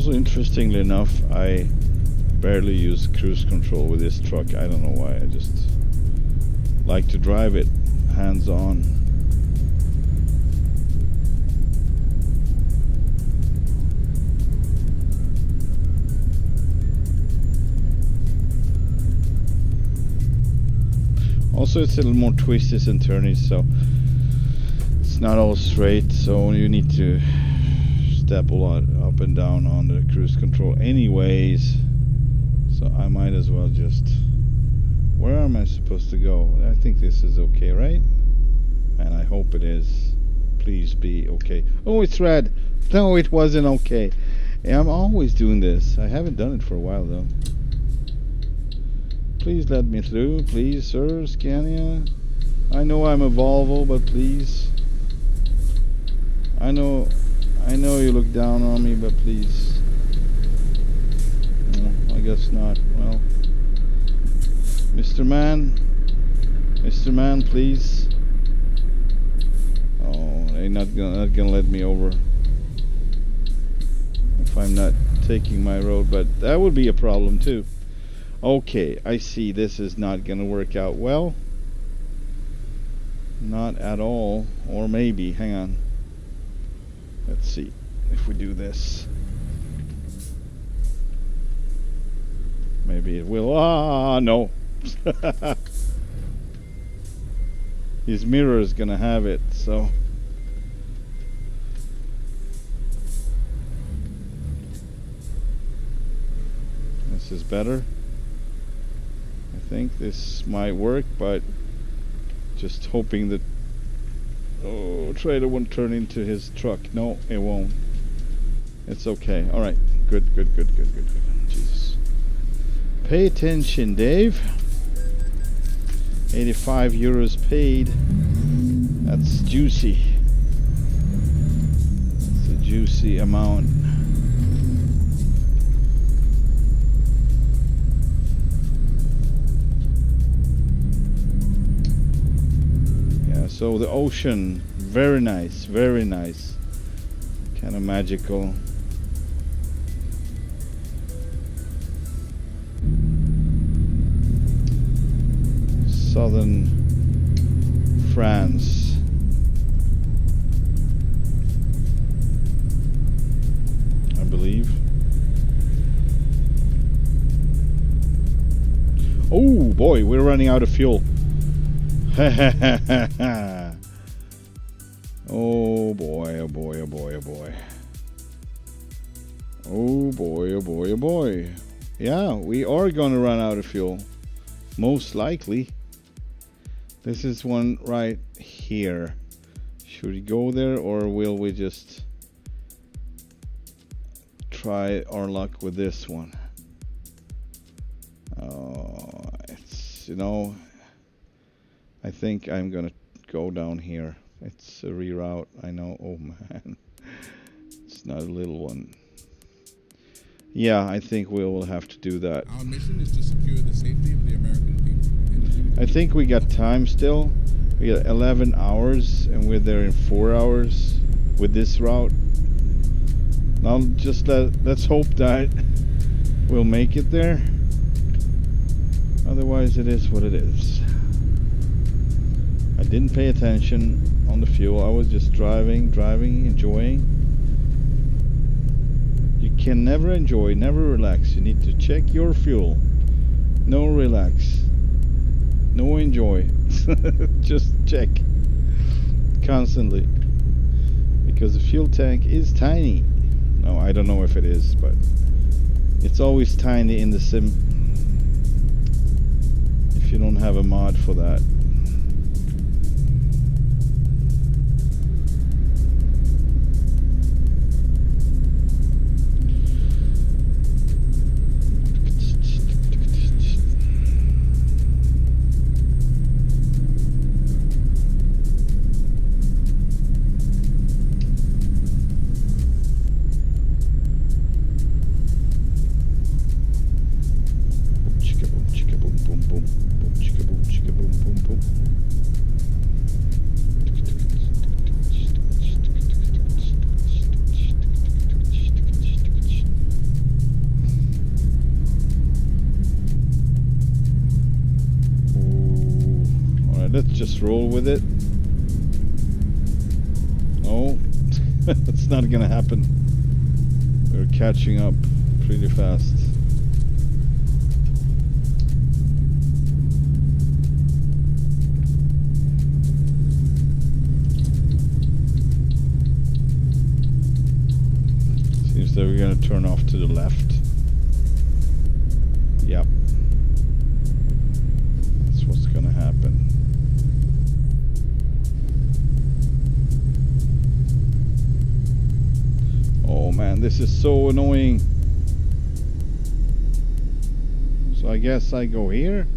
Interestingly enough, I barely use cruise control with this truck. I don't know why. I just like to drive it hands on. Also, it's a little more twisties and turnies, so it's not all straight, so you need to step a lot up and down on the cruise control anyways, so I might as well just, where am I supposed to go? I think this is okay, right? And I hope it is. Please be okay. Oh, it's red. No, it wasn't okay. Yeah, I'm always doing this. I haven't done it for a while though. Please let me through, please, sir. Scania, I know I'm a Volvo, but please, I know you look down on me, but please. No, I guess not. Well, Mr. Man, please. Oh, they're not gonna let me over if I'm not taking my road, but that would be a problem too. Okay, I see this is not gonna work out well. Not at all, or maybe, hang on. Let's see if we do this. Maybe it will. Ah, no. His mirror is gonna have it, so. This is better. I think this might work, but just hoping that trailer won't turn into his truck. No, it won't. It's okay. All right. Good. Jesus. Pay attention, Dave. 85 euros paid. That's juicy. It's a juicy amount. Yeah, so the ocean, very nice, very nice. Kind of magical. Southern France. I believe. Oh boy, we're running out of fuel. Oh boy, oh boy, oh boy, oh boy. Oh boy, oh boy, oh boy. Yeah, we are gonna run out of fuel. Most likely. This is one right here. Should we go there, or will we just try our luck with this one? It's, you know, I think I'm gonna go down here. It's a reroute, I know. Oh man, it's not a little one. Yeah, I think we will have to do that. Our mission is to secure the safety of the American people. I think we got time still. We got 11 hours and we're there in 4 hours with this route. Now just let's hope that we'll make it there. Otherwise it is what it is. I didn't pay attention on the fuel. I was just driving, enjoying. You can never enjoy, never relax. You need to check your fuel. No relax. No enjoy. Just check constantly. Because the fuel tank is tiny. No, I don't know if it is, but it's always tiny in the sim. If you don't have a mod for that. Let's just roll with it. Oh, it's not gonna happen. We're catching up pretty fast. Seems that we're gonna turn off to the left. Yep. That's what's gonna happen. Oh man, this is so annoying. So I guess I go here.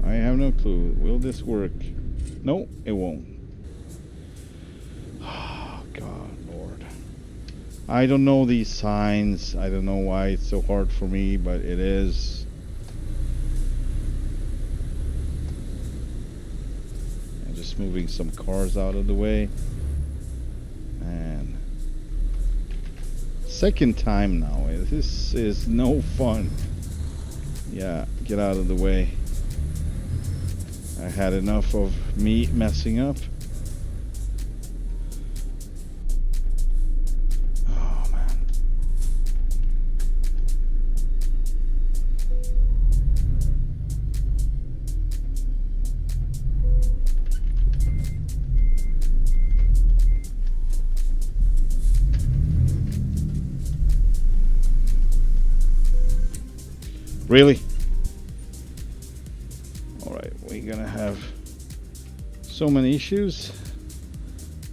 I have no clue. Will this work? No, it won't. Oh God, Lord. I don't know these signs. I don't know why it's so hard for me, but it is. Moving some cars out of the way, and second time now. This is no fun. Yeah, get out of the way. I had enough of me messing up. Oh man. Really? Alright, we're gonna have so many issues.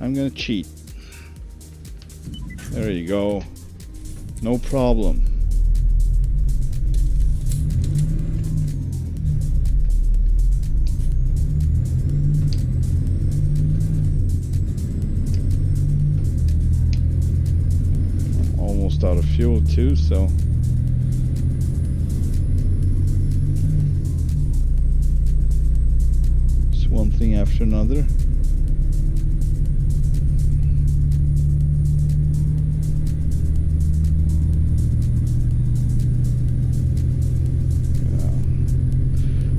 I'm gonna cheat. There you go. No problem. I'm almost out of fuel too, so it's one thing after another.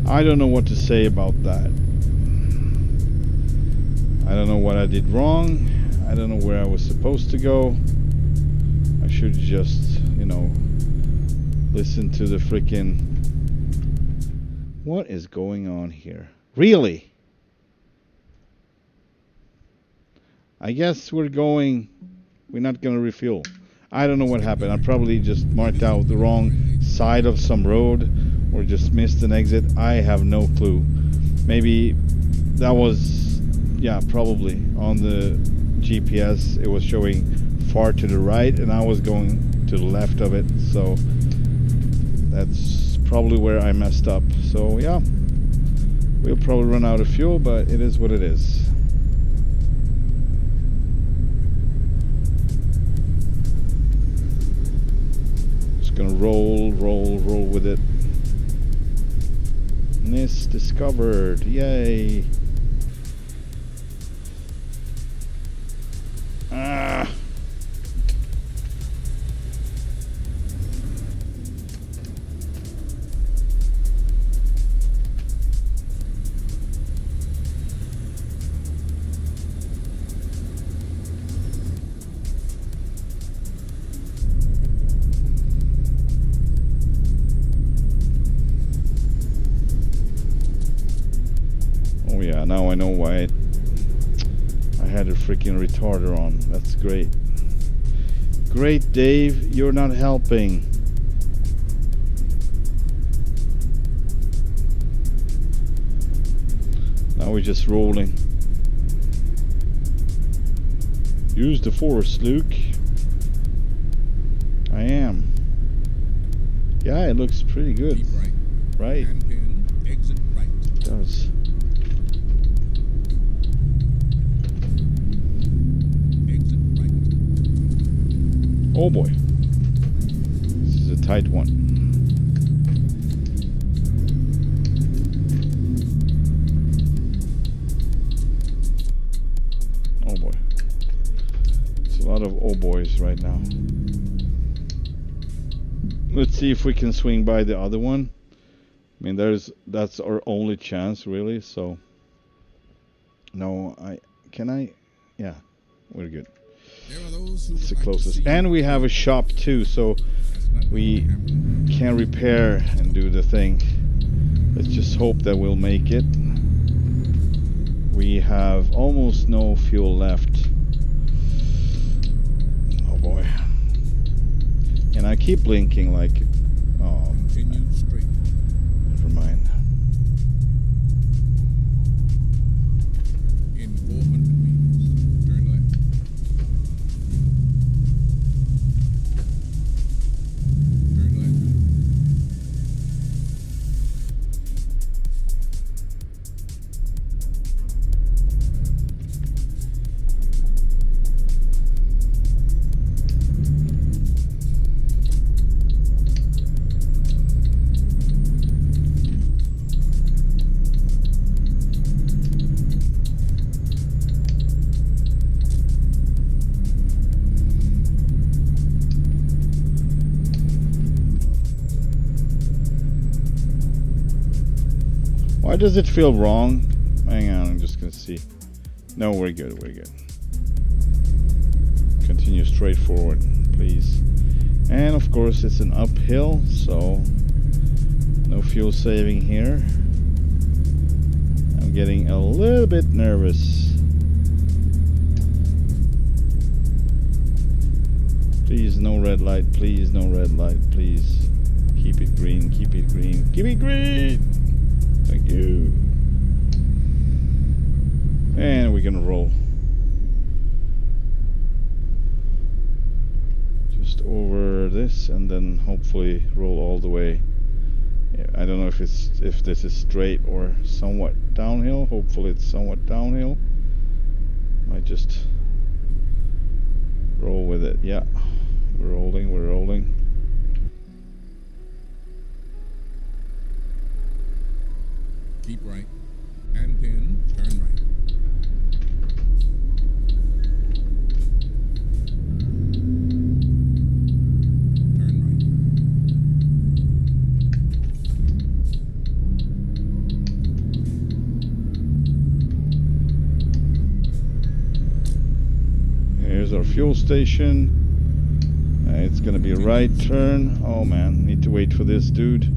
I don't know what to say about that. I don't know what I did wrong. I don't know where I was supposed to go. I should just, you know, listen to the freaking... What is going on here? Really? I guess we're not gonna refuel. I don't know what happened. I probably just marked out the wrong side of some road or just missed an exit. I have no clue. Maybe that was, yeah, probably on the GPS it was showing far to the right and I was going to the left of it, so that's probably where I messed up. So yeah, we'll probably run out of fuel, but it is what it is. Just gonna roll with it. NIS discovered, yay. Ah. Oh yeah, now I know why I had a freaking retarder on. That's great. Great, Dave. You're not helping. Now we're just rolling. Use the force, Luke. I am. Yeah, it looks pretty good. Keep right. Right. And then exit right. It does. Exit right. Oh boy. This is a tight one. Oh boy. It's a lot of oh boys right now. Let's see if we can swing by the other one. I mean, that's our only chance really, so no, yeah, we're good. There are those who It's the would like to closest. see And you we have a fail. shop too, so That's not we going to happen. can repair and do the thing. Let's just hope that we'll make it. We have almost no fuel left. Oh boy. And I keep blinking like, oh, Continue straight. never mind. In 400 meters, turn left. Turn left. Why does it feel wrong? Hang on, I'm just gonna see. No, we're good, we're good. Continue straight forward, please. And of course it's an uphill, so no fuel saving here. I'm getting a little bit nervous. Please, no red light, please, no red light, please. Keep it green, keep it green, keep it green! Thank you. And we're gonna roll. just over this and then hopefully roll all the way. I don't know if this is straight or somewhat downhill. Hopefully it's somewhat downhill. Might just roll with it. Yeah, we're rolling. Keep right. And pin, turn right. Here's our fuel station. It's gonna be a right turn. Oh man, need to wait for this dude.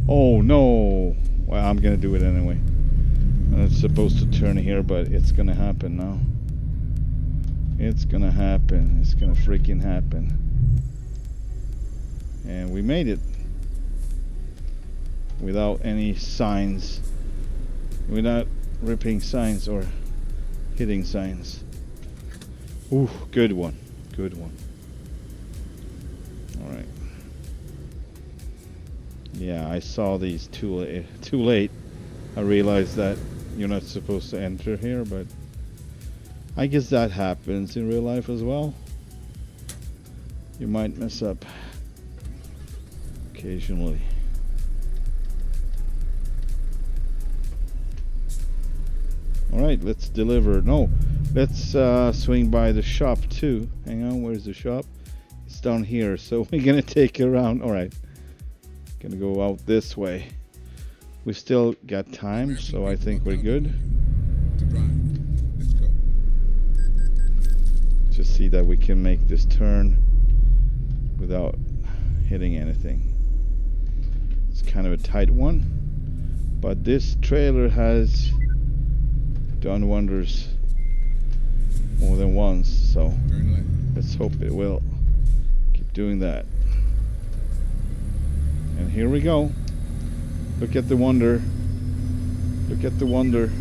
Oh no! Well, I'm gonna do it anyway. I'm not supposed to turn here, but it's gonna happen now. It's gonna happen. It's gonna freaking happen. And we made it. Without any signs. Without ripping signs or hitting signs. Ooh, good one. Good one. Alright. Yeah, I saw these too late. I realized that you're not supposed to enter here, but I guess that happens in real life as well. You might mess up occasionally. Alright, let's deliver. No, let's swing by the shop too. Hang on, where's the shop? It's down here, so we're gonna take it around. Alright, gonna go out this way. We still got time, so I think we're good. To drive. Let's go. Just see that we can make this turn without hitting anything. It's kind of a tight one, but this trailer has done wonders more than once, so let's hope it will keep doing that. And here we go. Look at the wonder. Look at the wonder.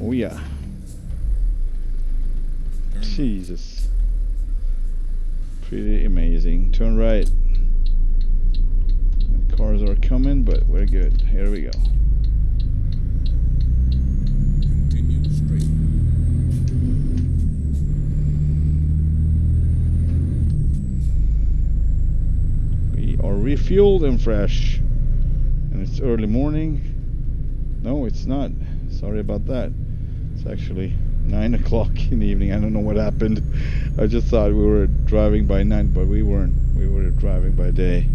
Oh yeah. Jesus. Pretty amazing. Turn right. And cars are coming, but we're good. Here we go. Refueled and fresh, and it's early morning. No, it's not. Sorry about that. It's actually 9 o'clock in the evening. I don't know what happened. I just thought we were driving by night, but we weren't. We were driving by day.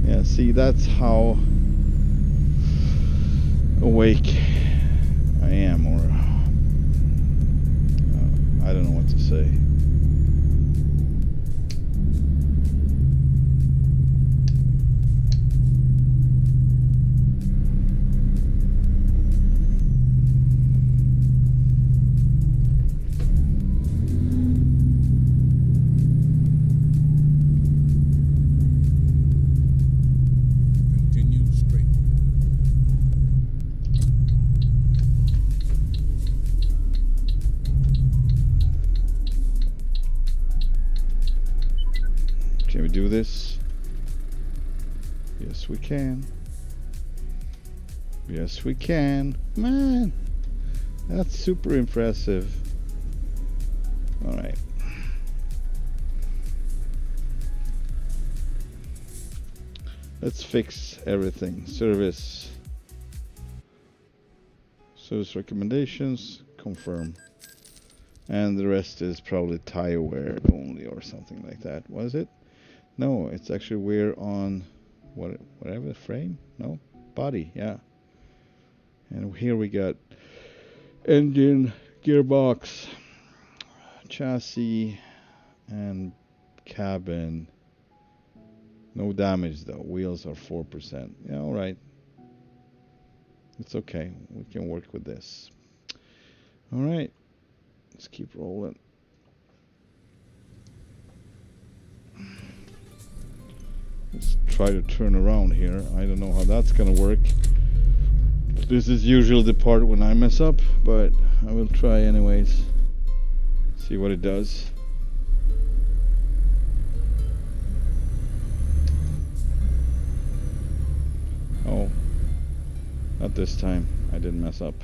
Yeah, see, that's how awake I am, or I don't know what to say. Can we do this? Yes, we can. Yes, we can. Man, that's super impressive. All right. Let's fix everything. Service recommendations, confirm. And the rest is probably tire wear only or something like that. Was it? No, it's actually wear on whatever frame. No, body. Yeah. And here we got engine, gearbox, chassis, and cabin. No damage though. Wheels are 4%. Yeah, all right. It's okay. We can work with this. All right. Let's keep rolling. Let's try to turn around here. I don't know how that's gonna work. This is usually the part when I mess up, but I will try anyways. See what it does. Not this time. I didn't mess up.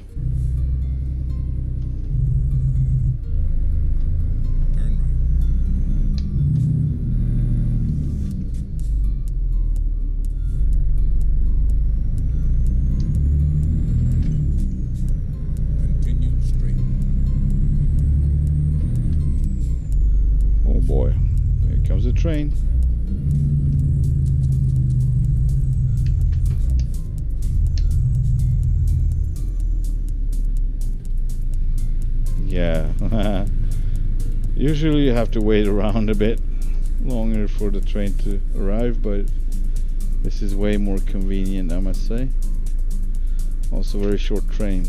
Turn right. Continue straight. Oh boy. Here comes the train. Yeah. Usually you have to wait around a bit longer for the train to arrive, but this is way more convenient, I must say. Also very short train.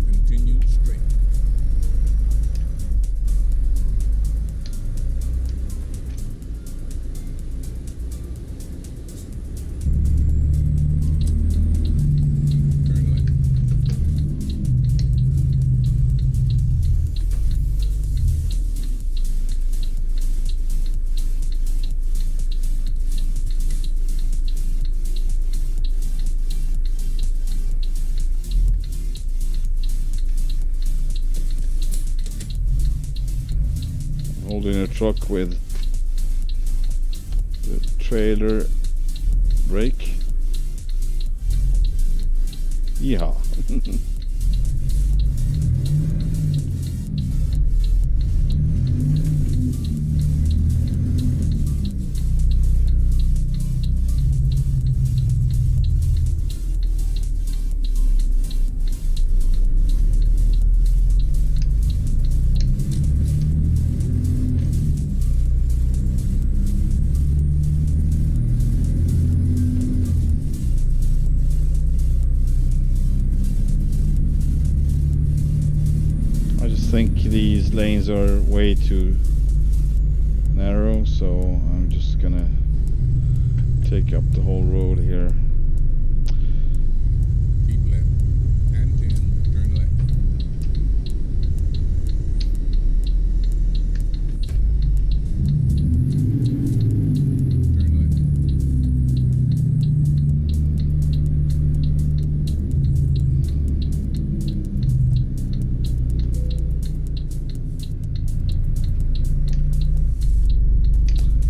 Continue straight. Turn left. Holding a truck with the trailer brake. Yeehaw. I think these lanes are way too narrow, so I'm just gonna take up the whole road here. Keep left. And 10. Turn left. Turn left.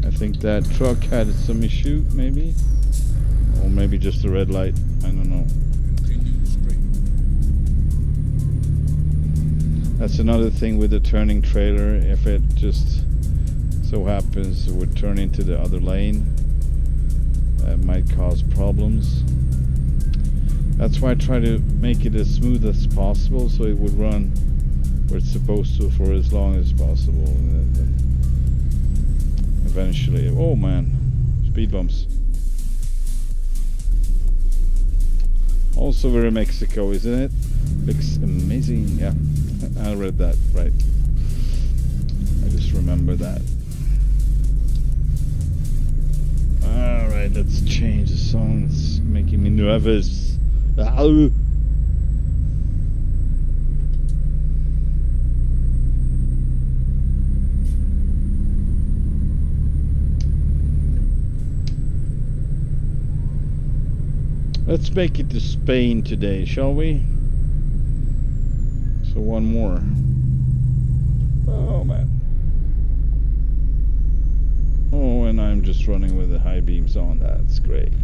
I think that truck had some issue, maybe? Or maybe just a red light, I don't know. Continue straight. That's another thing with the turning trailer. If it just so happens it would turn into the other lane, that might cause problems. That's why I try to make it as smooth as possible so it would run where it's supposed to for as long as possible. And then eventually, oh man, speed bumps. Also very Mexico, isn't it? Looks amazing. Yeah, I read that right. I just remember that. Alright, let's change the song. It's making me nervous. Ow. Let's make it to Spain today, shall we? So one more. Oh man. Oh, and I'm just running with the high beams on. That's great.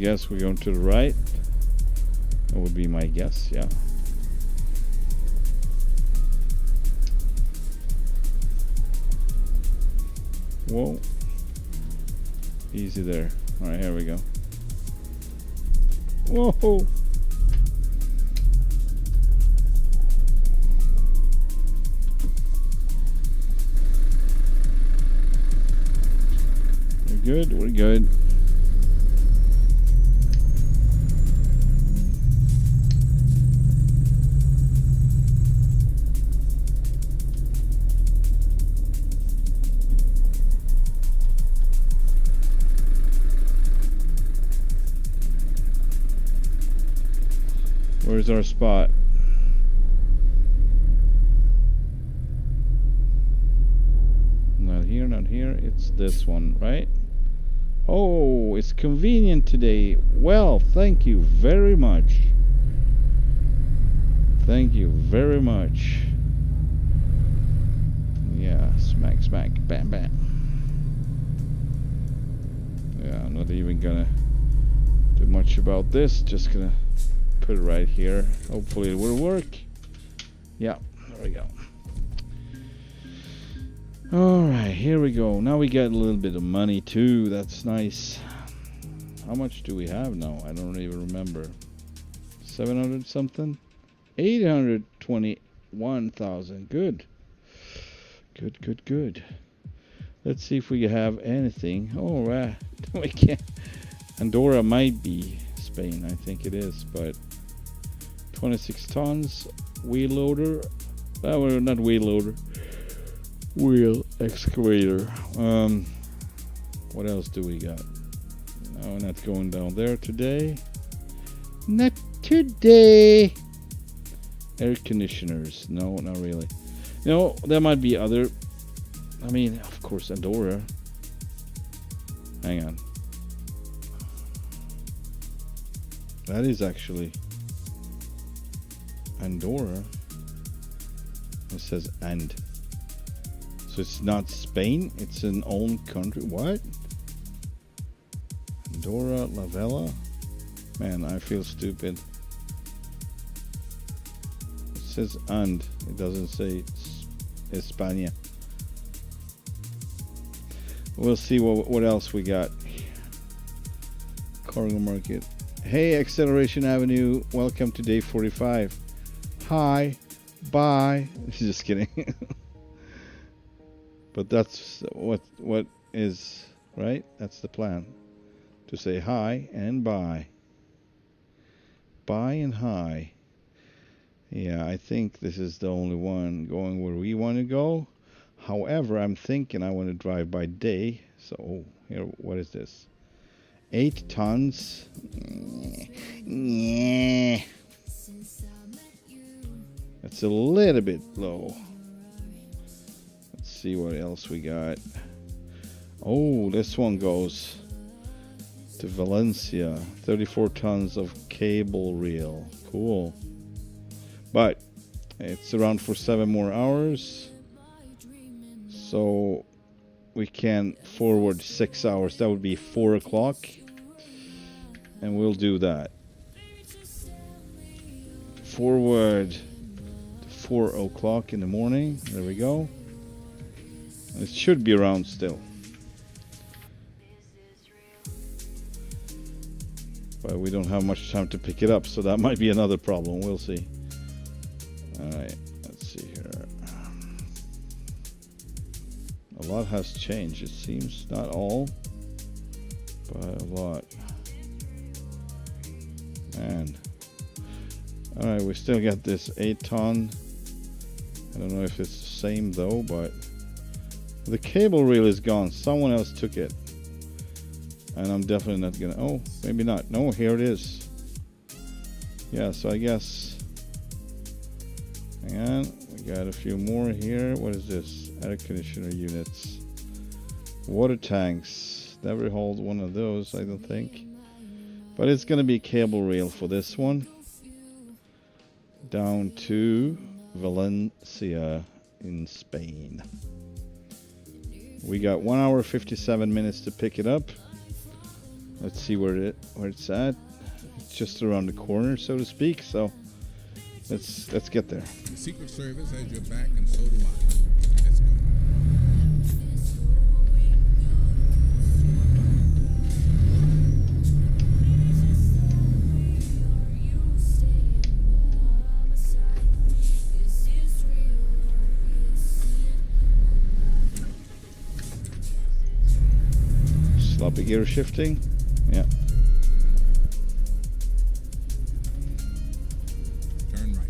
guess we're going to the right. That would be my guess, yeah. Whoa. Easy there. Alright, here we go. Whoa! We're good, we're good. Where's our spot? Not here, not here. It's this one, right? Oh, it's convenient today. Well, thank you very much. Thank you very much. Yeah, smack, smack, bam, bam. Yeah, I'm not even gonna do much about this. Just gonna put it right here. Hopefully it will work. Yeah, there we go. Alright, here we go. Now we get a little bit of money too. That's nice. How much do we have now? I don't even remember. 700 something? 821,000. Good. Good, good, good. Let's see if we have anything. Alright. We can't. Andorra might be Spain. I think it is, but 26 tons. Wheel loader. Well, not wheel loader. Wheel excavator. What else do we got? No, not going down there today. Not today. Air conditioners. No, not really. You know, there might be other. I mean, of course, Andorra. Hang on. That is actually Andorra. It says and. So it's not Spain, it's an own country. What? Andorra, La Vella? Man, I feel stupid. It says and, it doesn't say España. We'll see what else we got. Cargo market. Hey, Acceleration Avenue, welcome to day 45. Hi, bye. Just kidding. But that's what is, right? That's the plan. To say hi and bye. Bye and hi. Yeah, I think this is the only one going where we want to go. However, I'm thinking I want to drive by day. So, here, what is this? 8 tons. Yeah. That's a little bit low. Let's see what else we got. Oh, this one goes to Valencia. 34 tons of cable reel. Cool. But it's around for 7 more hours. So we can forward 6 hours. That would be 4 o'clock. And we'll do that. Forward to 4 o'clock in the morning. There we go. It should be around still. But we don't have much time to pick it up, so that might be another problem. We'll see. Alright, let's see here. A lot has changed, it seems. Not all, but a lot. Man. Alright, we still got this 8 ton. I don't know if it's the same though, but the cable reel is gone. Someone else took it. And I'm definitely not gonna. Oh, maybe not. No, here it is. Yeah, so I guess. Hang on. We got a few more here. What is this? Air conditioner units. Water tanks. Never hold one of those, I don't think. But it's gonna be cable reel for this one. Down to Valencia in Spain. We got 1 hour 57 minutes to pick it up. Let's see where it's at. It's just around the corner, so to speak. So let's get there. The Secret Service has your back, and so do I. Let's go. Sloppy gear shifting. Yeah. Turn right.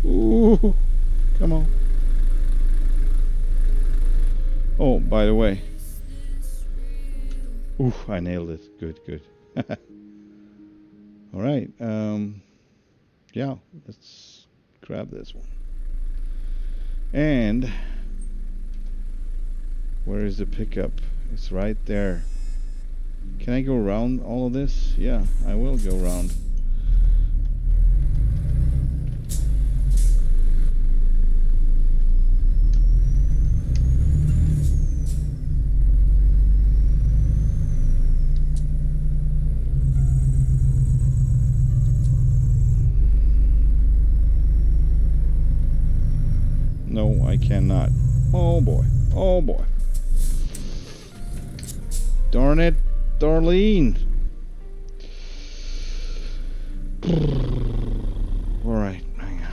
Ooh, come on. Oh, by the way. Ooh, I nailed it. Good, good. All right. Yeah, let's grab this one. And where is the pickup? It's right there. Can I go around all of this? Yeah, I will go around. No, I cannot. Oh boy. Oh boy. Darn it, Darlene. All right, hang on.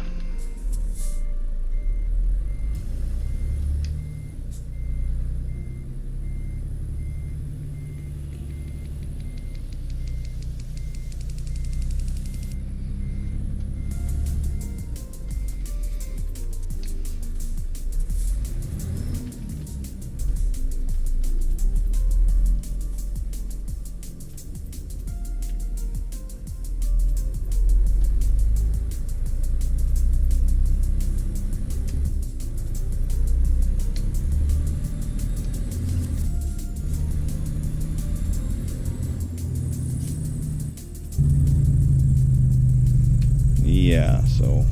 Yeah, so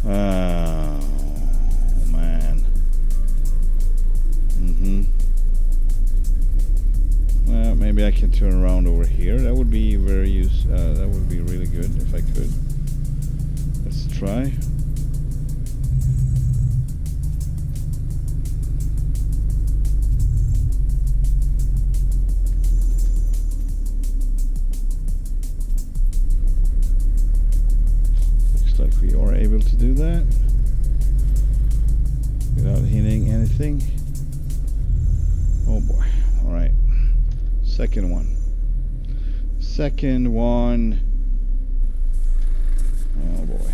oh man. Well, maybe I can turn around over here. That would be very that would be really good if I could. Let's try. Like we are able to do that without hitting anything. Oh boy. All right. Second one. Oh boy.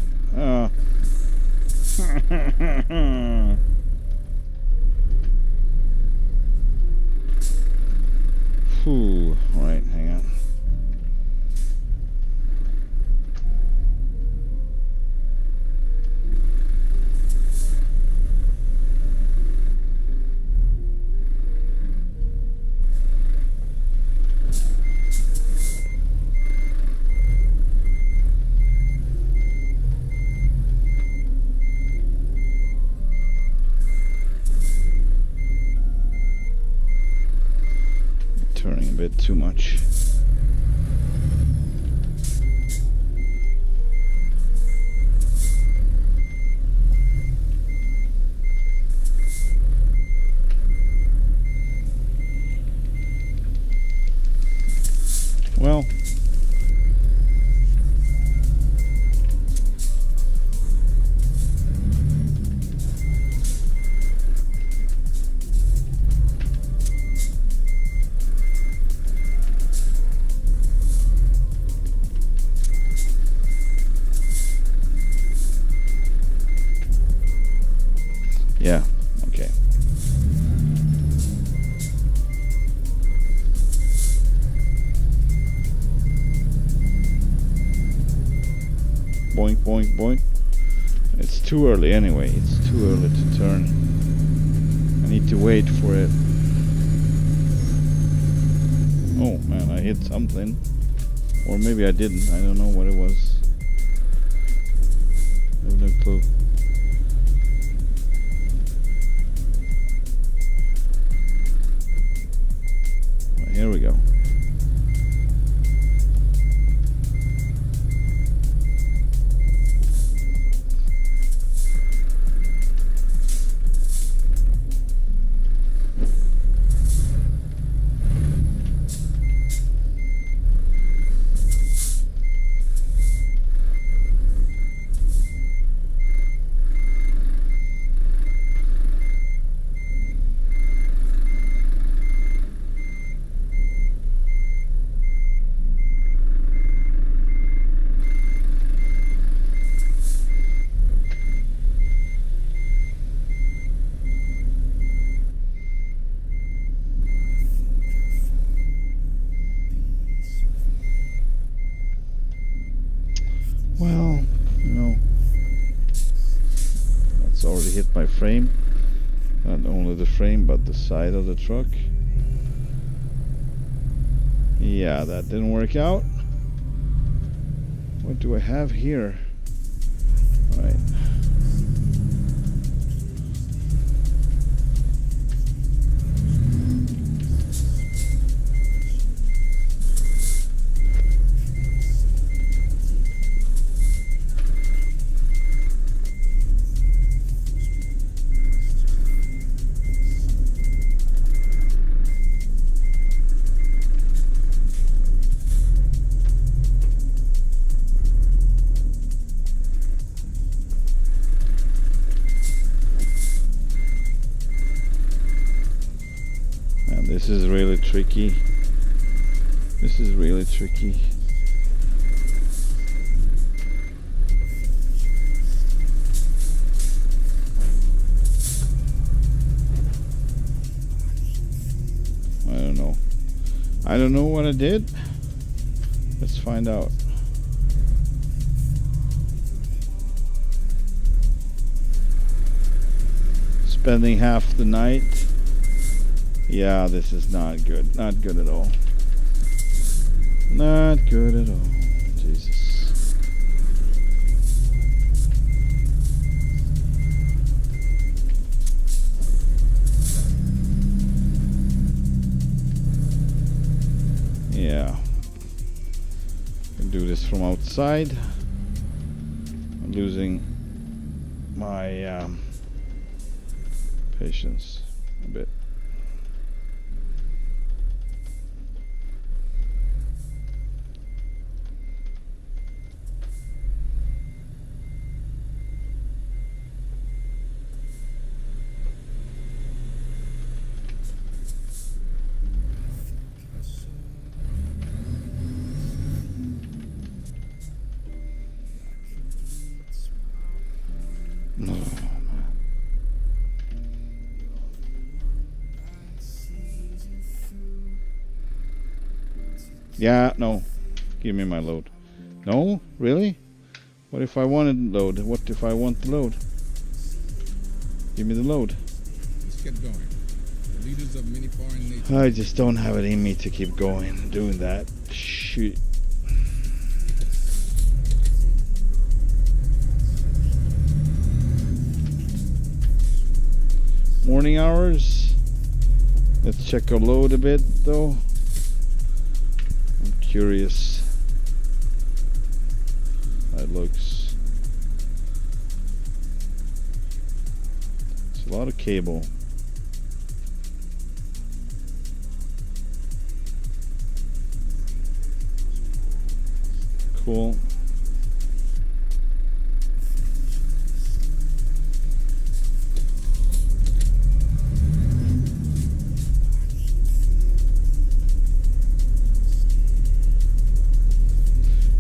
Whew. All right, hang on. Turning a bit too much. Well, Yeah, okay. Boink, boink, boink. It's too early anyway. It's too early to turn. I need to wait for it. Oh man, I hit something. Or maybe I didn't. I don't know what it was. I have no clue. Well, here we go. Well, you know, that's already hit my frame. Not only the frame, but the side of the truck. Yeah, that didn't work out. What do I have here? All right. This is really tricky. This is really tricky. I don't know. I don't know what I did. Let's find out. Spending half the night. Yeah, this is not good. Not good at all. Not good at all. Jesus. Yeah. Can do this from outside. I'm losing my patience a bit. Yeah, no. Give me my load. No? Really? What if I wanted load? What if I want the load? Give me the load. Let's get going. The leaders of many foreign nations. I just don't have it in me to keep going, doing that. Shoot. Morning hours. Let's check our load a bit though. I'm curious how it looks. It's a lot of cable. Cool.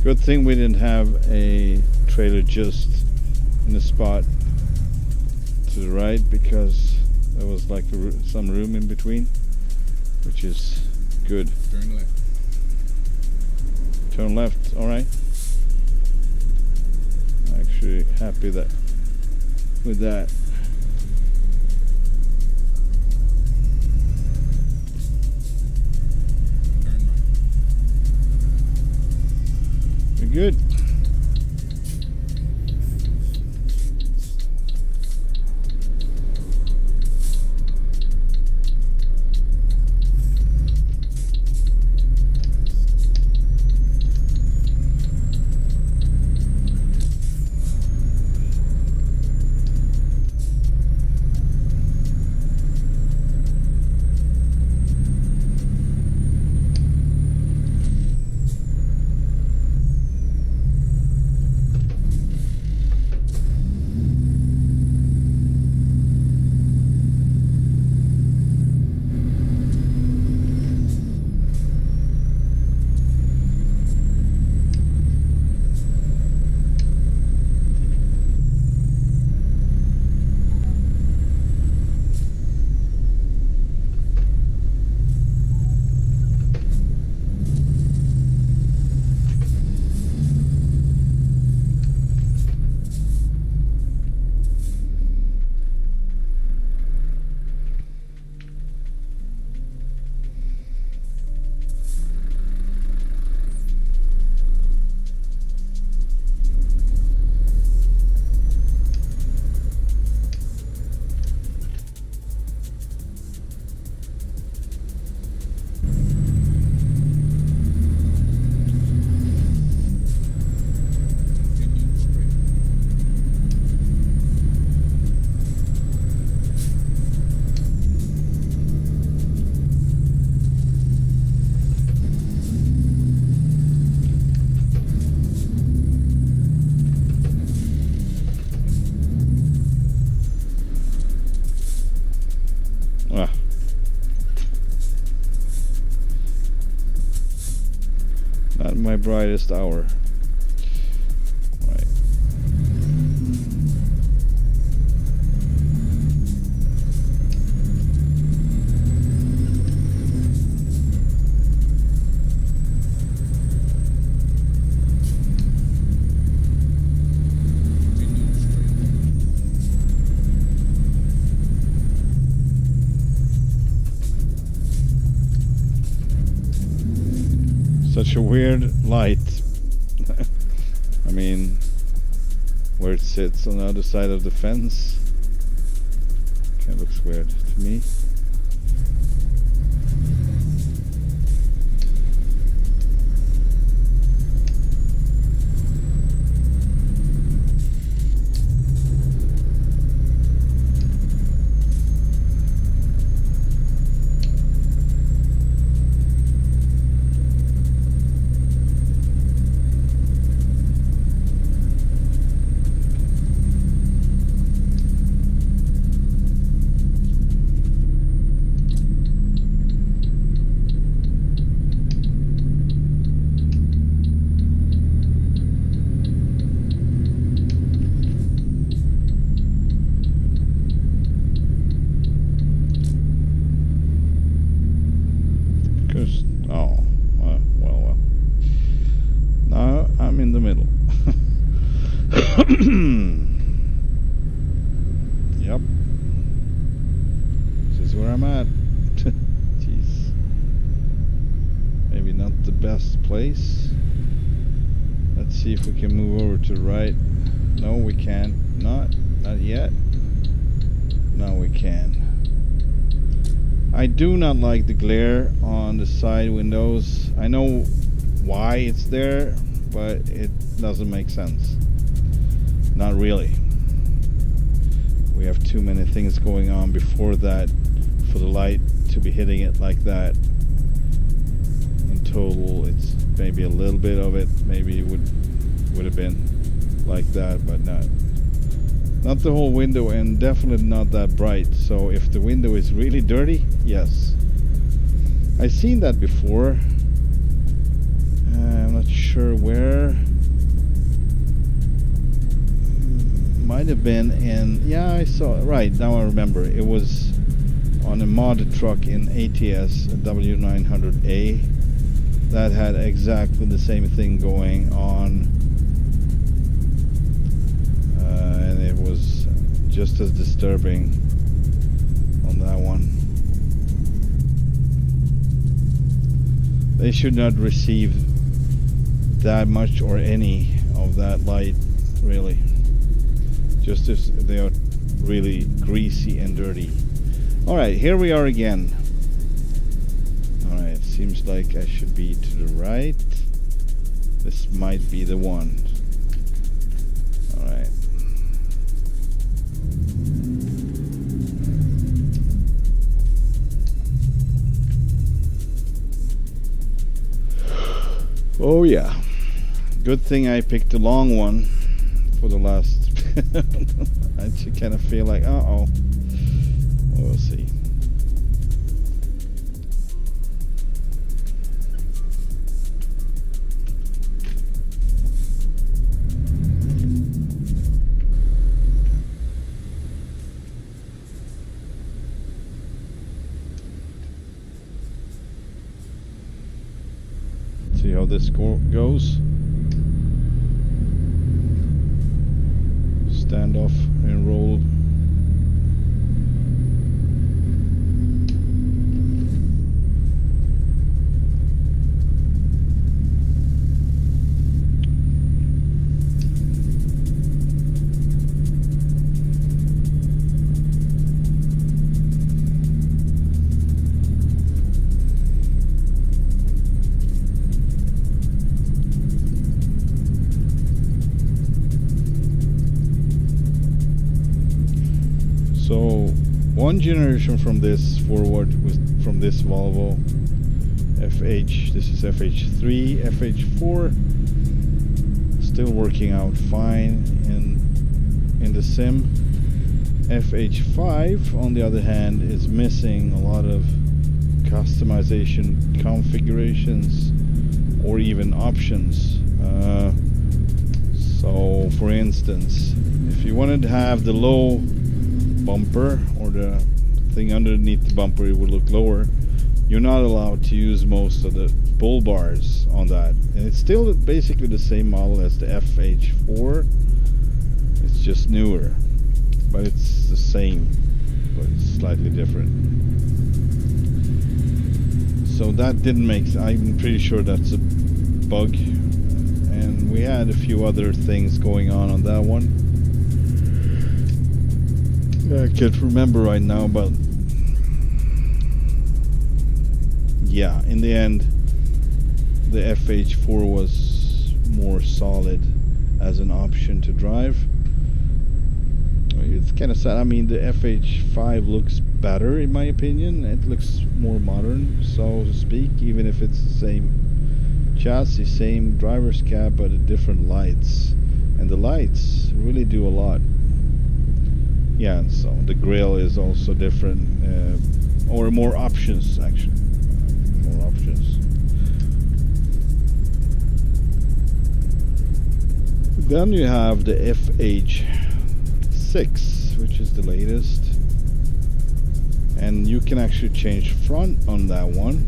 Good thing we didn't have a trailer just in the spot to the right because there was like some room in between, which is good. Turn left. Turn left, alright. Actually happy that with that. Turn right. We're good. Continue straight. Ah. Not my brightest hour. Right. Continue straight. Such a weird light. I mean, where it sits on the other side of the fence. Kind of looks weird to me. Oh, well. Now I'm in the middle. Yep. This is where I'm at. Jeez. Maybe not the best place. Let's see if we can move over to the right. No, we can't. Not yet. Now we can. I do not like the glare on the side windows. I know why it's there, but it doesn't make sense. Not really. We have too many things going on before that for the light to be hitting it like that. In total, it's maybe a little bit of it. Maybe it would have been like that, but not the whole window, and definitely not that bright. So if the window is really dirty, yes. I've seen that before. I'm not sure where. might have been in, yeah, I saw, right, now I remember. It was on a mod truck in ATS, W900A, that had exactly the same thing going on. And it was just as disturbing on that one. They should not receive that much or any of that light, really. Just as they are really greasy and dirty. Alright, here we are again. Alright, seems like I should be to the right. This might be the one. Alright. Oh yeah. Good thing I picked the long one for the last. I actually kind of feel like, uh-oh. We'll see. See how this goes. Standoff and roll. So one generation from this forward was from this Volvo FH. This is FH3, FH4 still working out fine in the sim. FH5 on the other hand is missing a lot of customization configurations or even options. So for instance, if you wanted to have the low bumper or the thing underneath the bumper, it would look lower. You're not allowed to use most of the bull bars on that, and it's still basically the same model as the FH4. It's just newer, but it's the same, but it's slightly different. So that didn't make. I'm pretty sure that's a bug, and we had a few other things going on that one. I can't remember right now, but yeah, in the end the FH4 was more solid as an option to drive. It's kind of sad. I mean, the FH5 looks better in my opinion. It looks more modern, so to speak, even if it's the same chassis, same driver's cab, but different lights, and the lights really do a lot. Yeah, and so the grill is also different, or more options actually. More options. Then you have the FH6, which is the latest, and you can actually change front on that one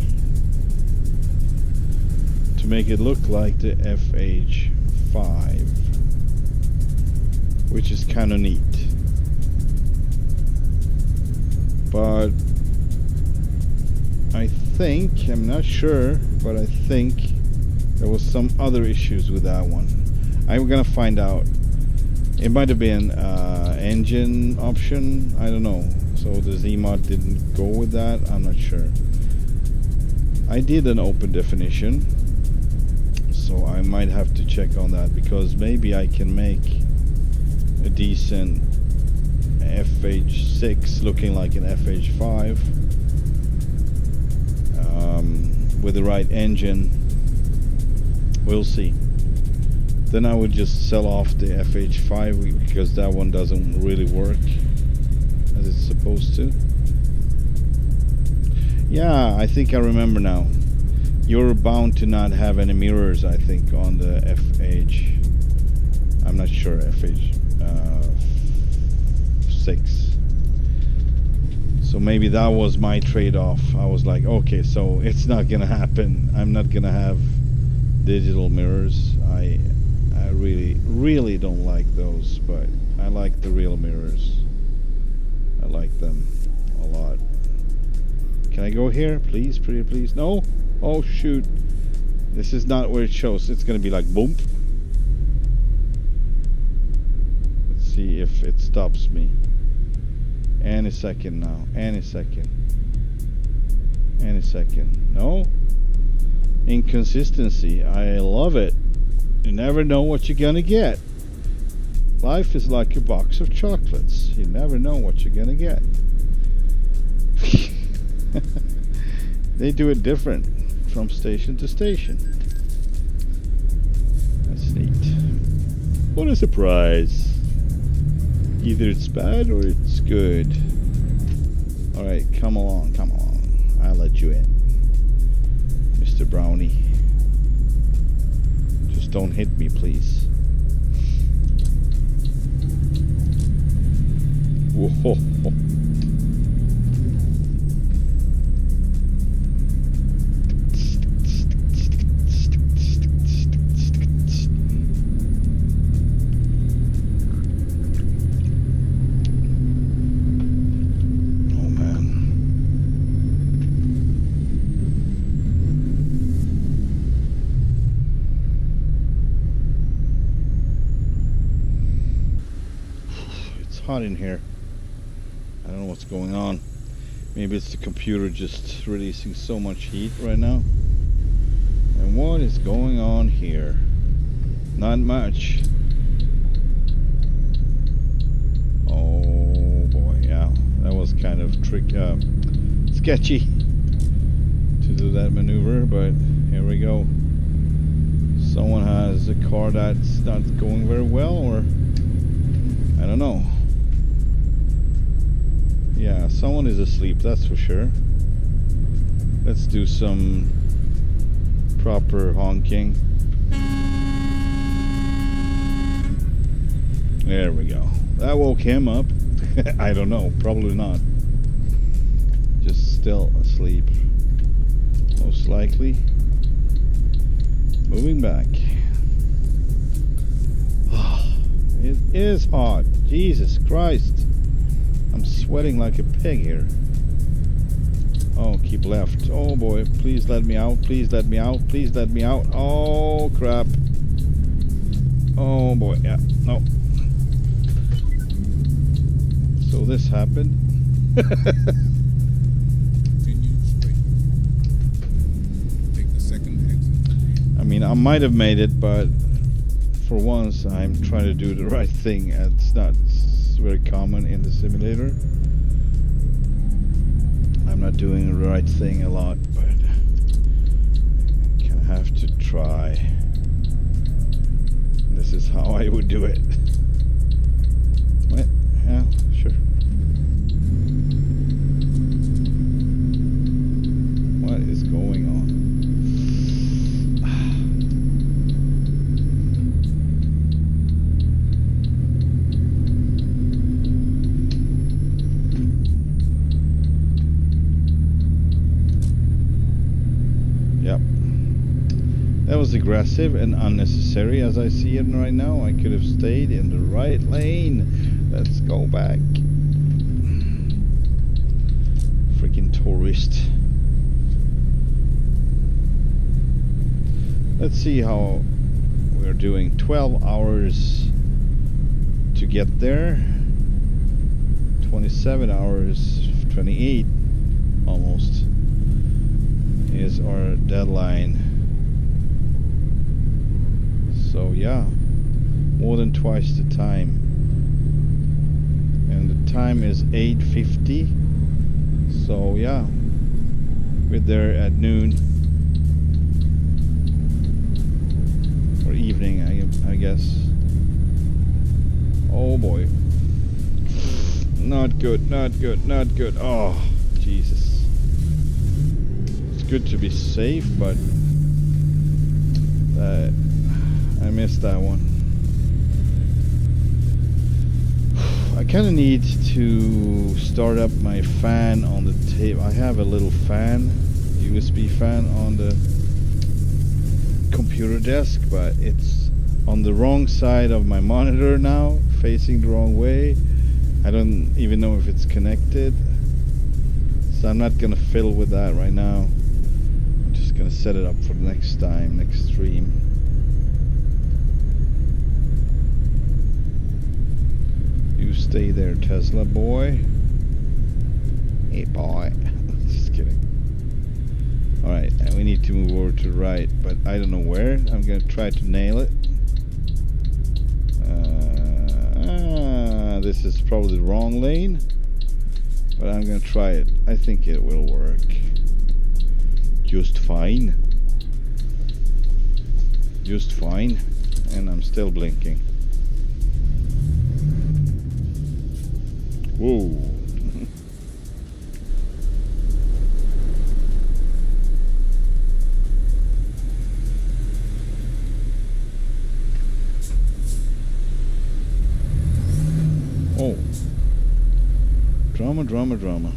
to make it look like the FH5, which is kind of neat. But I think, I'm not sure, but I think there was some other issues with that one. I'm gonna find out. It might have been engine option, I don't know. So the Z-mod didn't go with that, I'm not sure. I did an open definition, so I might have to check on that, because maybe I can make a decent FH6 looking like an FH5 with the right engine. We'll see. Then I would just sell off the FH5 because that one doesn't really work as it's supposed to. Yeah, I think I remember now. You're bound to not have any mirrors, I think, on the FH. I'm not sure, FH 6. So maybe that was my trade-off. I was like, okay, so it's not gonna happen. I'm not gonna have digital mirrors. I really don't like those, but I like the real mirrors. I like them a lot. Can I go here? Please, pretty please. No? Oh shoot. This is not where it shows. It's gonna be like boom. Let's see if it stops me. Any second now. Any second. Any second. No? Inconsistency. I love it. You never know what you're gonna get. Life is like a box of chocolates. You never know what you're gonna get. They do it different from station to station. That's neat. What a surprise. Either it's bad or it's good. Alright, come along, come along. I'll let you in, Mr. Brownie. Just don't hit me, please. Whoa. Hot in here. I don't know what's going on. Maybe it's the computer just releasing so much heat right now. And what is going on here? Not much. Oh boy, yeah, that was kind of sketchy to do that maneuver, but here we go. Someone has a car that's not going very well, or I don't know. Yeah, someone is asleep, that's for sure. Let's do some proper honking. There we go. That woke him up. I don't know, probably not. Just still asleep. Most likely. Moving back. It is hot. Jesus Christ. I'm sweating like a pig here. Oh, keep left. Oh boy, please let me out. Please let me out. Please let me out. Oh crap. Oh boy, yeah, no. So this happened. Continue straight. Take the second exit. I mean, I might have made it, but for once I'm trying to do the right thing. It's not very common in the simulator. I'm not doing the right thing a lot, but kind of have to try. This is how I would do it. What? Yeah, sure. What is going on? That was aggressive and unnecessary as I see it right now. I could have stayed in the right lane. Let's go back. Freaking tourist. Let's see how we're doing. 12 hours to get there. 27 hours, 28 almost is our deadline. So yeah, more than twice the time, and the time is 8:50. So yeah, we're there at noon or evening, I guess. Oh boy, not good, not good, not good. Oh Jesus, it's good to be safe, but I missed that one. I kind of need to start up my fan on the table. I have a little fan, USB fan on the computer desk, but it's on the wrong side of my monitor now, facing the wrong way. I don't even know if it's connected, so I'm not gonna fiddle with that right now. I'm just gonna set it up for the next time, next stream. You stay there, Tesla boy. Hey boy. Just kidding. Alright, and we need to move over to the right, but I don't know where. I'm gonna try to nail it. This is probably the wrong lane, but I'm gonna try it. I think it will work just fine. Just fine. And I'm still blinking. Whoa. Oh. Drama, drama, drama.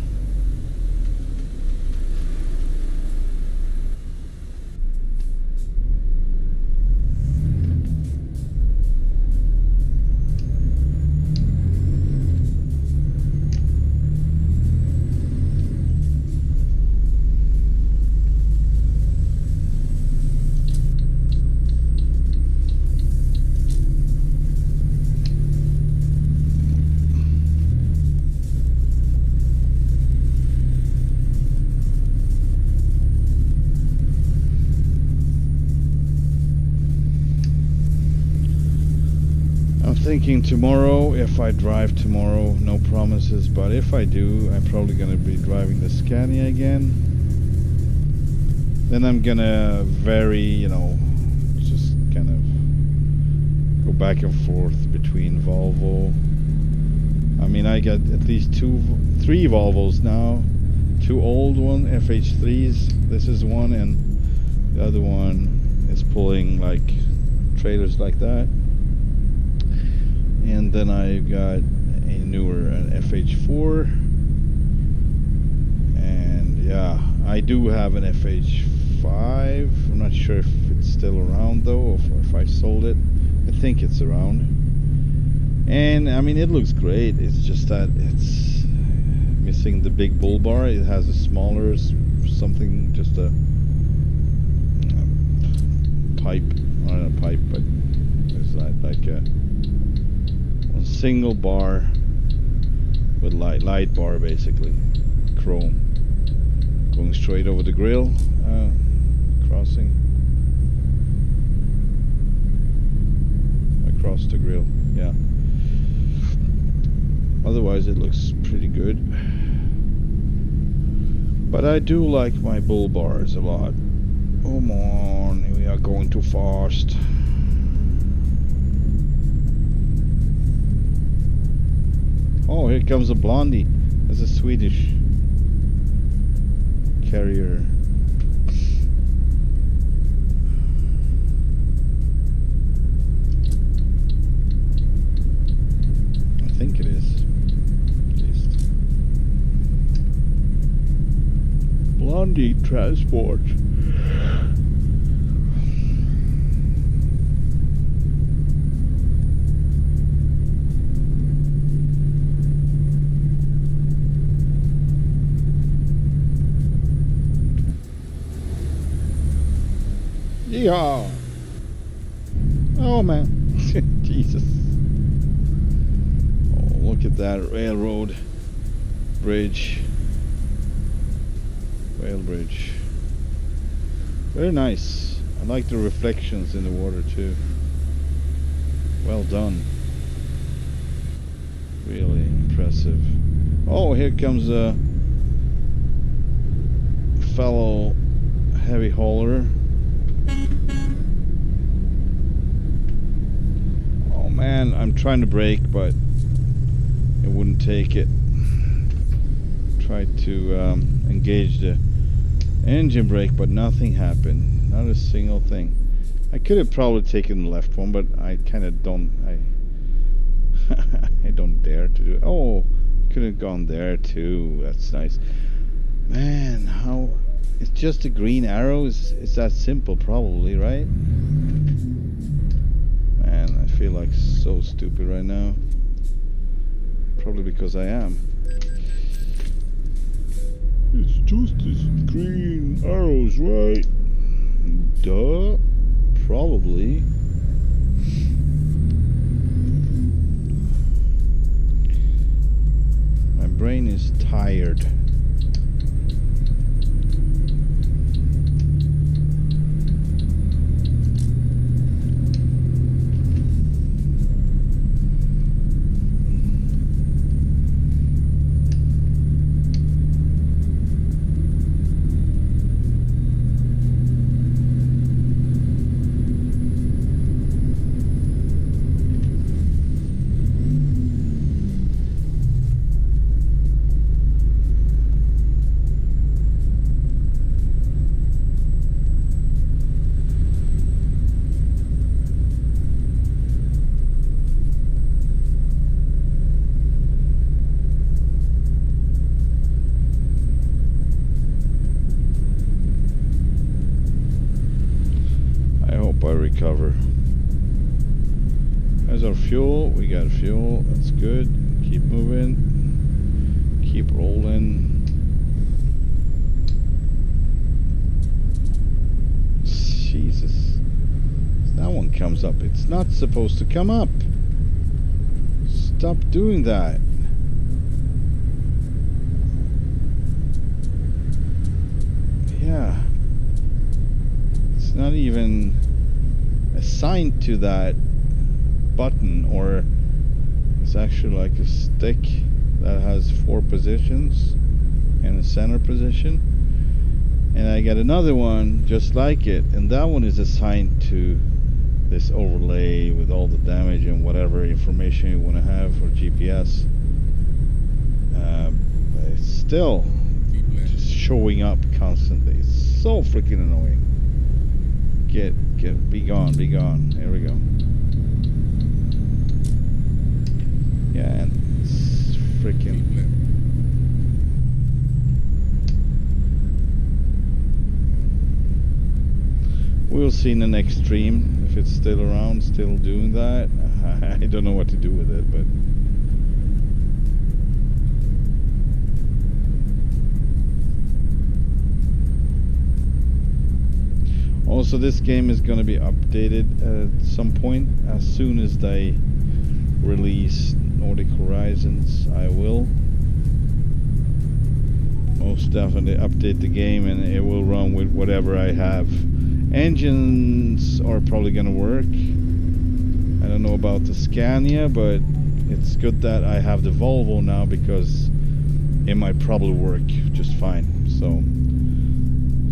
Thinking tomorrow, if I drive tomorrow, no promises, but if I do, I'm probably gonna be driving the Scania again. Then I'm gonna vary, just kind of go back and forth between Volvo. I mean, I got at least three Volvos now. Two old one FH3s. This is one, and the other one is pulling like trailers like that. And then I've got a newer an FH4, and yeah, I do have an FH5. I'm not sure if it's still around though, or if I sold it. I think it's around, and I mean it looks great. It's just that it's missing the big bull bar. It has a smaller something, just a pipe, not a pipe, but there's like a single bar with light bar, basically chrome, going straight over the grill, crossing across the grill. Yeah, otherwise it looks pretty good, but I do like my bull bars a lot. Come on, we are going too fast. Oh, here comes a Blondie. That's a Swedish carrier. I think it is, at least. Blondie Transport. Yeah. Oh man. Jesus. Oh, look at that railroad bridge. Rail bridge. Very nice. I like the reflections in the water too. Well done. Really impressive. Oh, here comes a fellow heavy hauler. Oh man, I'm trying to brake, but it wouldn't take it. Tried to engage the engine brake, but nothing happened. Not a single thing. I could have probably taken the left one, but I kind of don't. I don't dare to do it. Oh, could have gone there too. That's nice. Man, how... It's just a green arrow. It's that simple, probably, right? Man, I feel like so stupid right now. Probably because I am. It's just this green arrows, right? Duh. Probably. My brain is tired. Recover. There's our fuel. We got fuel. That's good. Keep moving. Keep rolling. Jesus. That one comes up. It's not supposed to come up. Stop doing that. Yeah. It's not even assigned to that button, or it's actually like a stick that has 4 positions and a center position, and I got another one just like it, and that one is assigned to this overlay with all the damage and whatever information you want to have for GPS. But it's still just showing up constantly. It's so freaking annoying. Be gone, be gone. Here we go. Yeah, and it's freaking... We'll see in the next stream if it's still around, still doing that. I don't know what to do with it, but... Also, this game is going to be updated at some point. As soon as they release Nordic Horizons, I will most definitely update the game, and it will run with whatever I have. Engines are probably going to work. I don't know about the Scania, but it's good that I have the Volvo now, because it might probably work just fine. So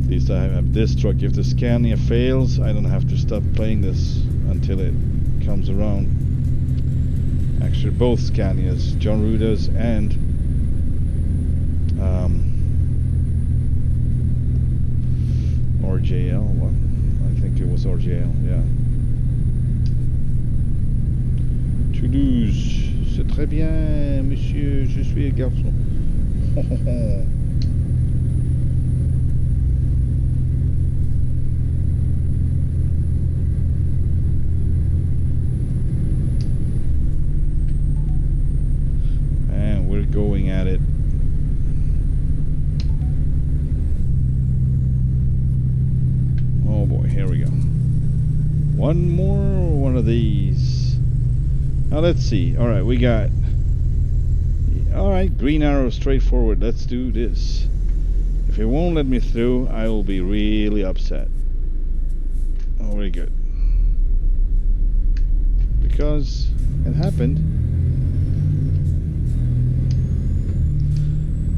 at least I have this truck. If the Scania fails, I don't have to stop playing this until it comes around. Actually, both Scanias, John Ruda's and RJL. What? I think it was RJL. Yeah. Toulouse, c'est très bien, monsieur. Je suis un garçon. Going at it. Oh boy, here we go. One more one of these. Now let's see. Alright, we got... Alright, green arrow straight forward. Let's do this. If it won't let me through, I will be really upset. Oh, very good. Because it happened.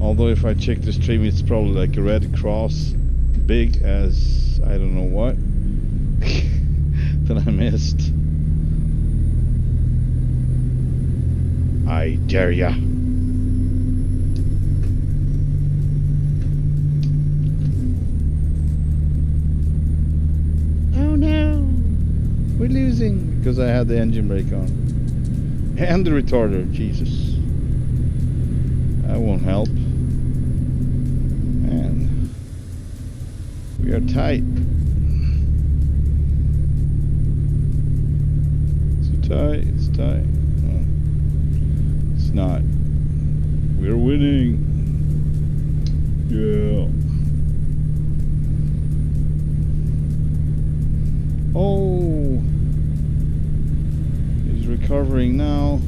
Although if I check the stream, it's probably like a red cross, big as I don't know what, that I missed. I dare ya. Oh no, we're losing because I had the engine brake on. And the retarder, Jesus. That won't help. Man, we are tight. Is it tight? It's tight. Oh, it's not. We're winning. Yeah. Oh, he's recovering now.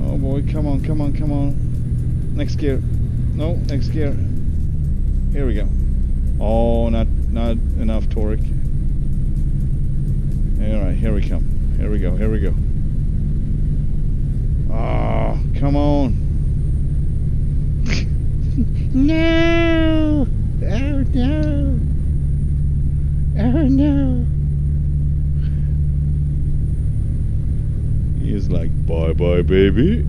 Oh boy, come on, come on, come on. Next gear. No, next gear. Here we go. Oh, not enough torque. Alright, here we come. Here we go, here we go. Oh, come on. No! Oh no! Oh no! He's like, bye bye, baby.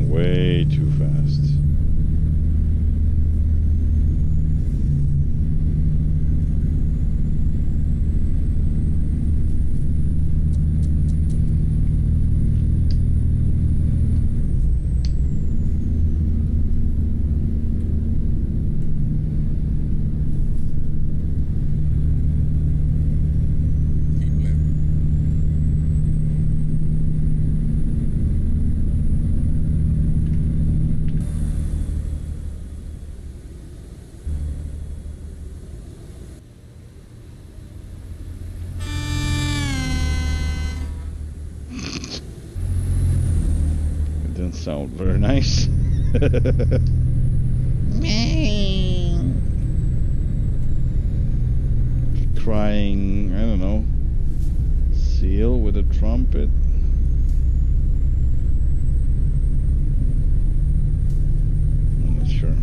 Way too fast. Didn't sound very nice. Crying, I don't know, seal with a trumpet. I'm not sure.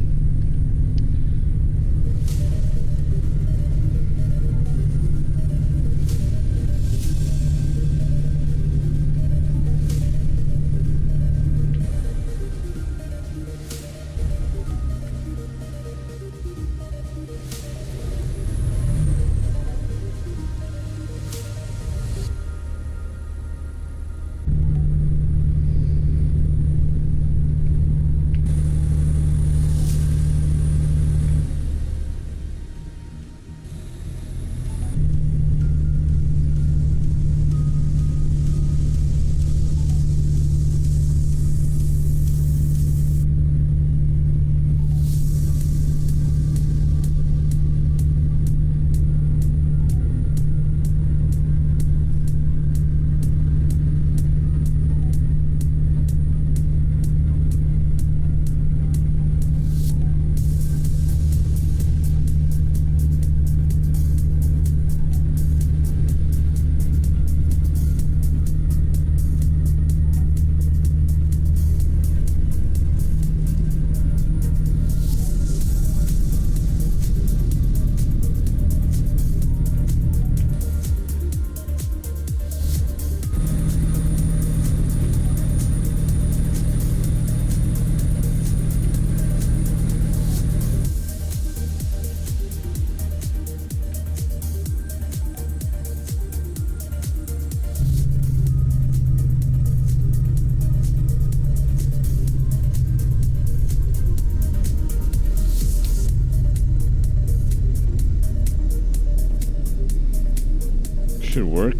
Should work.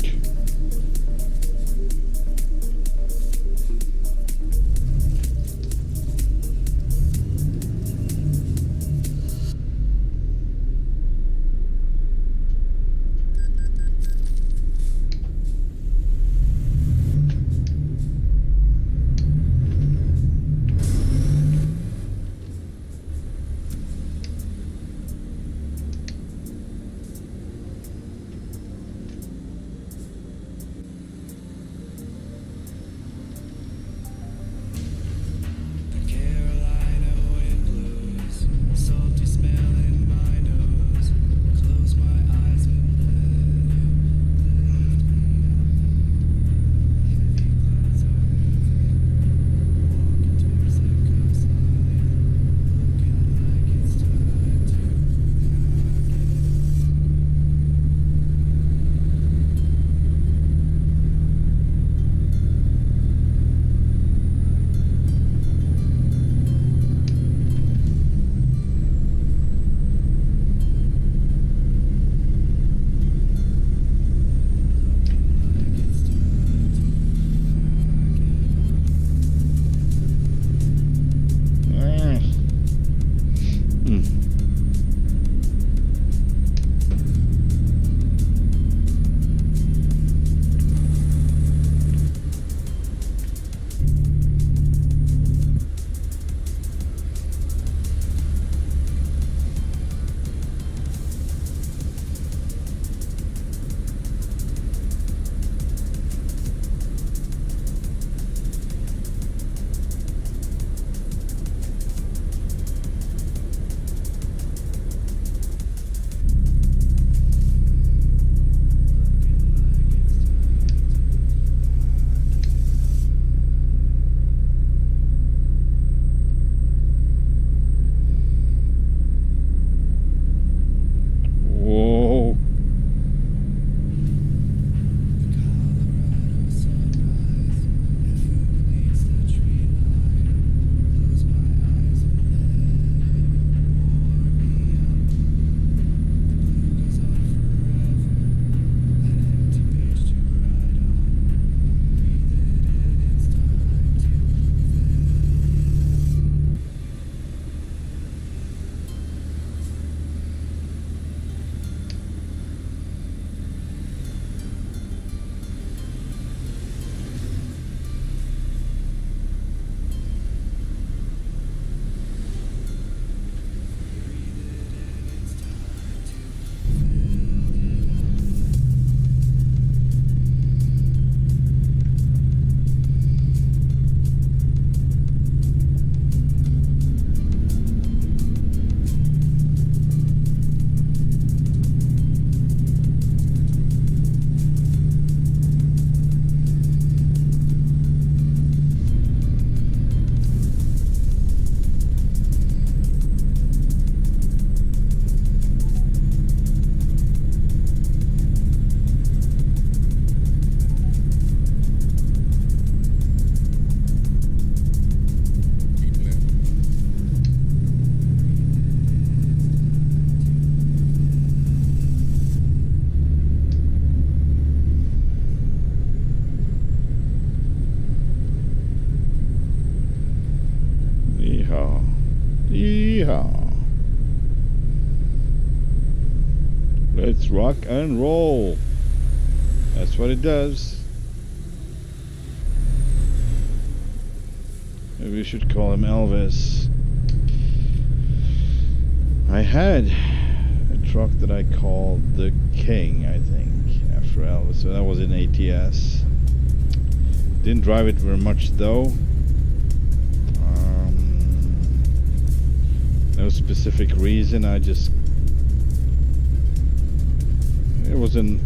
Yeehaw. Yeehaw. Let's rock and roll. That's what it does. Maybe we should call him Elvis. I had a truck that I called the King, I think, after Elvis. So that was in ATS. Didn't drive it very much though. No specific reason. It was an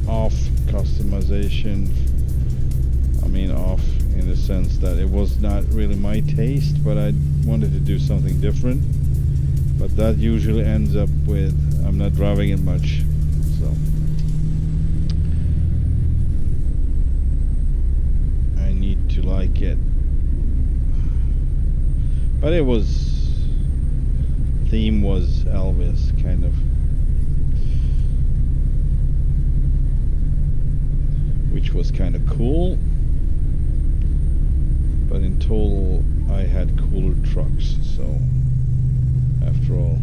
off customization. I mean off in the sense that it was not really my taste, but I wanted to do something different. But that usually ends up with I'm not driving it much. So I need to like it. But it was theme was Elvis kind of, which was kind of cool, but in total I had cooler trucks, so after all.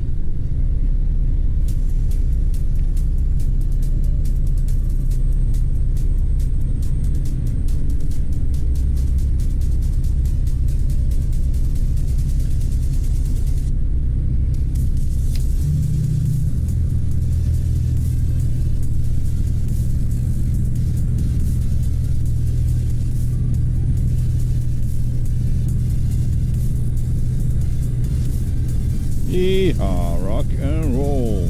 Yeehaw, rock and roll.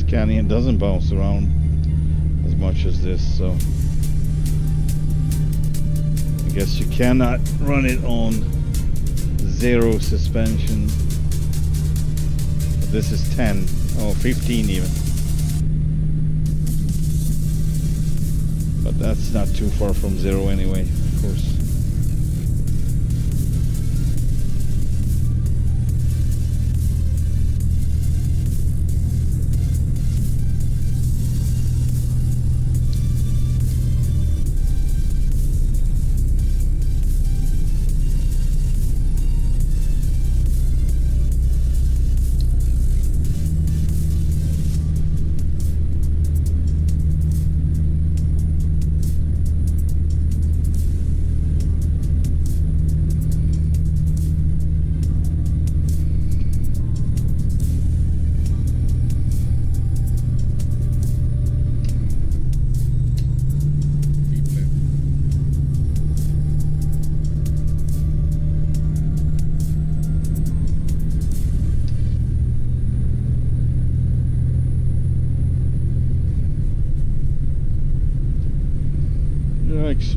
Canyon doesn't bounce around as much as this, so I guess you cannot run it on zero suspension. But this is 10 or 15 even, but that's not too far from zero anyway, of course.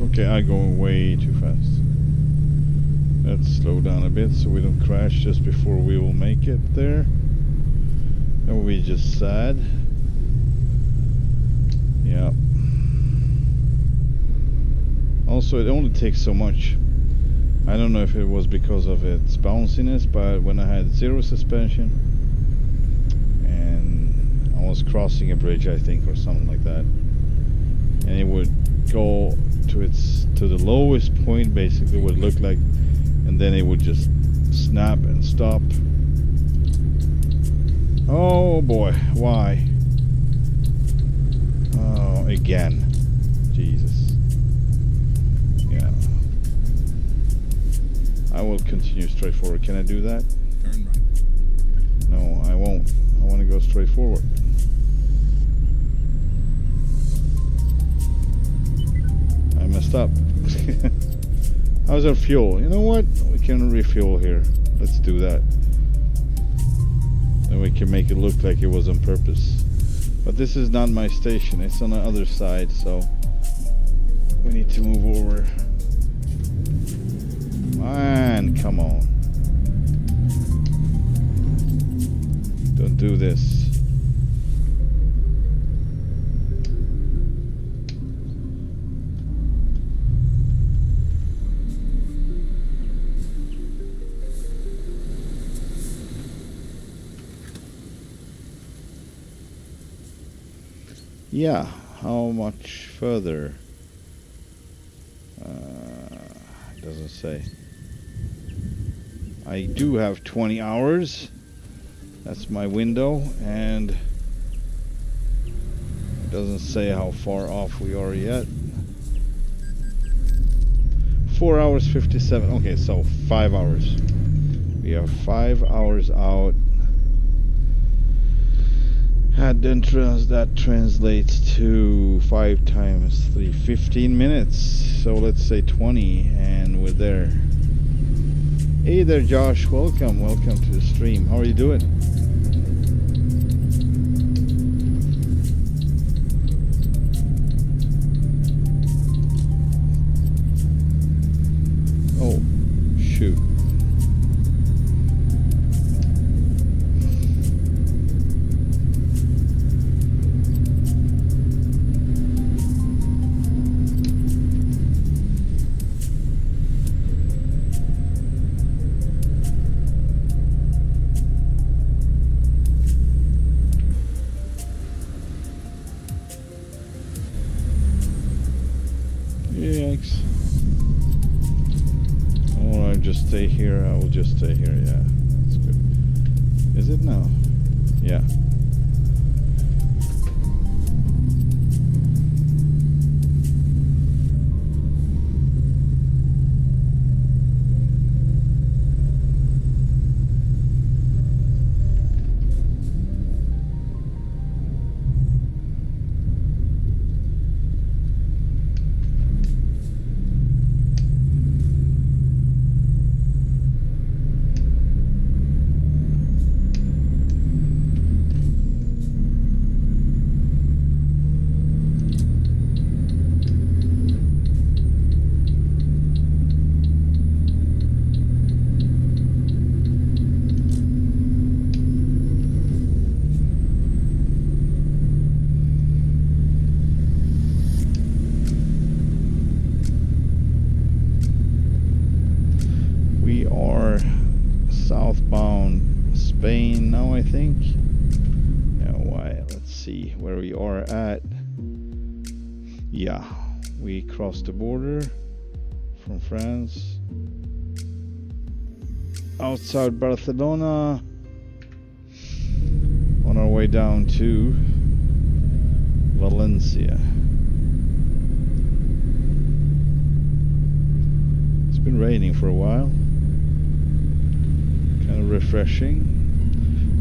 Okay, I'm going way too fast. Let's slow down a bit so we don't crash just before we will make it there. That would be just sad. Yeah. Also, it only takes so much. I don't know if it was because of its bounciness, but when I had zero suspension and I was crossing a bridge, I think, or something like that, and it would go to the lowest point, basically what it looked like, and then it would just snap and stop. Oh boy, why? Oh, again. Jesus. Yeah. I will continue straight forward. Can I do that? Turn right. No, I won't. I want to go straight forward. I messed up. How's our fuel? You know what? We can refuel here. Let's do that. Then we can make it look like it was on purpose. But this is not my station. It's on the other side, so we need to move over. Man, come on. Don't do this. Yeah, how much further? It doesn't say. I do have 20 hours. That's my window, and it doesn't say how far off we are yet. 4 hours 57. Okay, so 5 hours. We are 5 hours out. And then that translates to 5 times 3, 15 minutes. So let's say 20, and we're there. Hey there, Josh. Welcome to the stream. How are you doing? Oh, shoot. Yikes. Oh, I'll just stay here. I will just stay here. Yeah, that's good. Is it now? Yeah. Southbound Spain now, I think. Yeah, why? Let's see where we are at. Yeah, we crossed the border from France. Outside Barcelona. On our way down to Valencia. It's been raining for a while. Kind of refreshing.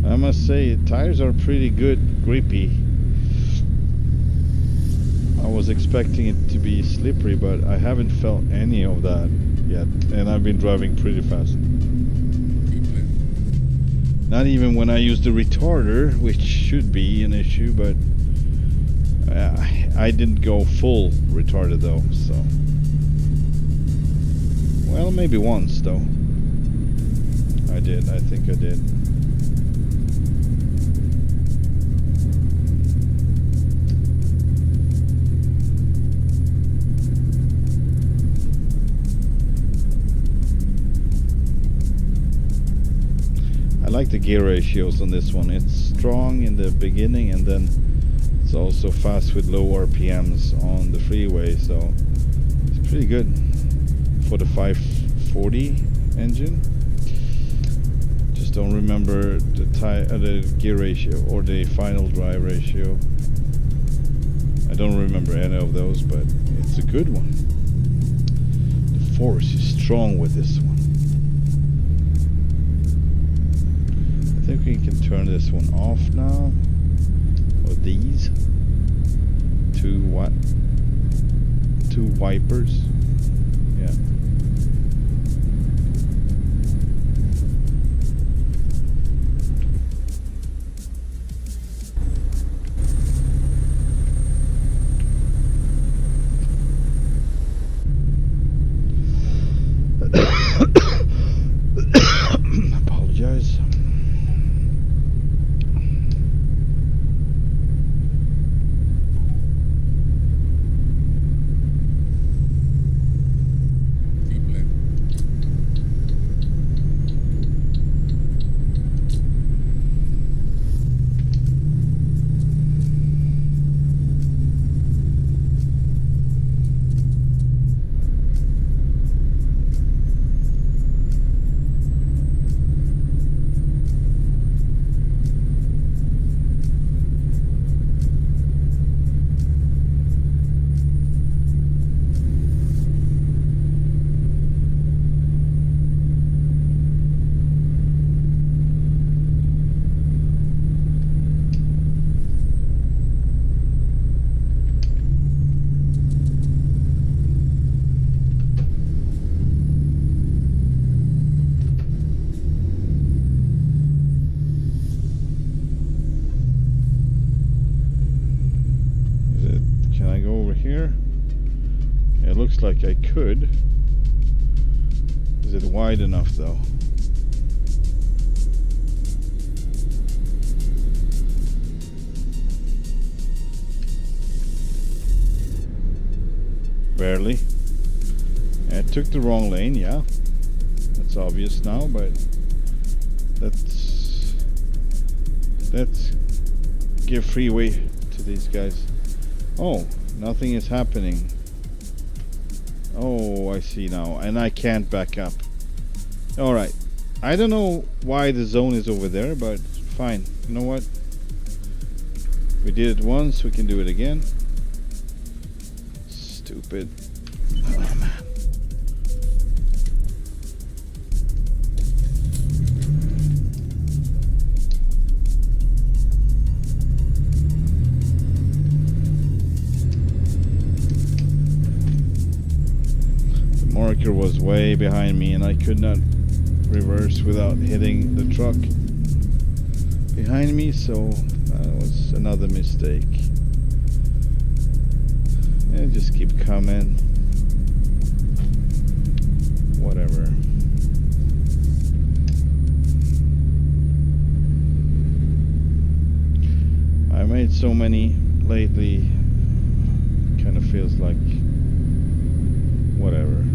I must say, tires are pretty good, grippy. I was expecting it to be slippery, but I haven't felt any of that yet, and I've been driving pretty fast. Not even when I use the retarder, which should be an issue, but I didn't go full retarded though, so. Well, maybe once though. I did, I think I did. I like the gear ratios on this one. It's strong in the beginning and then it's also fast with low RPMs on the freeway, so it's pretty good for the 540 engine. Just don't remember the gear ratio or the final drive ratio. I don't remember any of those, but it's a good one. The force is strong with this one. I think we can turn this one off now. Or these two wipers. Yeah. Apologize. Here. It looks like I could. Is it wide enough though? Barely. I took the wrong lane, yeah. That's obvious now, but let's give freeway to these guys. Oh, nothing is happening. Oh, I see now. And I can't back up. Alright. I don't know why the zone is over there, but fine. You know what? We did it once, we can do it again. Stupid. Oh, man. Marker was way behind me and I could not reverse without hitting the truck behind me, so that was another mistake. And just keep coming. Whatever. I made so many lately, kind of feels like whatever.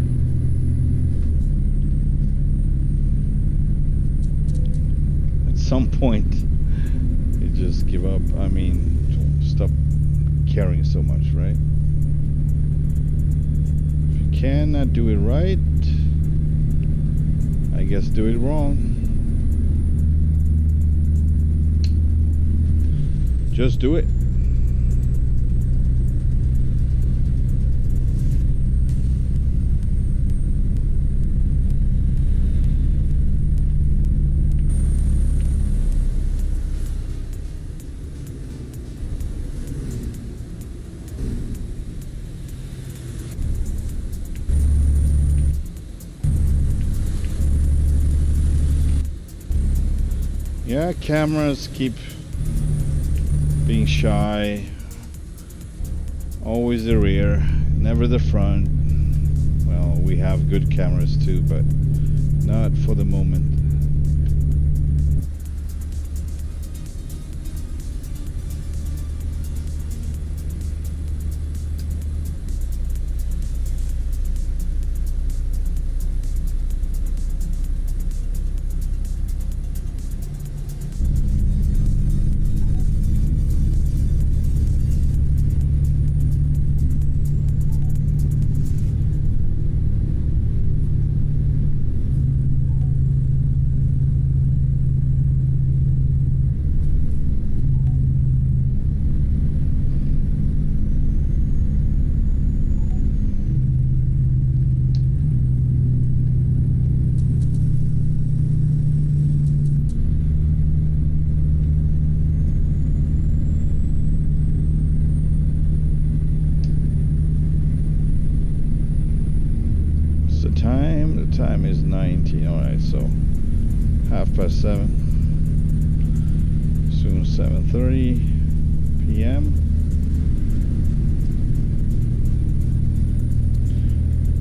At some point you just give up. I mean, stop caring so much, right? If you cannot do it right, I guess do it wrong. Just do it. Yeah, cameras keep being shy. Always the rear, never the front. Well, we have good cameras too, but not for the moment. 7:19. All right, so 7:30. Soon 7:30 p.m.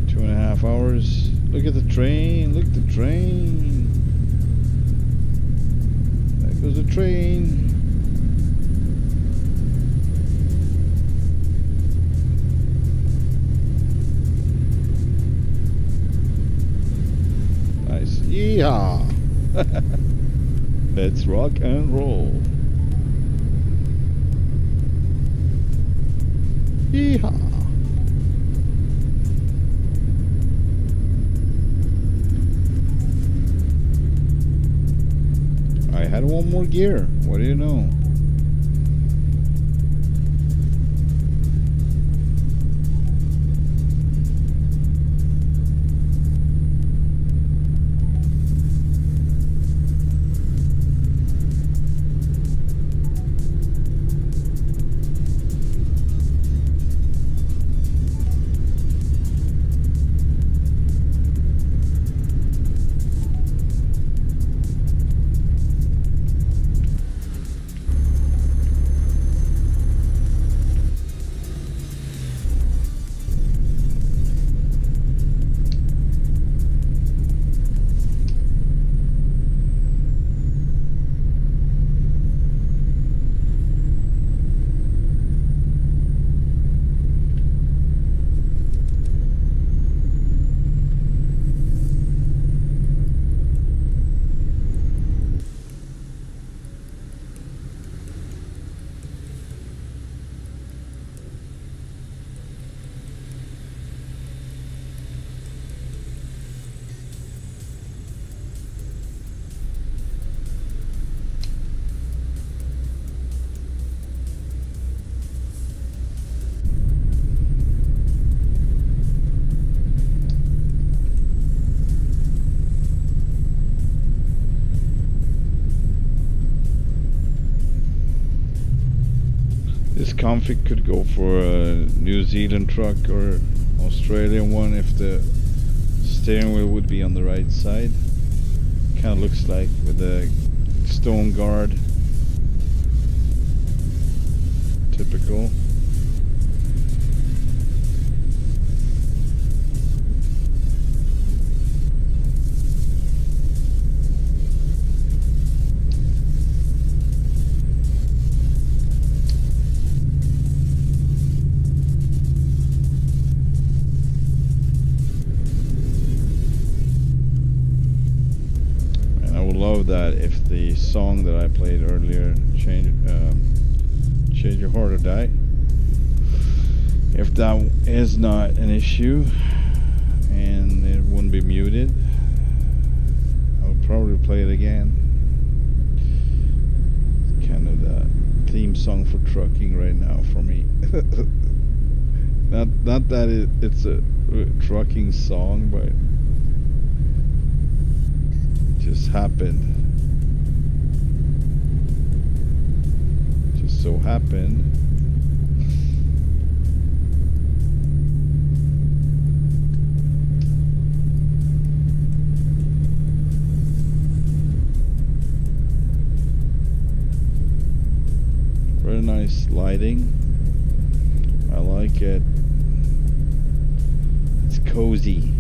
2.5 hours. Look at the train. Look at the train. There goes the train. Nice. Yeehaw. Let's rock and roll. Yeehaw. I had one more gear. What do you know? This config could go for a New Zealand truck or Australian one if the steering wheel would be on the right side. Kind of looks like with the stone guard. Typical. Love that if the song that I played earlier, change your heart or die, if that is not an issue and it wouldn't be muted, I would probably play it again. It's kind of the theme song for trucking right now for me. not that it's a trucking song, but just happened. Just so happened. Very nice lighting. I like it. It's cozy.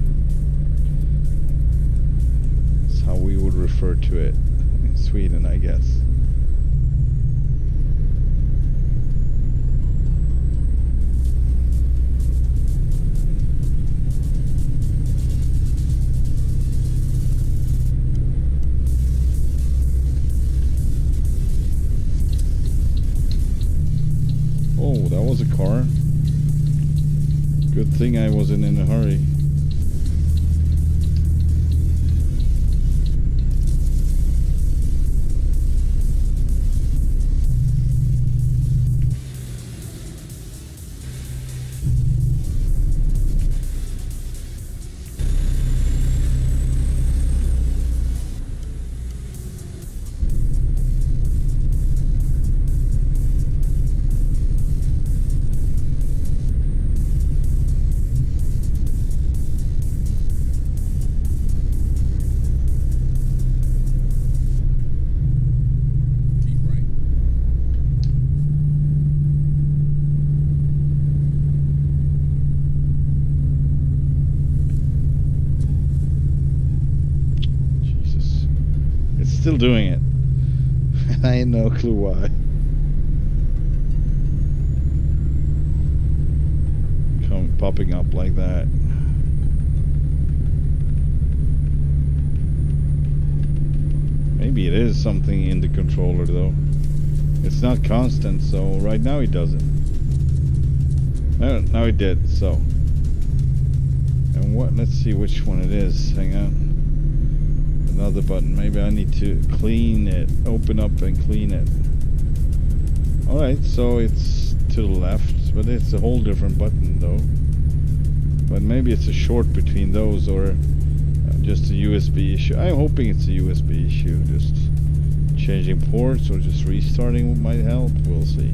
How we would refer to it in Sweden, I guess. Oh, that was a car. Good thing I wasn't in a hurry. still doing it. I ain't no clue why. Popping up like that. Maybe it is something in the controller though. It's not constant, so right now it doesn't. No, now it did, so. And what, let's see which one it is. Hang on. Another button. Maybe I need to clean it. Open up and clean it. Alright, so it's to the left, but it's a whole different button though. But maybe it's a short between those, or just a USB issue. I'm hoping it's a USB issue. Just changing ports or just restarting might help. We'll see.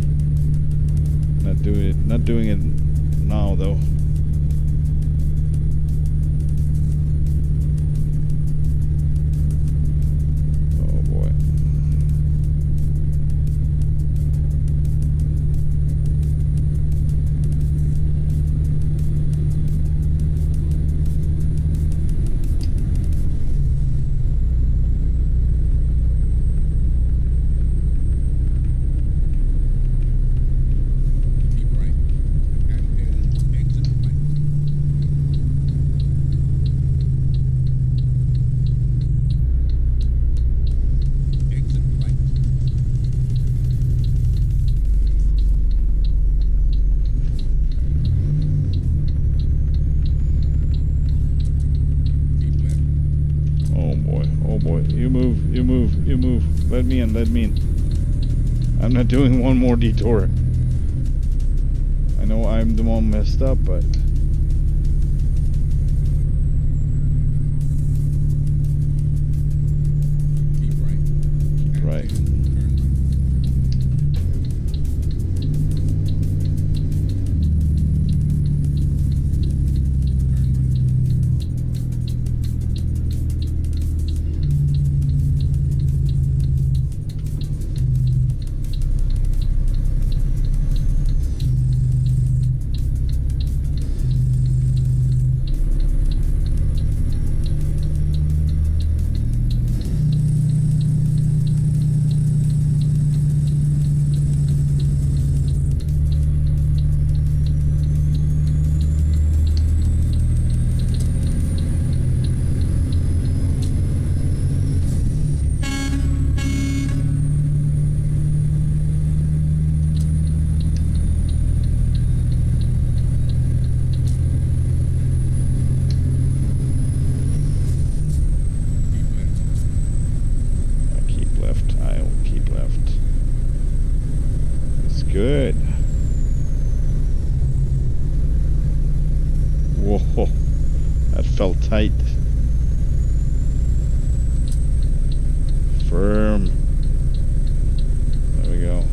Not doing it now though. Oh boy. Let me in. I'm not doing one more detour. I know I'm the one messed up, but keep right. Good. Whoa, that felt tight. Firm. There we go.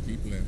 Keep left.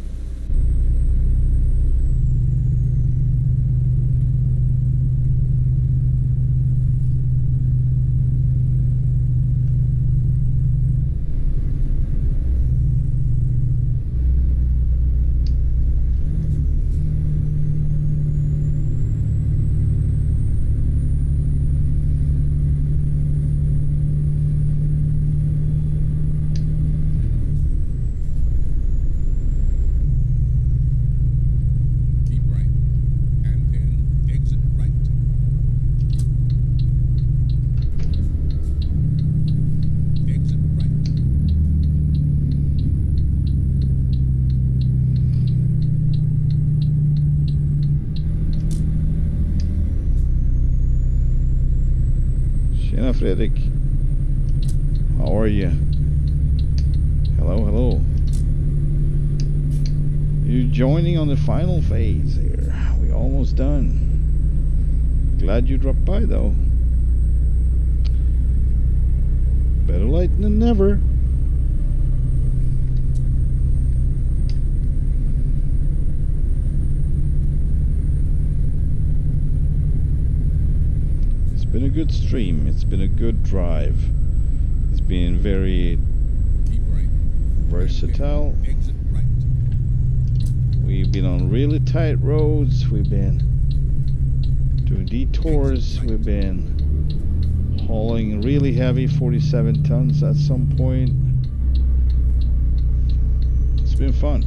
Fredrik, how are you? Hello. You're joining on the final phase here. We're almost done. Glad you dropped by though. Better late than never. It's been a good stream. It's been a good drive. It's been very Keep right. versatile. Exit right. We've been on really tight roads. We've been doing detours. We've been hauling really heavy 47 tons at some point. It's been fun.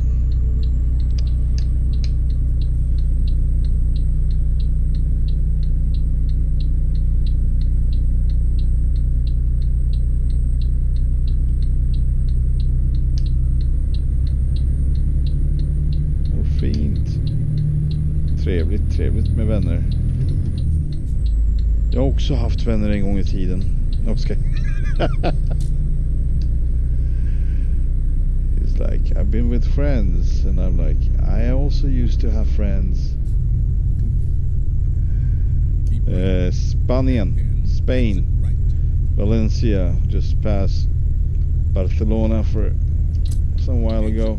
Trevligt med vänner. Jag har också haft vänner en gång i tiden. He's like, I've been with friends. And I'm like, I also used to have friends. Spain. Valencia, just past Barcelona for some while ago.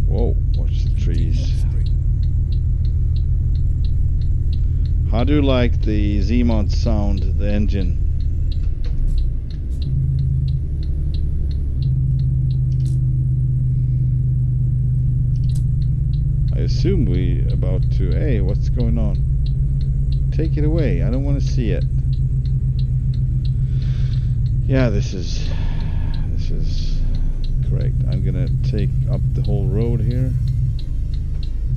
Whoa, watch the trees. How do you like the Z-Mod sound, the engine? I assume we about to... Hey, what's going on? Take it away, I don't want to see it. Yeah, this is correct. I'm gonna take up the whole road here.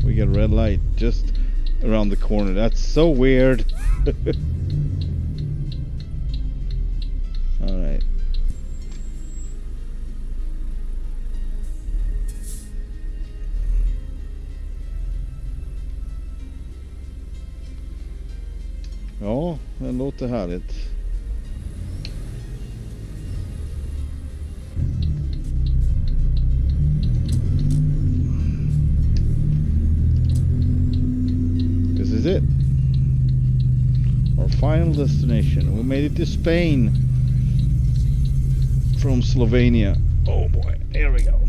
We get red light just around the corner. That's so weird. All right. Ja, det låter härligt. This is it. Our final destination. We made it to Spain from Slovenia. Oh boy, here we go.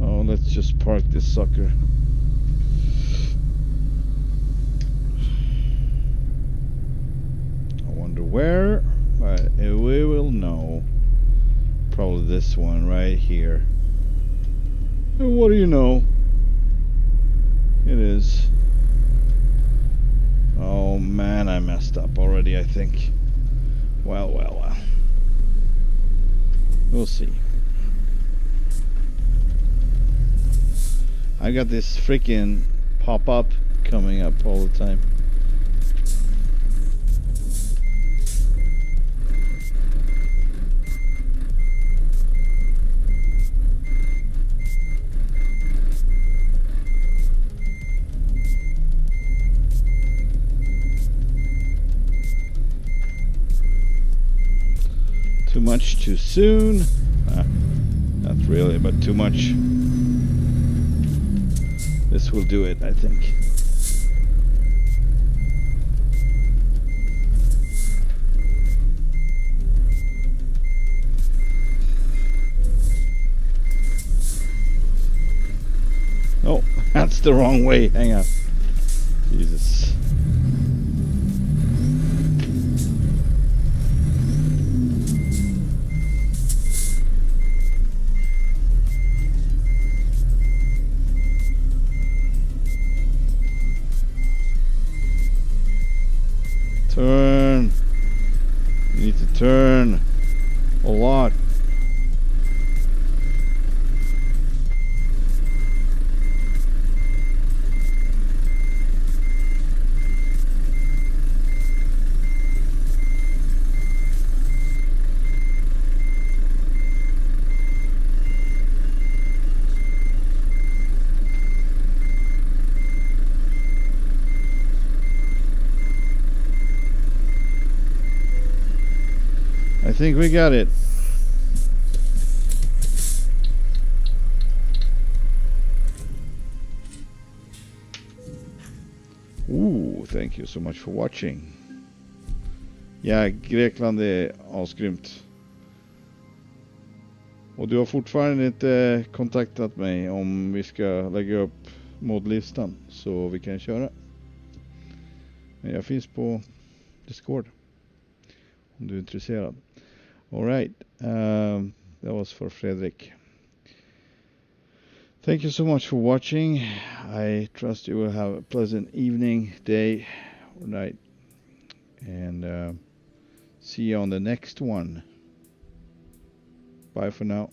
Oh, let's just park this sucker. Where? We will know. Probably this one right here. And what do you know? It is. Oh man, I messed up already, I think. Well. We'll see. I got this freaking pop-up coming up all the time. Too much too soon? Not really, but too much. This will do it, I think. Oh, that's the wrong way. Hang on. Jesus. Turn. You need to turn a lot. I think we got it. Ooh, thank you so much for watching. Ja, Grekland är asgrymt. Och du har fortfarande inte kontaktat mig om vi ska lägga upp modlistan så vi kan köra. Men jag finns på Discord. Om du är intresserad. All right. That was for Fredrik. Thank you so much for watching. I trust you will have a pleasant evening, day, or night. And see you on the next one. Bye for now.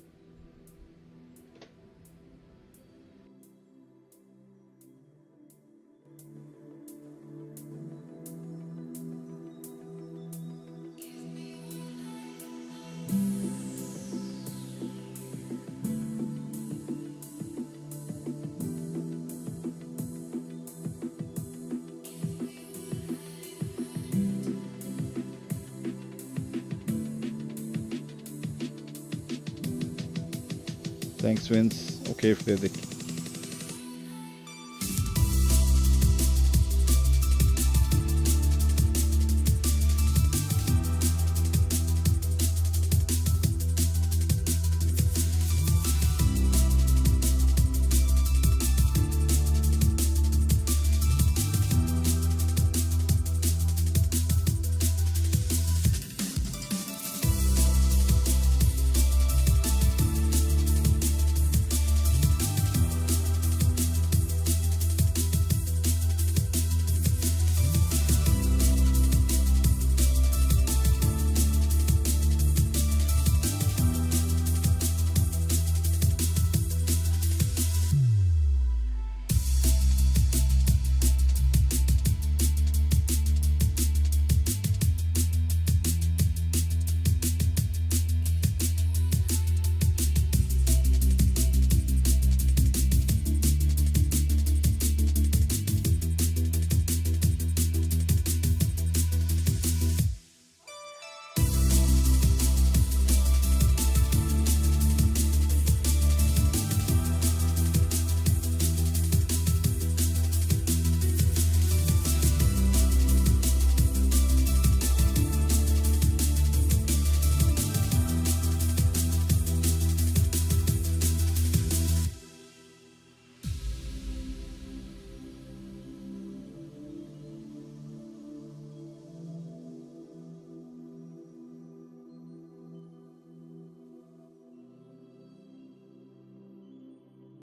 Thanks, Vince. Okay, Fredrik.